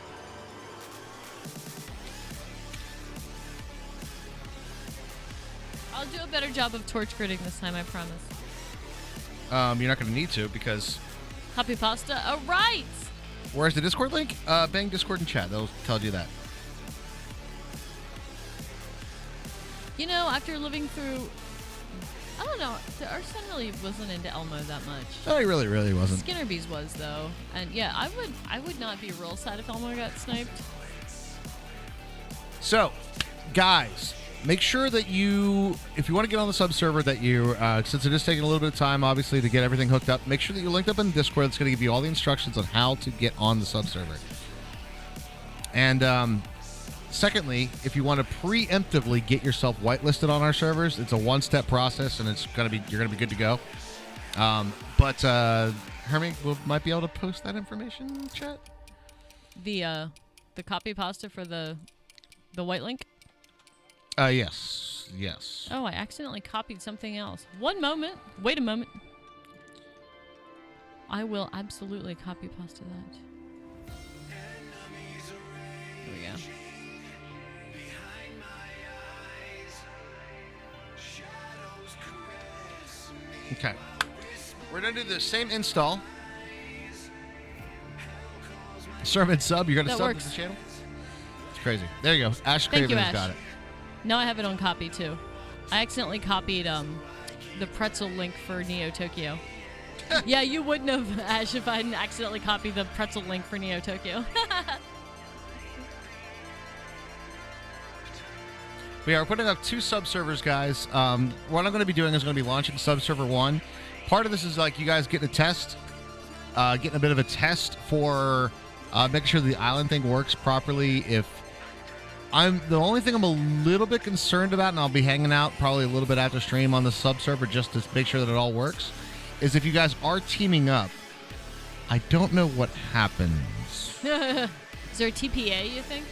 I'll do a better job of torch gridding this time, I promise. You're not going to need to because... Copy pasta. All right. Where's the Discord link? Bang Discord and chat. They'll tell you that. You know, after living through... I don't know. Our son really wasn't into Elmo that much. No, he really wasn't. Skinnerbees was, though. And yeah, I would not be real sad if Elmo got sniped. So, guys, make sure that if you want to get on the sub-server, that you, since it is taking a little bit of time, obviously, to get everything hooked up, make sure that you're linked up in Discord. That's going to give you all the instructions on how to get on the sub-server. And, secondly, if you want to preemptively get yourself whitelisted on our servers, it's a one-step process, and you're going to be good to go. But Hermie might be able to post that information in the chat. The copy pasta for the white link? Yes. Oh, I accidentally copied something else. One moment. Wait a moment. I will absolutely copy pasta that. There we go. Okay. We're going to do the same install. Serve and sub. You're going to That sub works. to the channel? It's crazy. There you go. Ash Thank you, Craven's Ash. got it. Now I have it on copy, too. I accidentally copied the pretzel link for Neo Tokyo. Yeah, you wouldn't have, Ash, if I hadn't accidentally copied the pretzel link for Neo Tokyo. We are putting up 2 sub-servers, guys. What I'm going to be doing is going to be launching sub-server 1. Part of this is like you guys getting a test, getting a bit of a test for making sure the island thing works properly. The only thing I'm a little bit concerned about, and I'll be hanging out probably a little bit after stream on the sub-server just to make sure that it all works, is if you guys are teaming up, I don't know what happens. Is there a TPA, you think?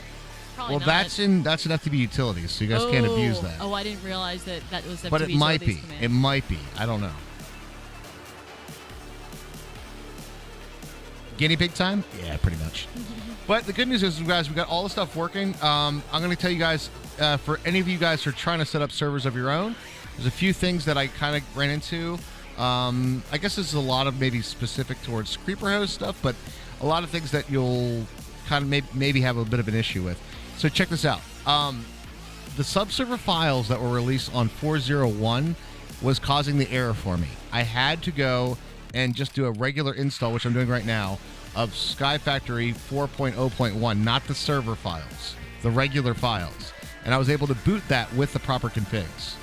Probably Well, not. that's an FTB utilities, so you guys can't abuse that. Oh, I didn't realize that was FTB But it might be. utilities command. It might be. I don't know. Guinea pig time? Yeah, pretty much. But the good news is, guys, we got all the stuff working. I'm going to tell you guys, for any of you guys who are trying to set up servers of your own, there's a few things that I kind of ran into. I guess this is a lot of maybe specific towards Creeper Host stuff, but a lot of things that you'll kind of maybe have a bit of an issue with. So check this out. The subserver files that were released on 4.0.1 was causing the error for me. I had to go and just do a regular install, which I'm doing right now, of SkyFactory 4.0.1, not the server files, the regular files. And I was able to boot that with the proper configs.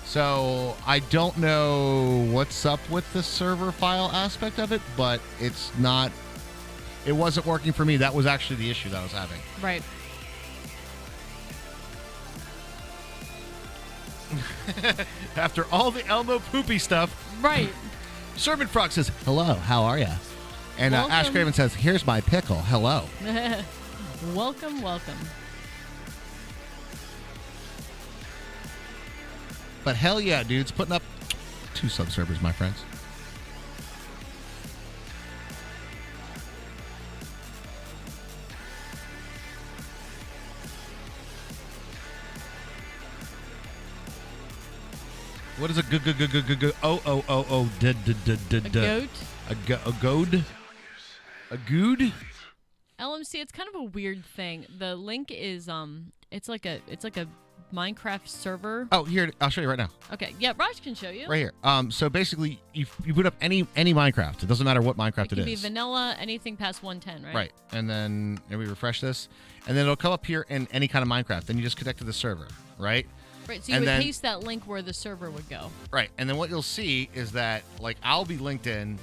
So I don't know what's up with the server file aspect of it, but it wasn't working for me. That was actually the issue that I was having. Right. After all the Elmo poopy stuff, Right. Servant Frog says, "Hello, how are ya?" And Ash Welcome. Craven says, "Here's my pickle. Hello." Welcome, welcome. But hell yeah, dudes, putting up 2 sub-servers, my friends. What is a goat? A goat? A goad? A good? LMC, it's kind of a weird thing. The link is it's like a Minecraft server. Oh, here, I'll show you right now. Okay, yeah, Raj can show you. Right here. So basically, you boot up any Minecraft. It doesn't matter what Minecraft It can be is. vanilla, anything past 110, right? Right. And then we refresh this, and then it'll come up here in any kind of Minecraft. Then you just connect to the server, right? Right, so you And would then- paste that link where the server would go. Right, and then what you'll see is that, like, I'll be linked in.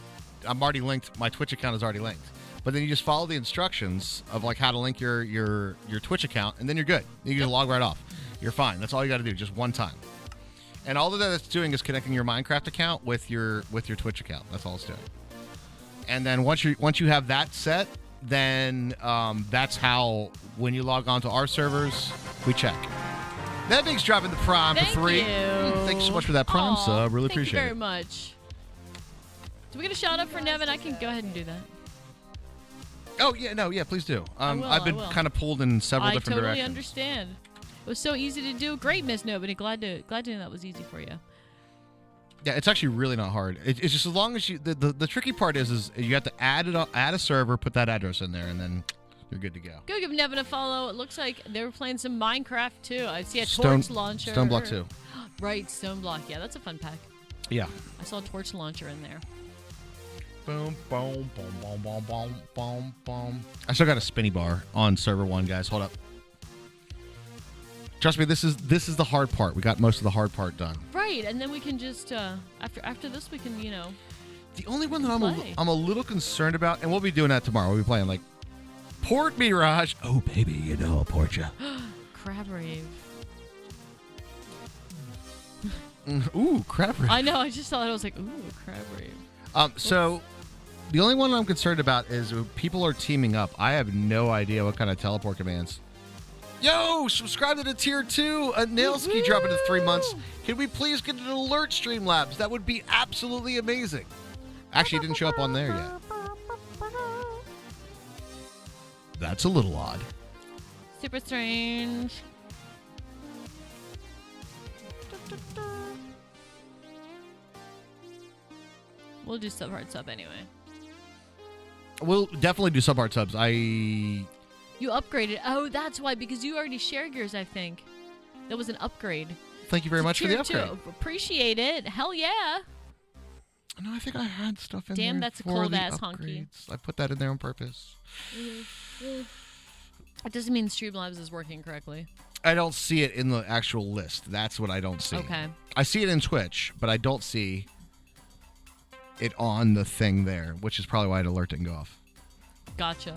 I'm already linked. My Twitch account is already linked. But then you just follow the instructions of, like, how to link your Twitch account, and then you're good. You can log right off. You're fine. That's all you got to do, just one time. And all that it's doing is connecting your Minecraft account with your Twitch account. That's all it's doing. And then once you have that set, then that's how, when you log on to our servers, we check. That thing's dropping the prime Thank for 3. you. Thank you so much for that prime Aw, sub. Really appreciate Thank you very it. much. Do we get a shout out for Nevin? I can go ahead and do that. Oh, yeah, no, yeah, please do. will, I've been I will. kind of pulled in several I different totally directions. understand. It was so easy to do. Great, Miss Nobody. Glad to know that was easy for you. Yeah, it's actually really not hard. It's just as long as you. The tricky part is you have to add a server, put that address in there, and then you're good to go. Go give Nevin a follow. It looks like they were playing some Minecraft too. I see a Stone- torch launcher. Stone Block 2. Right, Stone Block. Yeah, that's a fun pack. Yeah. I saw a torch launcher in there. Boom, boom, boom, boom, boom, boom, boom, boom. I still got a spinny bar on server 1, guys. Hold up. Trust me, this is the hard part. We got most of the hard part done. Right, and then we can just after this we can The only one that Play. I'm a little concerned about, and we'll be doing that tomorrow. We'll be playing like Port Mirage. Oh baby, you know I'll port you. Crab Rave. Ooh, crap. I know. I just saw it. I was like, ooh, Crab Rave. So the only one I'm concerned about is when people are teaming up. I have no idea what kind of teleport commands. Yo, subscribe to the tier 2. A Nailski dropping to 3 months. Can we please get an alert, Streamlabs? That would be absolutely amazing. Actually, it didn't show up on there yet. That's a little odd. Super strange. We'll do sub hard sub anyway. We'll definitely do sub-art subs. You upgraded. Oh, that's why, because you already shared yours, I think. That was an upgrade. Thank you very much for the Tier upgrade. 2. Appreciate it. Hell yeah. No, I think I had stuff in Damn, there that's a for cold the ass honky. upgrades. I put that in there on purpose. It doesn't mean Streamlabs is working correctly. I don't see it in the actual list. That's what I don't see. Okay. I see it in Twitch, but I don't see it on the thing there, which is probably why the alert didn't go off. Gotcha.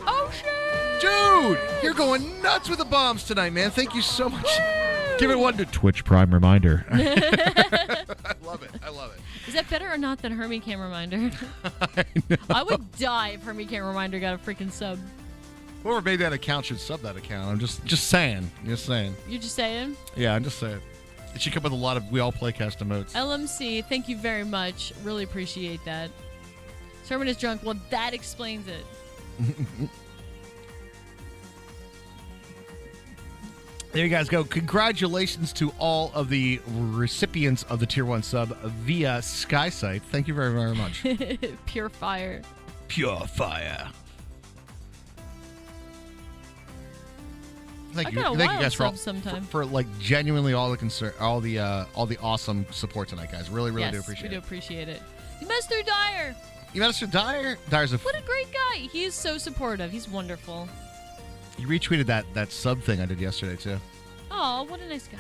Oh, shit! Dude, you're going nuts with the bombs tonight, man. Thank you so much. Give it one to Twitch Prime Reminder. I love it. Is that better or not than Hermie Cam Reminder? I know. I would die if Hermie Cam Reminder got a freaking sub. Whoever made that account should sub that account. I'm just saying. Just saying. You're just saying? Yeah, I'm just saying. It should come with a lot of WeAllPlayCast emotes. LMC, thank you very much. Really appreciate that. Sermon is drunk. Well, that explains it. There you guys go. Congratulations to all of the recipients of the Tier 1 sub via SkySite. Thank you very, very much. Pure fire. Pure fire. Thank you. I got a Thank you wild guys sub sometime. for like genuinely all the awesome support tonight, guys. Really, really Yes, do appreciate we do it. appreciate it. Mr. Dyer. You met us to Dyer? Dyer's What a great guy. He is so supportive. He's wonderful. you retweeted that sub thing I did yesterday too. Oh, what a nice guy.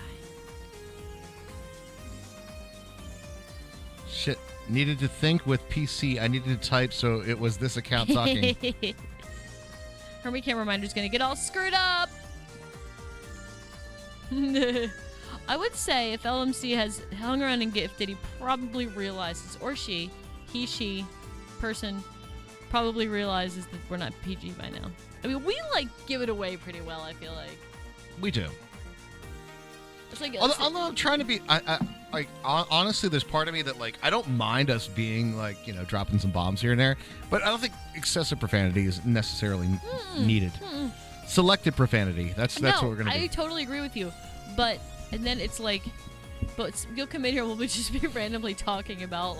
Shit. Needed to think with PC. I needed to type, so it was this account talking. Hermie Cam Reminder's gonna get all screwed up. I would say if LMC has hung around and gifted, he probably realizes, or she person probably realizes that we're not PG by now. I mean, we like give it away pretty well, I feel like. We do. It's like Although I'm trying to be, honestly, there's part of me that I don't mind us being dropping some bombs here and there, but I don't think excessive profanity is necessarily needed. Selected profanity. That's what we're gonna I do. totally agree with you, but and then it's like, but you'll come in here and we'll just be randomly talking about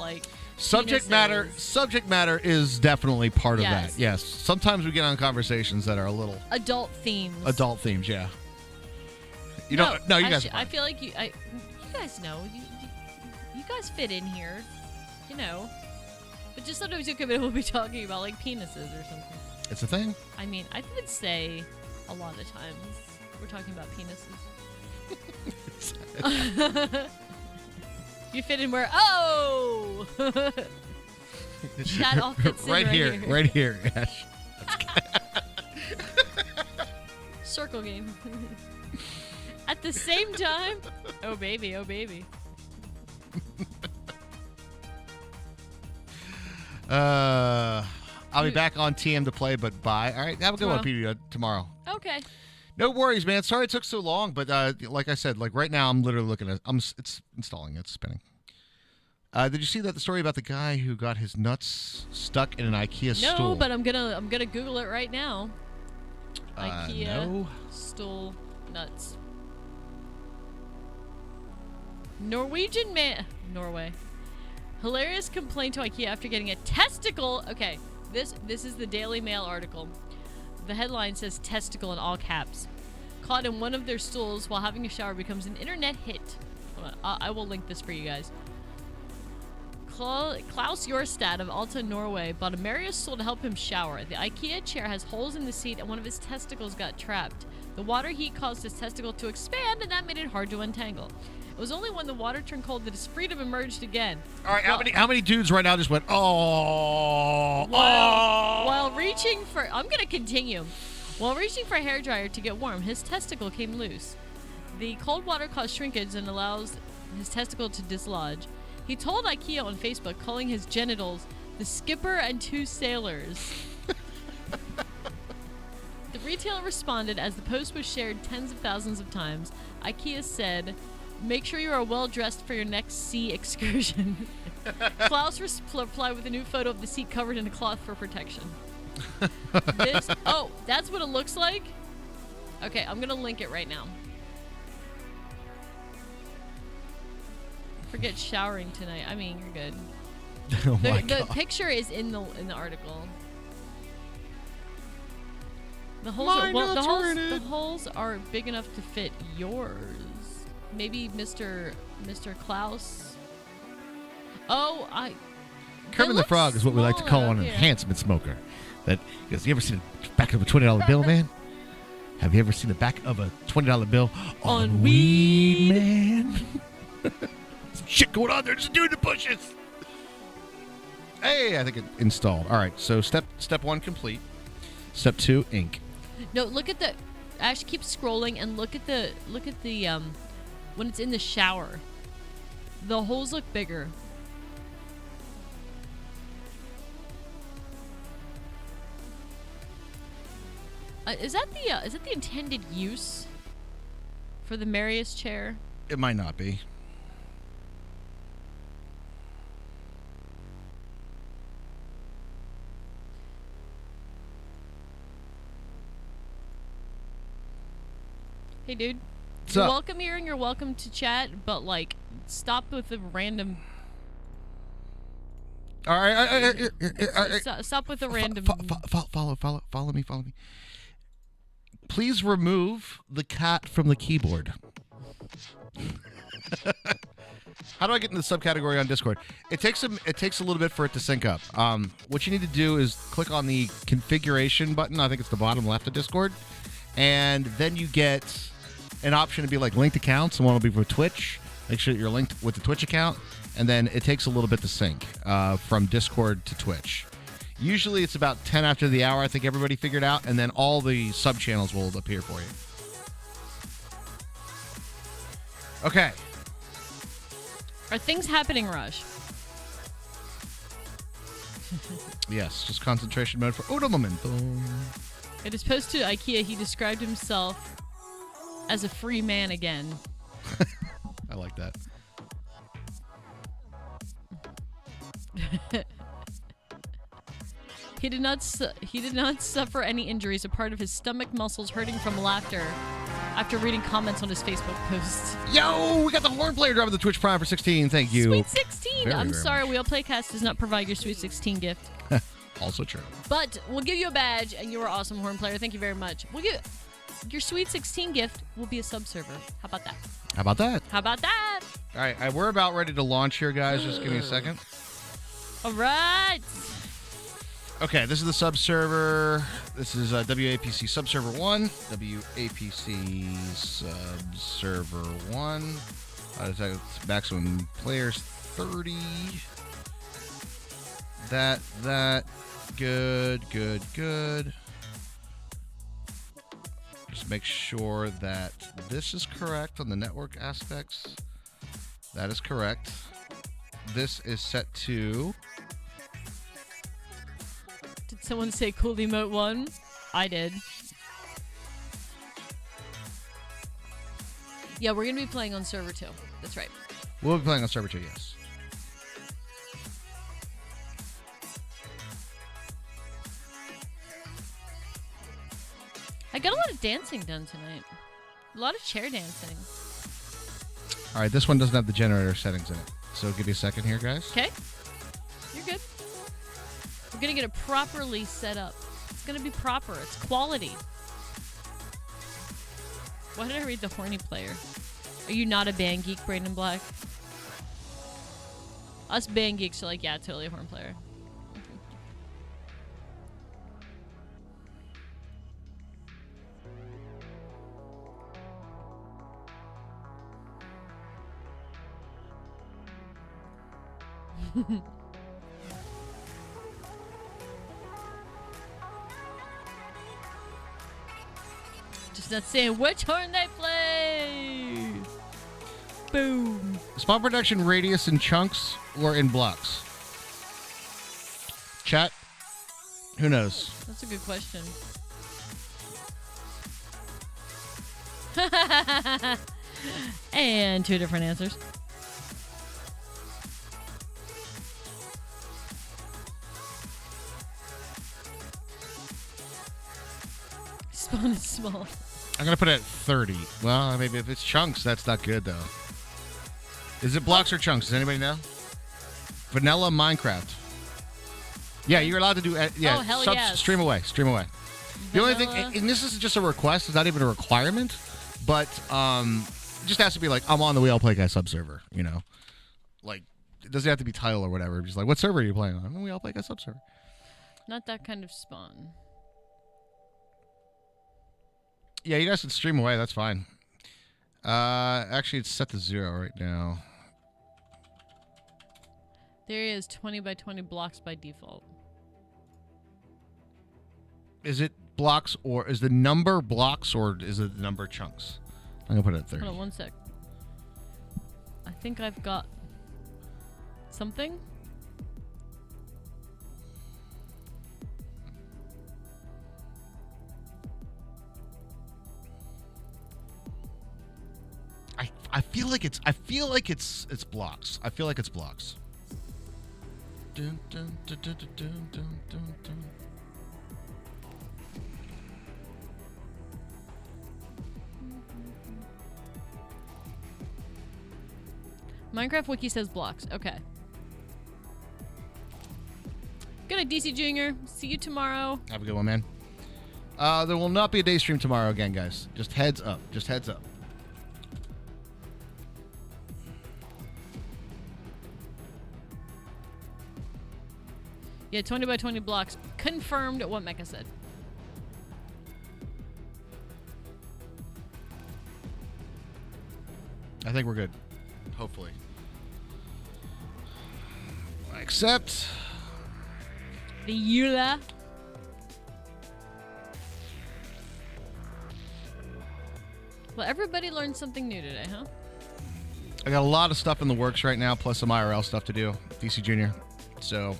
Subject matter is definitely part of Yes. that. Yes. Sometimes we get on conversations that are a little adult themes. adult themes. Yeah. You No, guys. I feel like you guys know you guys fit in here, But just sometimes you come in and we'll be talking about penises or something. It's a thing. I mean, I would say a lot of times we're talking about penises. You fit in where? Oh! Chat all fits in right here. Right here, Ash. Circle game. At the same time. Oh baby, oh baby. I'll be back on TM to play, but bye. All right, have a good one, PB, tomorrow. Okay. No worries, man. Sorry it took so long, but like I said, like right now, I'm literally looking at. It's installing. It's spinning. Did you see the story about the guy who got his nuts stuck in an IKEA stool? No, but I'm gonna Google it right now. IKEA stool nuts. Norwegian man. Norway. Hilarious complaint to IKEA after getting a testicle. Okay, this is the Daily Mail article. The headline says testicle in all caps. Caught in one of their stools while having a shower becomes an internet hit. I will link this for you guys. Klaus Jorstad of Alta, Norway bought a Marius stool to help him shower. The IKEA chair has holes in the seat and one of his testicles got trapped. The water heat caused his testicle to expand and that made it hard to untangle. It was only when the water turned cold that his freedom emerged again. All right, how many dudes right now just went, While reaching for... I'm going to continue. While reaching for a hairdryer to get warm, his testicle came loose. The cold water caused shrinkage and allows his testicle to dislodge. He told IKEA on Facebook, calling his genitals the skipper and two sailors. The retailer responded as the post was shared tens of thousands of times. IKEA said, "Make sure you are well dressed for your next sea excursion." Klaus replied with a new photo of the seat covered in a cloth for protection. That's what it looks like? Okay, I'm gonna link it right now. Forget showering tonight. I mean, you're good. Oh my The God. picture is in the article. The holes are big enough to fit yours. Maybe Mr. Klaus. Oh, Kermit the Frog is what we like to call an enhancement smoker. Because you ever seen the back of a $20 bill, man? Have you ever seen the back of a $20 bill on weed, man? Some shit going on there. Just doing the pushes. Hey, I think it installed. All right, so step one complete. Step 2, ink. No, look at the. Ash, keep scrolling and look at the when it's in the shower. The holes look bigger. Is that the intended use for the Marius chair? It might not be. Hey, dude. What's You're up? welcome here and you're welcome to chat, but like, stop with the random. All right. Stop with the random. Follow me. Please remove the cat from the keyboard. How do I get into the subcategory on Discord? It takes a little bit for it to sync up. What you need to do is click on the configuration button. I think it's the bottom left of Discord, and then you get an option to be like linked accounts, and one will be for Twitch. Make sure that you're linked with the Twitch account, and then it takes a little bit to sync from Discord to Twitch. Usually it's about 10 after the hour, I think everybody figured out, and then all the sub-channels will appear for you. Okay. Are things happening, Rush? Yes, just concentration mode for Odo Momento. It is post to IKEA. He described himself as a free man again. I like that. He did not suffer any injuries. A part of his stomach muscles hurting from laughter after reading comments on his Facebook post. Yo, we got the horn player driving the Twitch Prime for 16. Thank you. Sweet 16. Very, I'm very sorry, much. WeAllPlayCast does not provide your Sweet 16 gift. Also true. But we'll give you a badge, and you are awesome, horn player. Thank you very much. We'll give your Sweet 16 gift will be a sub server. How about that? How about that? How about that? All right, we're about ready to launch here, guys. Just give me a second. All right. Okay, this is the subserver. This is WAPC subserver 1. WAPC subserver 1. Maximum players 30. That. Good. Just make sure that this is correct on the network aspects. That is correct. This is set to... Did someone say cool emote 1? I did. Yeah, we're going to be playing on server 2. That's right. We'll be playing on server 2, yes. I got a lot of dancing done tonight. A lot of chair dancing. All right, this one doesn't have the generator settings in it. So give me a second here, guys. Okay. You're good. We're going to get it properly set up. It's going to be proper. It's quality. Why did I read the horny player? Are you not a band geek, Brandon Black? Us band geeks are like, yeah, totally a horn player. Just not saying which horn they play. Boom. Spawn production radius in chunks or in blocks? Chat? Who knows? That's a good question. And 2 different answers. Spawn is small. I'm going to put it at 30. Well, maybe if it's chunks, that's not good, though. Is it blocks or chunks? Does anybody know? Vanilla Minecraft. Yeah, you're allowed to do... yeah, oh, hell yes. Stream away. Vanilla. The only thing... And this is just a request. It's not even a requirement. But it just has to be like, I'm on the WeAllPlayCast subserver, you know? Like, it doesn't have to be title or whatever. Just like, what server are you playing on? I'm on the WeAllPlayCast subserver. Not that kind of spawn. Yeah, you guys can stream away. That's fine. Actually, it's set to 0 right now. There is 20 by 20 blocks by default. Is it blocks or is the number blocks or is it the number chunks? I'm gonna put it at 30. Hold on one sec. I think I've got something. I feel like it's blocks. I feel like it's blocks. Dun, dun, dun, dun, dun, dun, dun, dun. Minecraft Wiki says blocks. Okay. Good night, DC Junior. See you tomorrow. Have a good one, man. There will not be a day stream tomorrow again, guys. Just heads up. Just heads up. Yeah, 20 by 20 blocks. Confirmed what Mecha said. I think we're good. Hopefully. Accept. The Eula. Well, everybody learned something new today, huh? I got a lot of stuff in the works right now, plus some IRL stuff to do. DC Junior. So...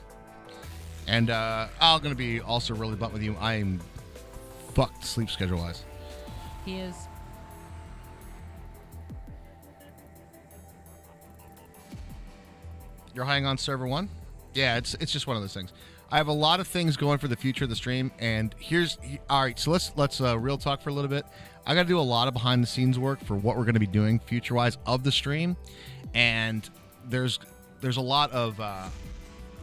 And I'm going to be also really blunt with you. I am fucked sleep schedule-wise. He is. You're hanging on server 1? Yeah, it's just one of those things. I have a lot of things going for the future of the stream, and all right, so let's real talk for a little bit. I got to do a lot of behind-the-scenes work for what we're going to be doing future-wise of the stream, and there's a lot of...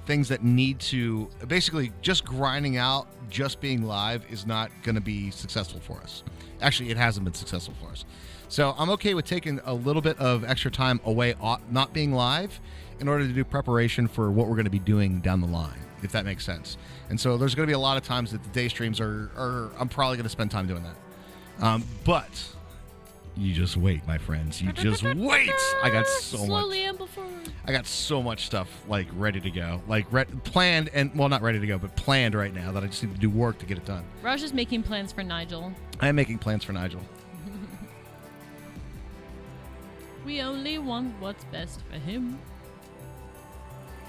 things that need to basically just grinding out, just being live is not going to be successful for us. Actually, it hasn't been successful for us. So I'm okay with taking a little bit of extra time away, not being live, in order to do preparation for what we're going to be doing down the line. if that makes sense. And so there's going to be a lot of times that the day streams are I'm probably going to spend time doing that. But you just wait, my friends. You just wait. I got so Slowly much. amble forward. I got so much stuff like ready to go, like planned and well, not ready to go, but planned right now that I just need to do work to get it done. Raj is making plans for Nigel. I am making plans for Nigel. We only want what's best for him.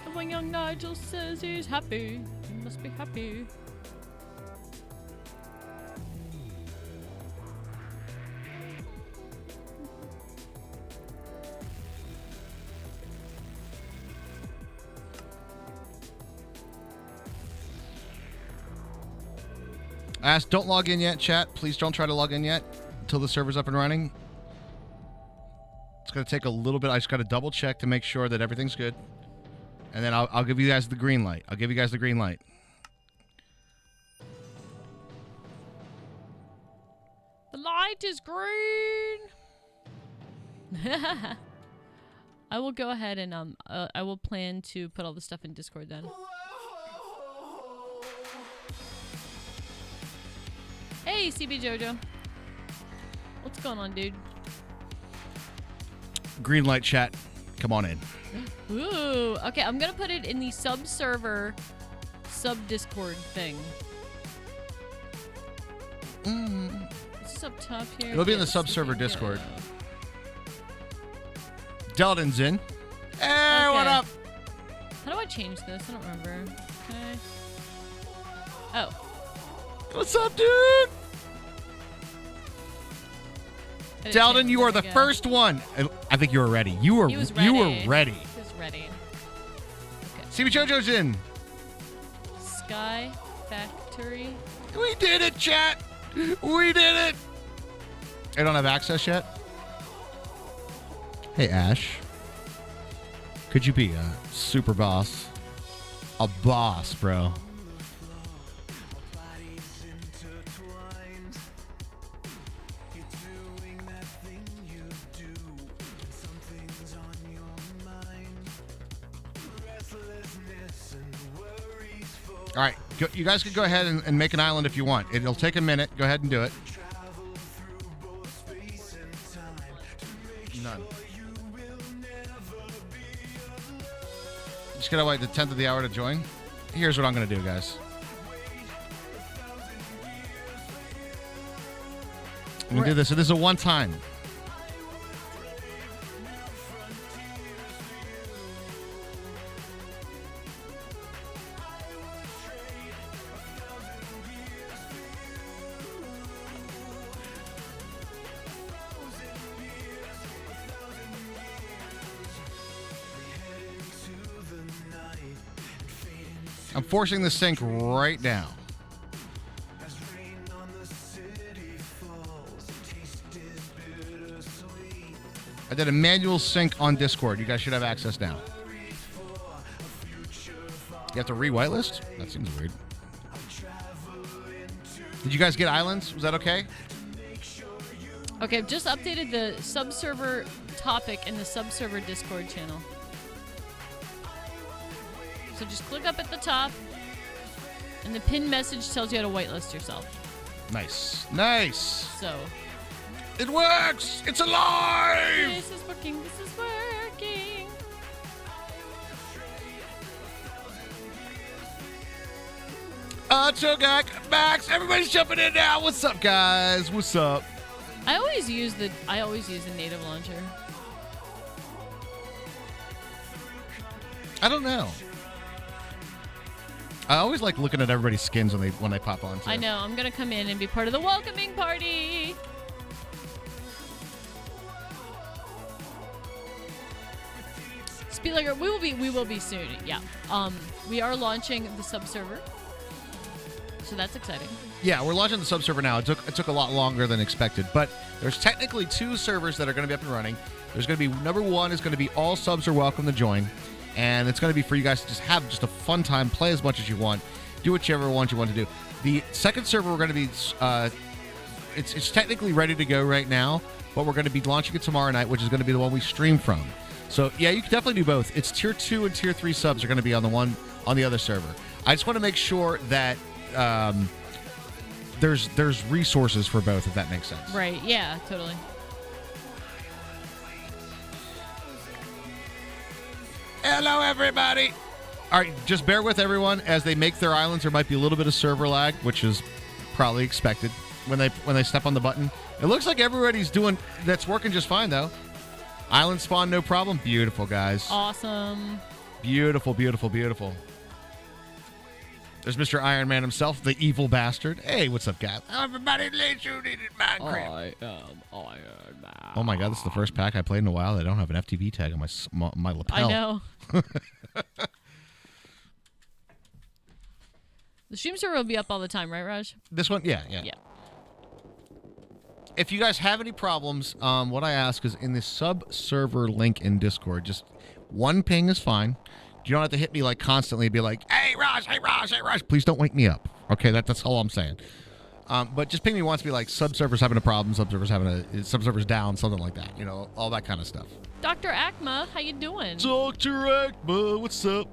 And when young Nigel says he's happy, he must be happy. I asked, don't log in yet, chat. Please don't try to log in yet until the server's up and running. It's going to take a little bit. I just got to double check to make sure that everything's good. And then I'll give you guys the green light. I'll give you guys the green light. The light is green. I will go ahead and I will plan to put all the stuff in Discord then. Hey, CB Jojo. What's going on, dude? Green light, chat. Come on in. Ooh. Okay, I'm gonna put it in the sub-server, sub-Discord thing. Is this up top here? It'll be in the Yes, sub-server we can Discord. go. Delton's in. Hey, what Okay. up? How do I change this? I don't remember. Okay. Oh. What's up, dude? I didn't Delton, change- you there are we the go. first one. I think you were ready. You were He was You were ready. ready. He was ready. CB JoJo's in. SkyFactory. We did it, chat. We did it. I don't have access yet. Hey, Ash. Could you be a super boss? A boss, bro. All right, you guys can go ahead and make an island if you want. It'll take a minute. Go ahead and do it. None. Just gotta wait the 10th of the hour to join. Here's what I'm gonna do, guys. I'm gonna do this. So this is a one-time. I'm forcing the sync right now. I did a manual sync on Discord. You guys should have access now. You have to re-whitelist? That seems weird. Did you guys get islands? Was that okay? Okay, I've just updated the sub-server topic in the sub-server Discord channel. So just click up at the top, and the pinned message tells you how to whitelist yourself. Nice. Nice. So. It works! It's alive! This is working. This is working. Chogak, Max, everybody's jumping in now. What's up, guys? What's up? I always use the native launcher. I don't know. I always like looking at everybody's skins when they pop on. Too. I know. I'm gonna come in and be part of the welcoming party. Speedlugger, we will be soon. Yeah. We are launching the sub server, so that's exciting. Yeah, we're launching the sub server now. It took a lot longer than expected, but there's technically 2 servers that are going to be up and running. There's going to be number 1 is going to be all subs are welcome to join, and it's going to be for you guys to just have just a fun time, play as much as you want, do whichever ones you want to do. The second server we're going to be it's technically ready to go right now, but we're going to be launching it tomorrow night, which is going to be the one we stream from. So yeah, you can definitely do both. It's tier 2 and tier 3 subs are going to be on the other server. I just want to make sure that there's resources for both, if that makes sense. Right. Yeah. Totally. Hello, everybody. All right, just bear with everyone as they make their islands. There might be a little bit of server lag, which is probably expected when they step on the button. It looks like everybody's that's working just fine though. Island spawn, no problem. Beautiful, guys. Awesome. Beautiful, beautiful, beautiful. There's Mr. Iron Man himself, the evil bastard. Hey, what's up, guys? Everybody, let's shoot it in Minecraft. I am Iron Man. Oh my God, this is the first pack I played in a while. I don't have an FTV tag on my lapel. I know. The stream server will be up all the time, right, Raj? This one, yeah. If you guys have any problems, what I ask is in the sub-server link in Discord, just one ping is fine. You don't have to hit me like constantly and be like, hey, Raj, hey, Raj, hey, Raj. Please don't wake me up. Okay, that's all I'm saying. But just ping me once, be like, sub-server's having a problem, sub-server's down, something like that. You know, all that kind of stuff. Dr. Akma, how you doing? Dr. Akma, what's up?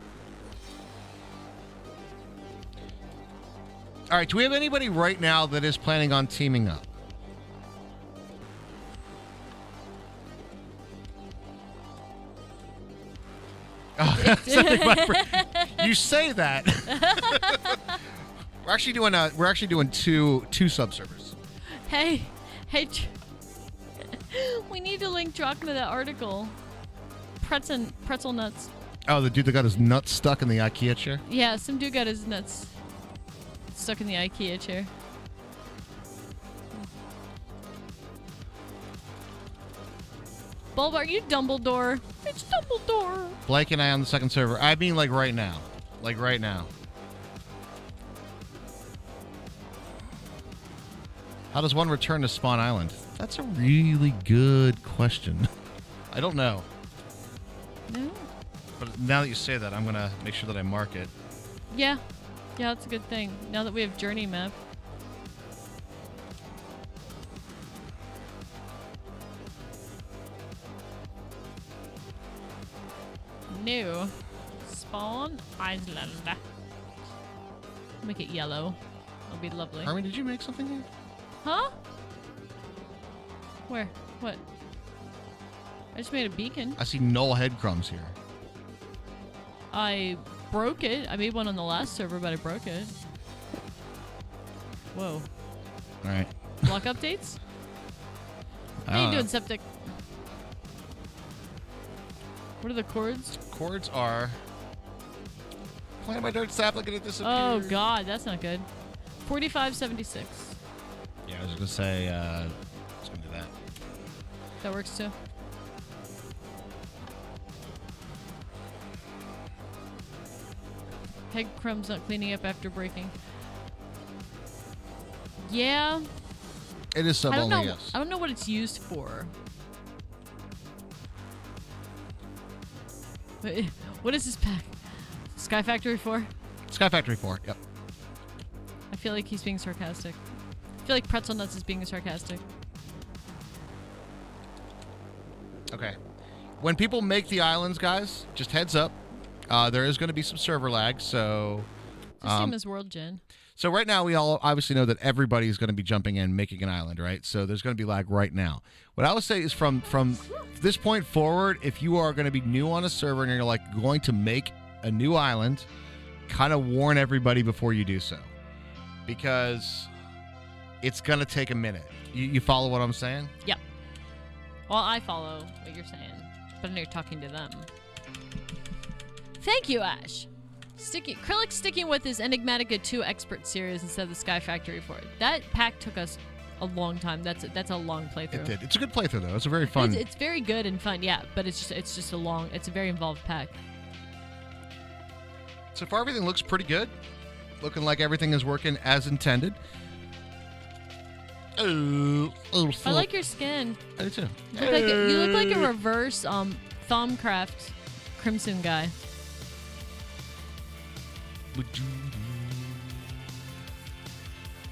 All right, do we have anybody right now that is planning on teaming up? Oh, you say that. We're actually doing two subservers. Hey, we need to link Drachma that article. Pretzel nuts. Oh, the dude that got his nuts stuck in the IKEA chair? Yeah, some dude got his nuts stuck in the IKEA chair. Bulb, are you Dumbledore? It's Dumbledore. Blake and I on the second server. I mean, like right now. Like right now. How does one return to Spawn Island? That's a really good question. I don't know. No. But now that you say that, I'm going to make sure that I mark it. Yeah. Yeah, that's a good thing. Now that we have Journey Map. New Spawn Island. Make it yellow. That'll be lovely. Armin, did you make something here? Huh? Where? What? I just made a beacon. I see null headcrumbs here. I broke it. I made one on the last server, but I broke it. Whoa. All right. Block updates? How you doing, Septic? What are the chords? Chords are... Plant my dirt sap, look at it disappear. Oh, God. That's not good. 4576. Yeah, I was going to say... I was going to do that. That works, too. Head crumbs not cleaning up after breaking. Yeah. It is sub I don't only, know. yes. I don't know what it's used for. Wait, what is this pack? SkyFactory 4? SkyFactory 4, yep. I feel like he's being sarcastic. I feel like Pretzel Nuts is being sarcastic. Okay. When people make the islands, guys, just heads up. There is going to be some server lag, so... This team is World Gen. So right now, we all obviously know that everybody's going to be jumping in, making an island, right? So there's going to be lag right now. What I would say is from this point forward, if you are going to be new on a server and you're like going to make a new island, kind of warn everybody before you do so. Because it's going to take a minute. You follow what I'm saying? Yep. Well, I follow what you're saying, but I'm here talking to them. Thank you, Ash. Krillix sticking with his Enigmatica 2 Expert series instead of the SkyFactory 4. That pack took us a long time. That's a long playthrough. It did. It's a good playthrough, though. It's a very fun... It's very good and fun, yeah, but it's just a long... It's a very involved pack. So far, everything looks pretty good. Looking like everything is working as intended. Oh, I like your skin. I do too. You look like a reverse Thumbcraft Crimson guy.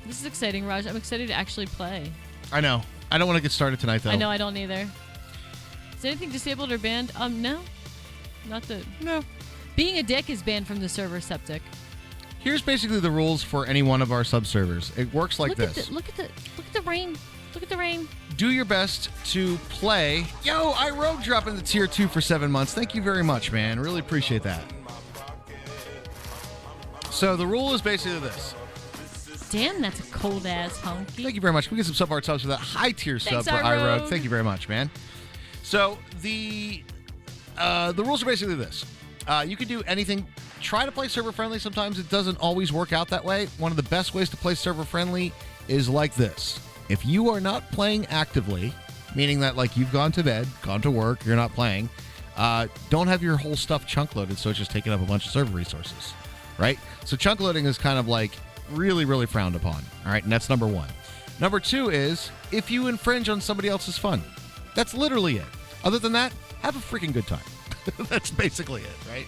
This is exciting, Raj. I'm excited to actually play. I know. I don't want to get started tonight, though. I know. I don't either. Is anything disabled or banned? No. Not the... No. Being a dick is banned from the server, Septic. Here's basically the rules for any one of our subservers. It works like this. Look at the rain. Look at the rain. Do your best to play. Yo, I Rogue dropping the tier 2 for 7 months. Thank you very much, man. Really appreciate that. So the rule is basically this. Damn, that's a cold ass honky. Thank you very much. We get some sub art subs for that high tier sub Thanks, for iRogue. iRogue. Thank you very much, man. So the rules are basically this. You can do anything. Try to play server friendly. Sometimes it doesn't always work out that way. One of the best ways to play server friendly is like this. If you are not playing actively, meaning that like you've gone to bed, gone to work, you're not playing, don't have your whole stuff chunk loaded so it's just taking up a bunch of server resources, right? So chunk loading is kind of like really, really frowned upon, all right? And that's number one. Number two is if you infringe on somebody else's fun. That's literally it. Other than that, have a freaking good time. That's basically it, right?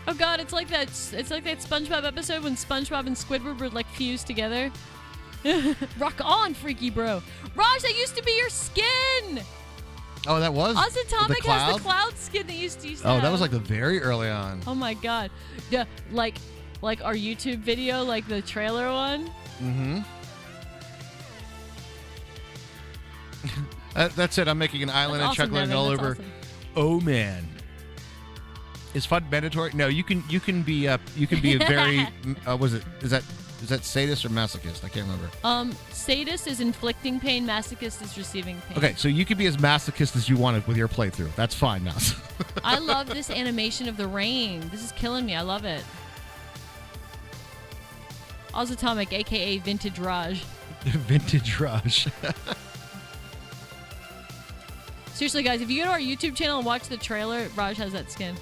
Oh god, it's like that SpongeBob episode when SpongeBob and Squidward were like fused together. Rock on, freaky bro. Raj, that used to be your skin. Oh, that was? Ozatomic has the cloud skin that used to have. That was like the very early on. Oh my god. Yeah, like our YouTube video, like the trailer one. Mm-hmm. That's it. I'm making an island and awesome, chuckling Devin. all That's over. awesome. Oh man. Is fun mandatory? No, you can be a very is that sadist or masochist? I can't remember. Sadist is inflicting pain, masochist is receiving pain. Okay, so you can be as masochist as you wanted with your playthrough. That's fine now. I love this animation of the rain. This is killing me. I love it. Ozatomic, aka Vintage Raj. Vintage Raj. Seriously, guys, if you go to our YouTube channel and watch the trailer, Raj has that skin.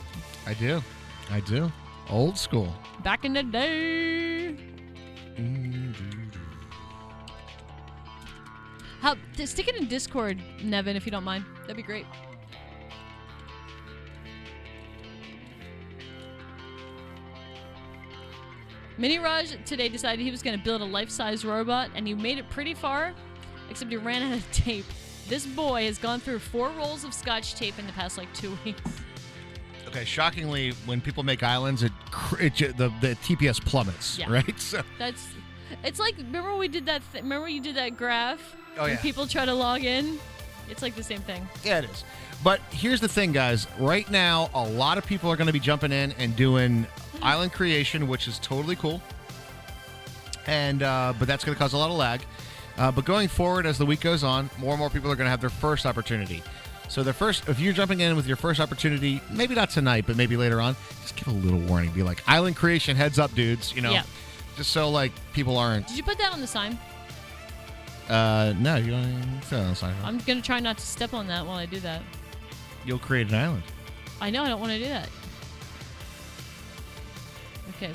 I do. Old school. Back in the day. Stick it in Discord, Nevin, if you don't mind. That'd be great. Mini Raj today decided he was going to build a life-size robot, and he made it pretty far, except he ran out of tape. This boy has gone through 4 rolls of Scotch tape in the past, 2 weeks. Okay, shockingly, when people make islands, the TPS plummets, Yeah. right? So It's like, remember we did that? Remember you did that graph? Oh, when yeah. people try to log in? It's like the same thing. Yeah, it is. But here's the thing, guys. Right now, a lot of people are going to be jumping in and doing island creation, which is totally cool. And but that's going to cause a lot of lag. But going forward, as the week goes on, more and more people are going to have their first opportunity. So if you're jumping in with your first opportunity, maybe not tonight, but maybe later on, just give a little warning. Be like, island creation, heads up, dudes. Yeah. Just so like people aren't. Did you put that on the sign? No, you don't. Sorry. I'm going to try not to step on that while I do that. You'll create an island. I know, I don't want to do that. Okay,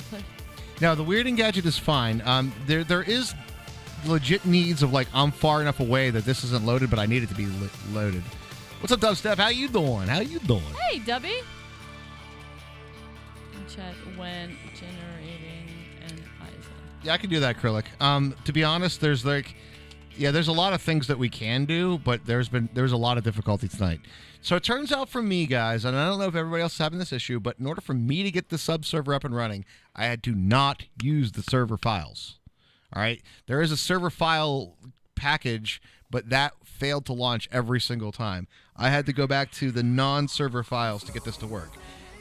Now, the Weird Engadget is fine. There is legit needs of like, I'm far enough away that this isn't loaded, but I need it to be loaded. What's up, Dubstep? How you doing? Hey, Dubby. Chat when generating an island. Yeah, I can do that, Acrylic. To be honest, there's a lot of things that we can do, but there's a lot of difficulty tonight. So it turns out for me, guys, and I don't know if everybody else is having this issue, but in order for me to get the sub server up and running, I had to not use the server files. All right? There is a server file package, but that failed to launch every single time. I had to go back to the non-server files to get this to work.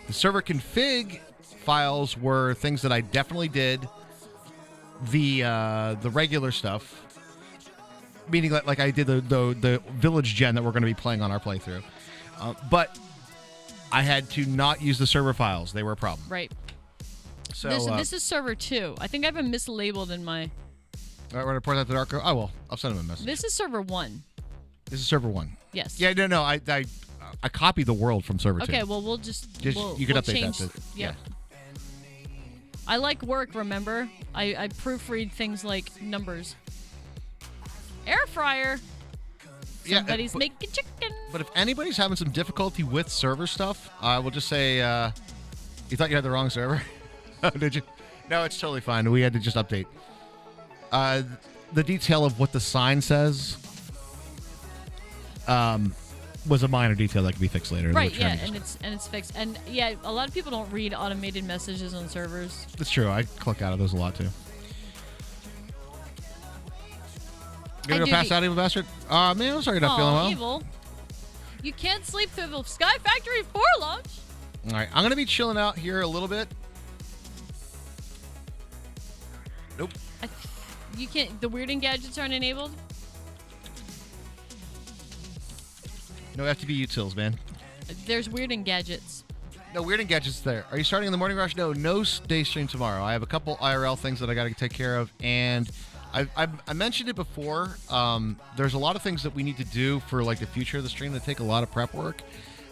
The server config files were things that I definitely did. The regular stuff, meaning like I did the village gen that we're going to be playing on our playthrough, but I had to not use the server files. They were a problem. Right. So this is server 2. I think I have him mislabeled in my... All right, we're going to report that to Darko. I will. I'll send him a message. This is server 1. This is server 1. Yes. Yeah, no. I copied the world from server 2. Okay, well, we'll just you can update change, that. Yeah. I like work, remember? I proofread things like numbers. Air fryer. Somebody's making chicken. But if anybody's having some difficulty with server stuff, I will just say, you thought you had the wrong server? Oh, did you? No, it's totally fine. We had to just update. The detail of what the sign says. was a minor detail that could be fixed later. Right, which yeah, I think and it's fixed. And yeah, a lot of people don't read automated messages on servers. That's true. I click out of those a lot too. Gonna go pass out, evil bastard? Man, I'm sorry you're not feeling well. Evil. You can't sleep through the SkyFactory 4 launch. All right, I'm gonna be chilling out here a little bit. Nope. You can't. The weirding gadgets aren't enabled. No FTB utils, man. There's weirding gadgets. No weirding gadgets there. Are you starting in the morning rush? No day stream tomorrow. I have a couple IRL things that I got to take care of, and I mentioned it before. There's a lot of things that we need to do for like the future of the stream that take a lot of prep work,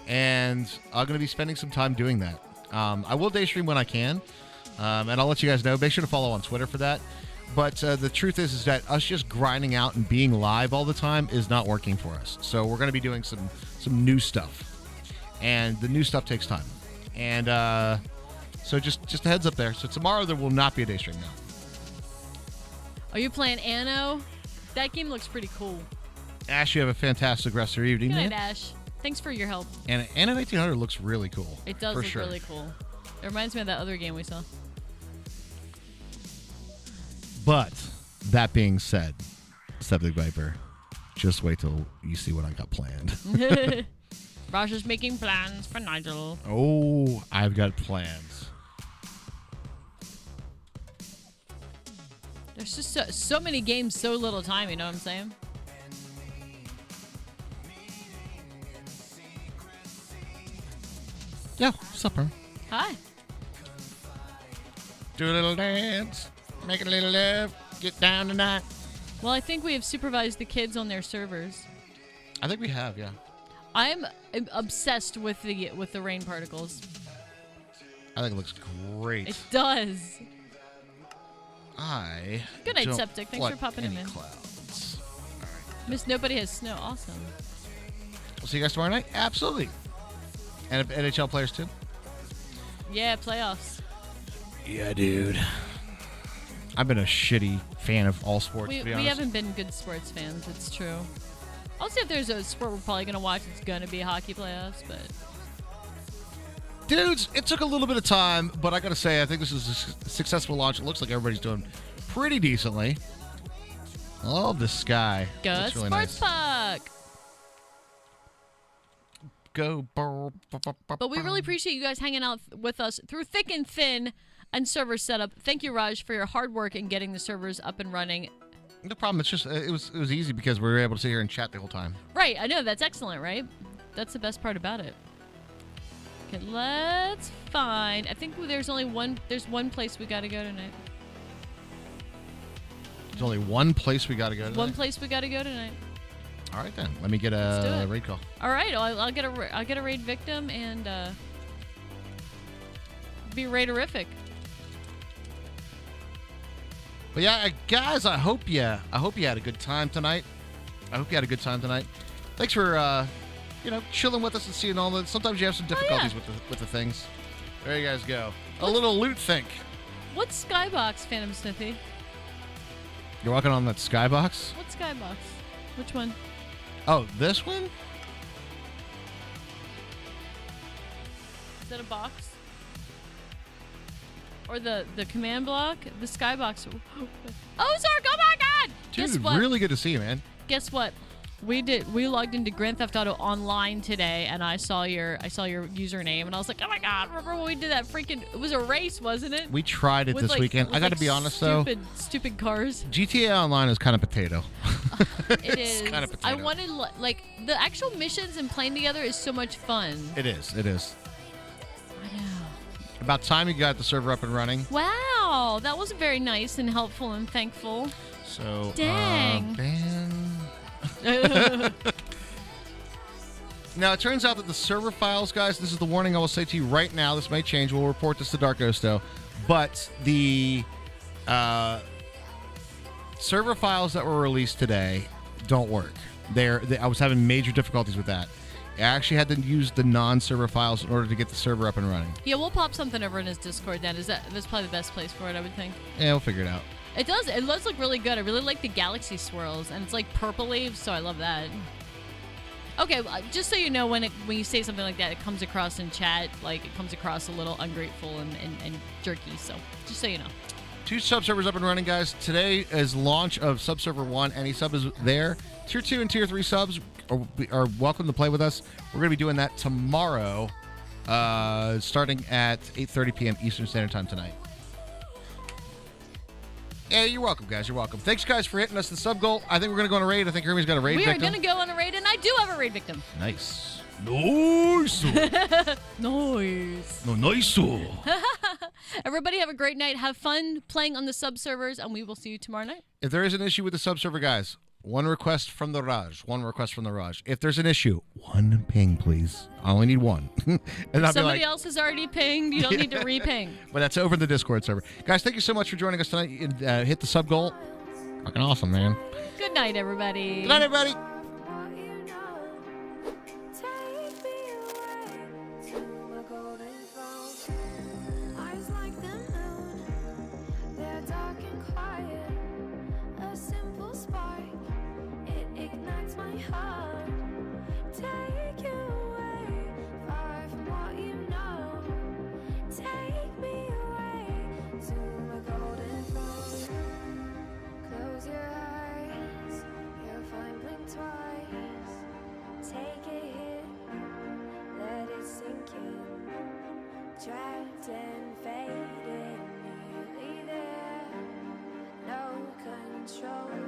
and I'm going to be spending some time doing that. I will day stream when I can, and I'll let you guys know. Make sure to follow on Twitter for that. But the truth is that us just grinding out and being live all the time is not working for us. So we're going to be doing some new stuff, and the new stuff takes time. And so just a heads up there. So tomorrow there will not be a day stream now. Are you playing Anno? That game looks pretty cool. Ash, you have a fantastic rest of your evening. Good night, man. Ash. Thanks for your help. And Anno 1900 looks really cool. It does look really cool. It reminds me of that other game we saw. But that being said, Septic Viper, just wait till you see what I got planned. Raj is making plans for Nigel. Oh, I've got plans. There's just so many games, so little time, you know what I'm saying? Yeah, what's up, bro? Hi. Do a little dance, make a little love, get down tonight. Well, I think we have supervised the kids on their servers. I think we have, yeah. I'm obsessed with the rain particles. I think it looks great. It does. Good night, don't Septic. Thanks for popping in, man. Clouds. All right. Miss Nobody Has Snow. Awesome. We'll see you guys tomorrow night. Absolutely. And NHL players too. Yeah, playoffs. Yeah, dude. I've been a shitty fan of all sports, to be honest. We haven't been good sports fans. It's true. I'll see if there's a sport we're probably going to watch. It's going to be hockey playoffs, but... Dudes, it took a little bit of time, but I got to say, I think this is a successful launch. It looks like everybody's doing pretty decently. I love the sky. Go Looks really Sports nice. Puck! Go. But we really appreciate you guys hanging out with us through thick and thin and server setup. Thank you, Raj, for your hard work in getting the servers up and running. No problem. It's just it was easy because we were able to sit here and chat the whole time. Right. I know. That's excellent, right? That's the best part about it. Okay, let's find... I think there's only one... There's one place we got to go tonight. There's only one place we got to go tonight? One place we got to go tonight. All right, then. Let me get a raid call. All right. I'll get a raid victim and be raiderific. But yeah, guys, I hope you had a good time tonight. Thanks for chilling with us and seeing all that. Sometimes you have some difficulties with the things. There you guys go. A little loot think. What's Skybox, Phantom Smithy? You're walking on that skybox? What's Skybox? Which one? Oh, this one? Is that a box? Or the command block? The Skybox. Oh, Zark! Oh my God! Dude, Guess what? really good to see you, man. Guess what? We logged into Grand Theft Auto Online today, and I saw your username, and I was like, oh my God! Remember when we did that freaking? It was a race, wasn't it? We tried it this weekend. I got to be honest though. Stupid cars. GTA Online is kind of potato. It is. Kind of potato. I wanted the actual missions and playing together is so much fun. It is. It is. I know. About time you got the server up and running. Wow, that was very nice and helpful and thankful. So Dang. Now, it turns out that the server files, guys, this is the warning I will say to you right now. This may change. We'll report this to Dark Osto. But the server files that were released today don't work. I was having major difficulties with that. I actually had to use the non-server files in order to get the server up and running. Yeah, we'll pop something over in his Discord then. That's probably the best place for it, I would think. Yeah, we'll figure it out. It does look really good. I really like the galaxy swirls, and it's like purpley, so I love that. Okay, well, just so you know, when you say something like that, it comes across in chat like it comes across a little ungrateful and jerky. So just so you know. 2 subservers up and running, guys. Today is launch of Subserver 1. Any sub is there. Tier 2 and Tier 3 subs are welcome to play with us. We're going to be doing that tomorrow, starting at 8:30 p.m. Eastern Standard Time tonight. Yeah, you're welcome, guys. You're welcome. Thanks, guys, for hitting us the sub goal. I think we're going to go on a raid. I think Hermie's got a raid We victim. are going to go on a raid, and I do have a raid victim. Nice. Nice. Nice. No, nice. Everybody have a great night. Have fun playing on the sub servers, and we will see you tomorrow night. If there is an issue with the subserver, guys, one request from the Raj. One request from the Raj. If there's an issue, one ping, please. I only need one. And I'll Somebody be like, else has already pinged. You don't need to re-ping. but that's over the Discord server. Guys, thank you so much for joining us tonight. And, hit the sub goal. Fucking awesome, man. Good night, everybody. Good night, everybody. Trapped and faded, nearly there, no control.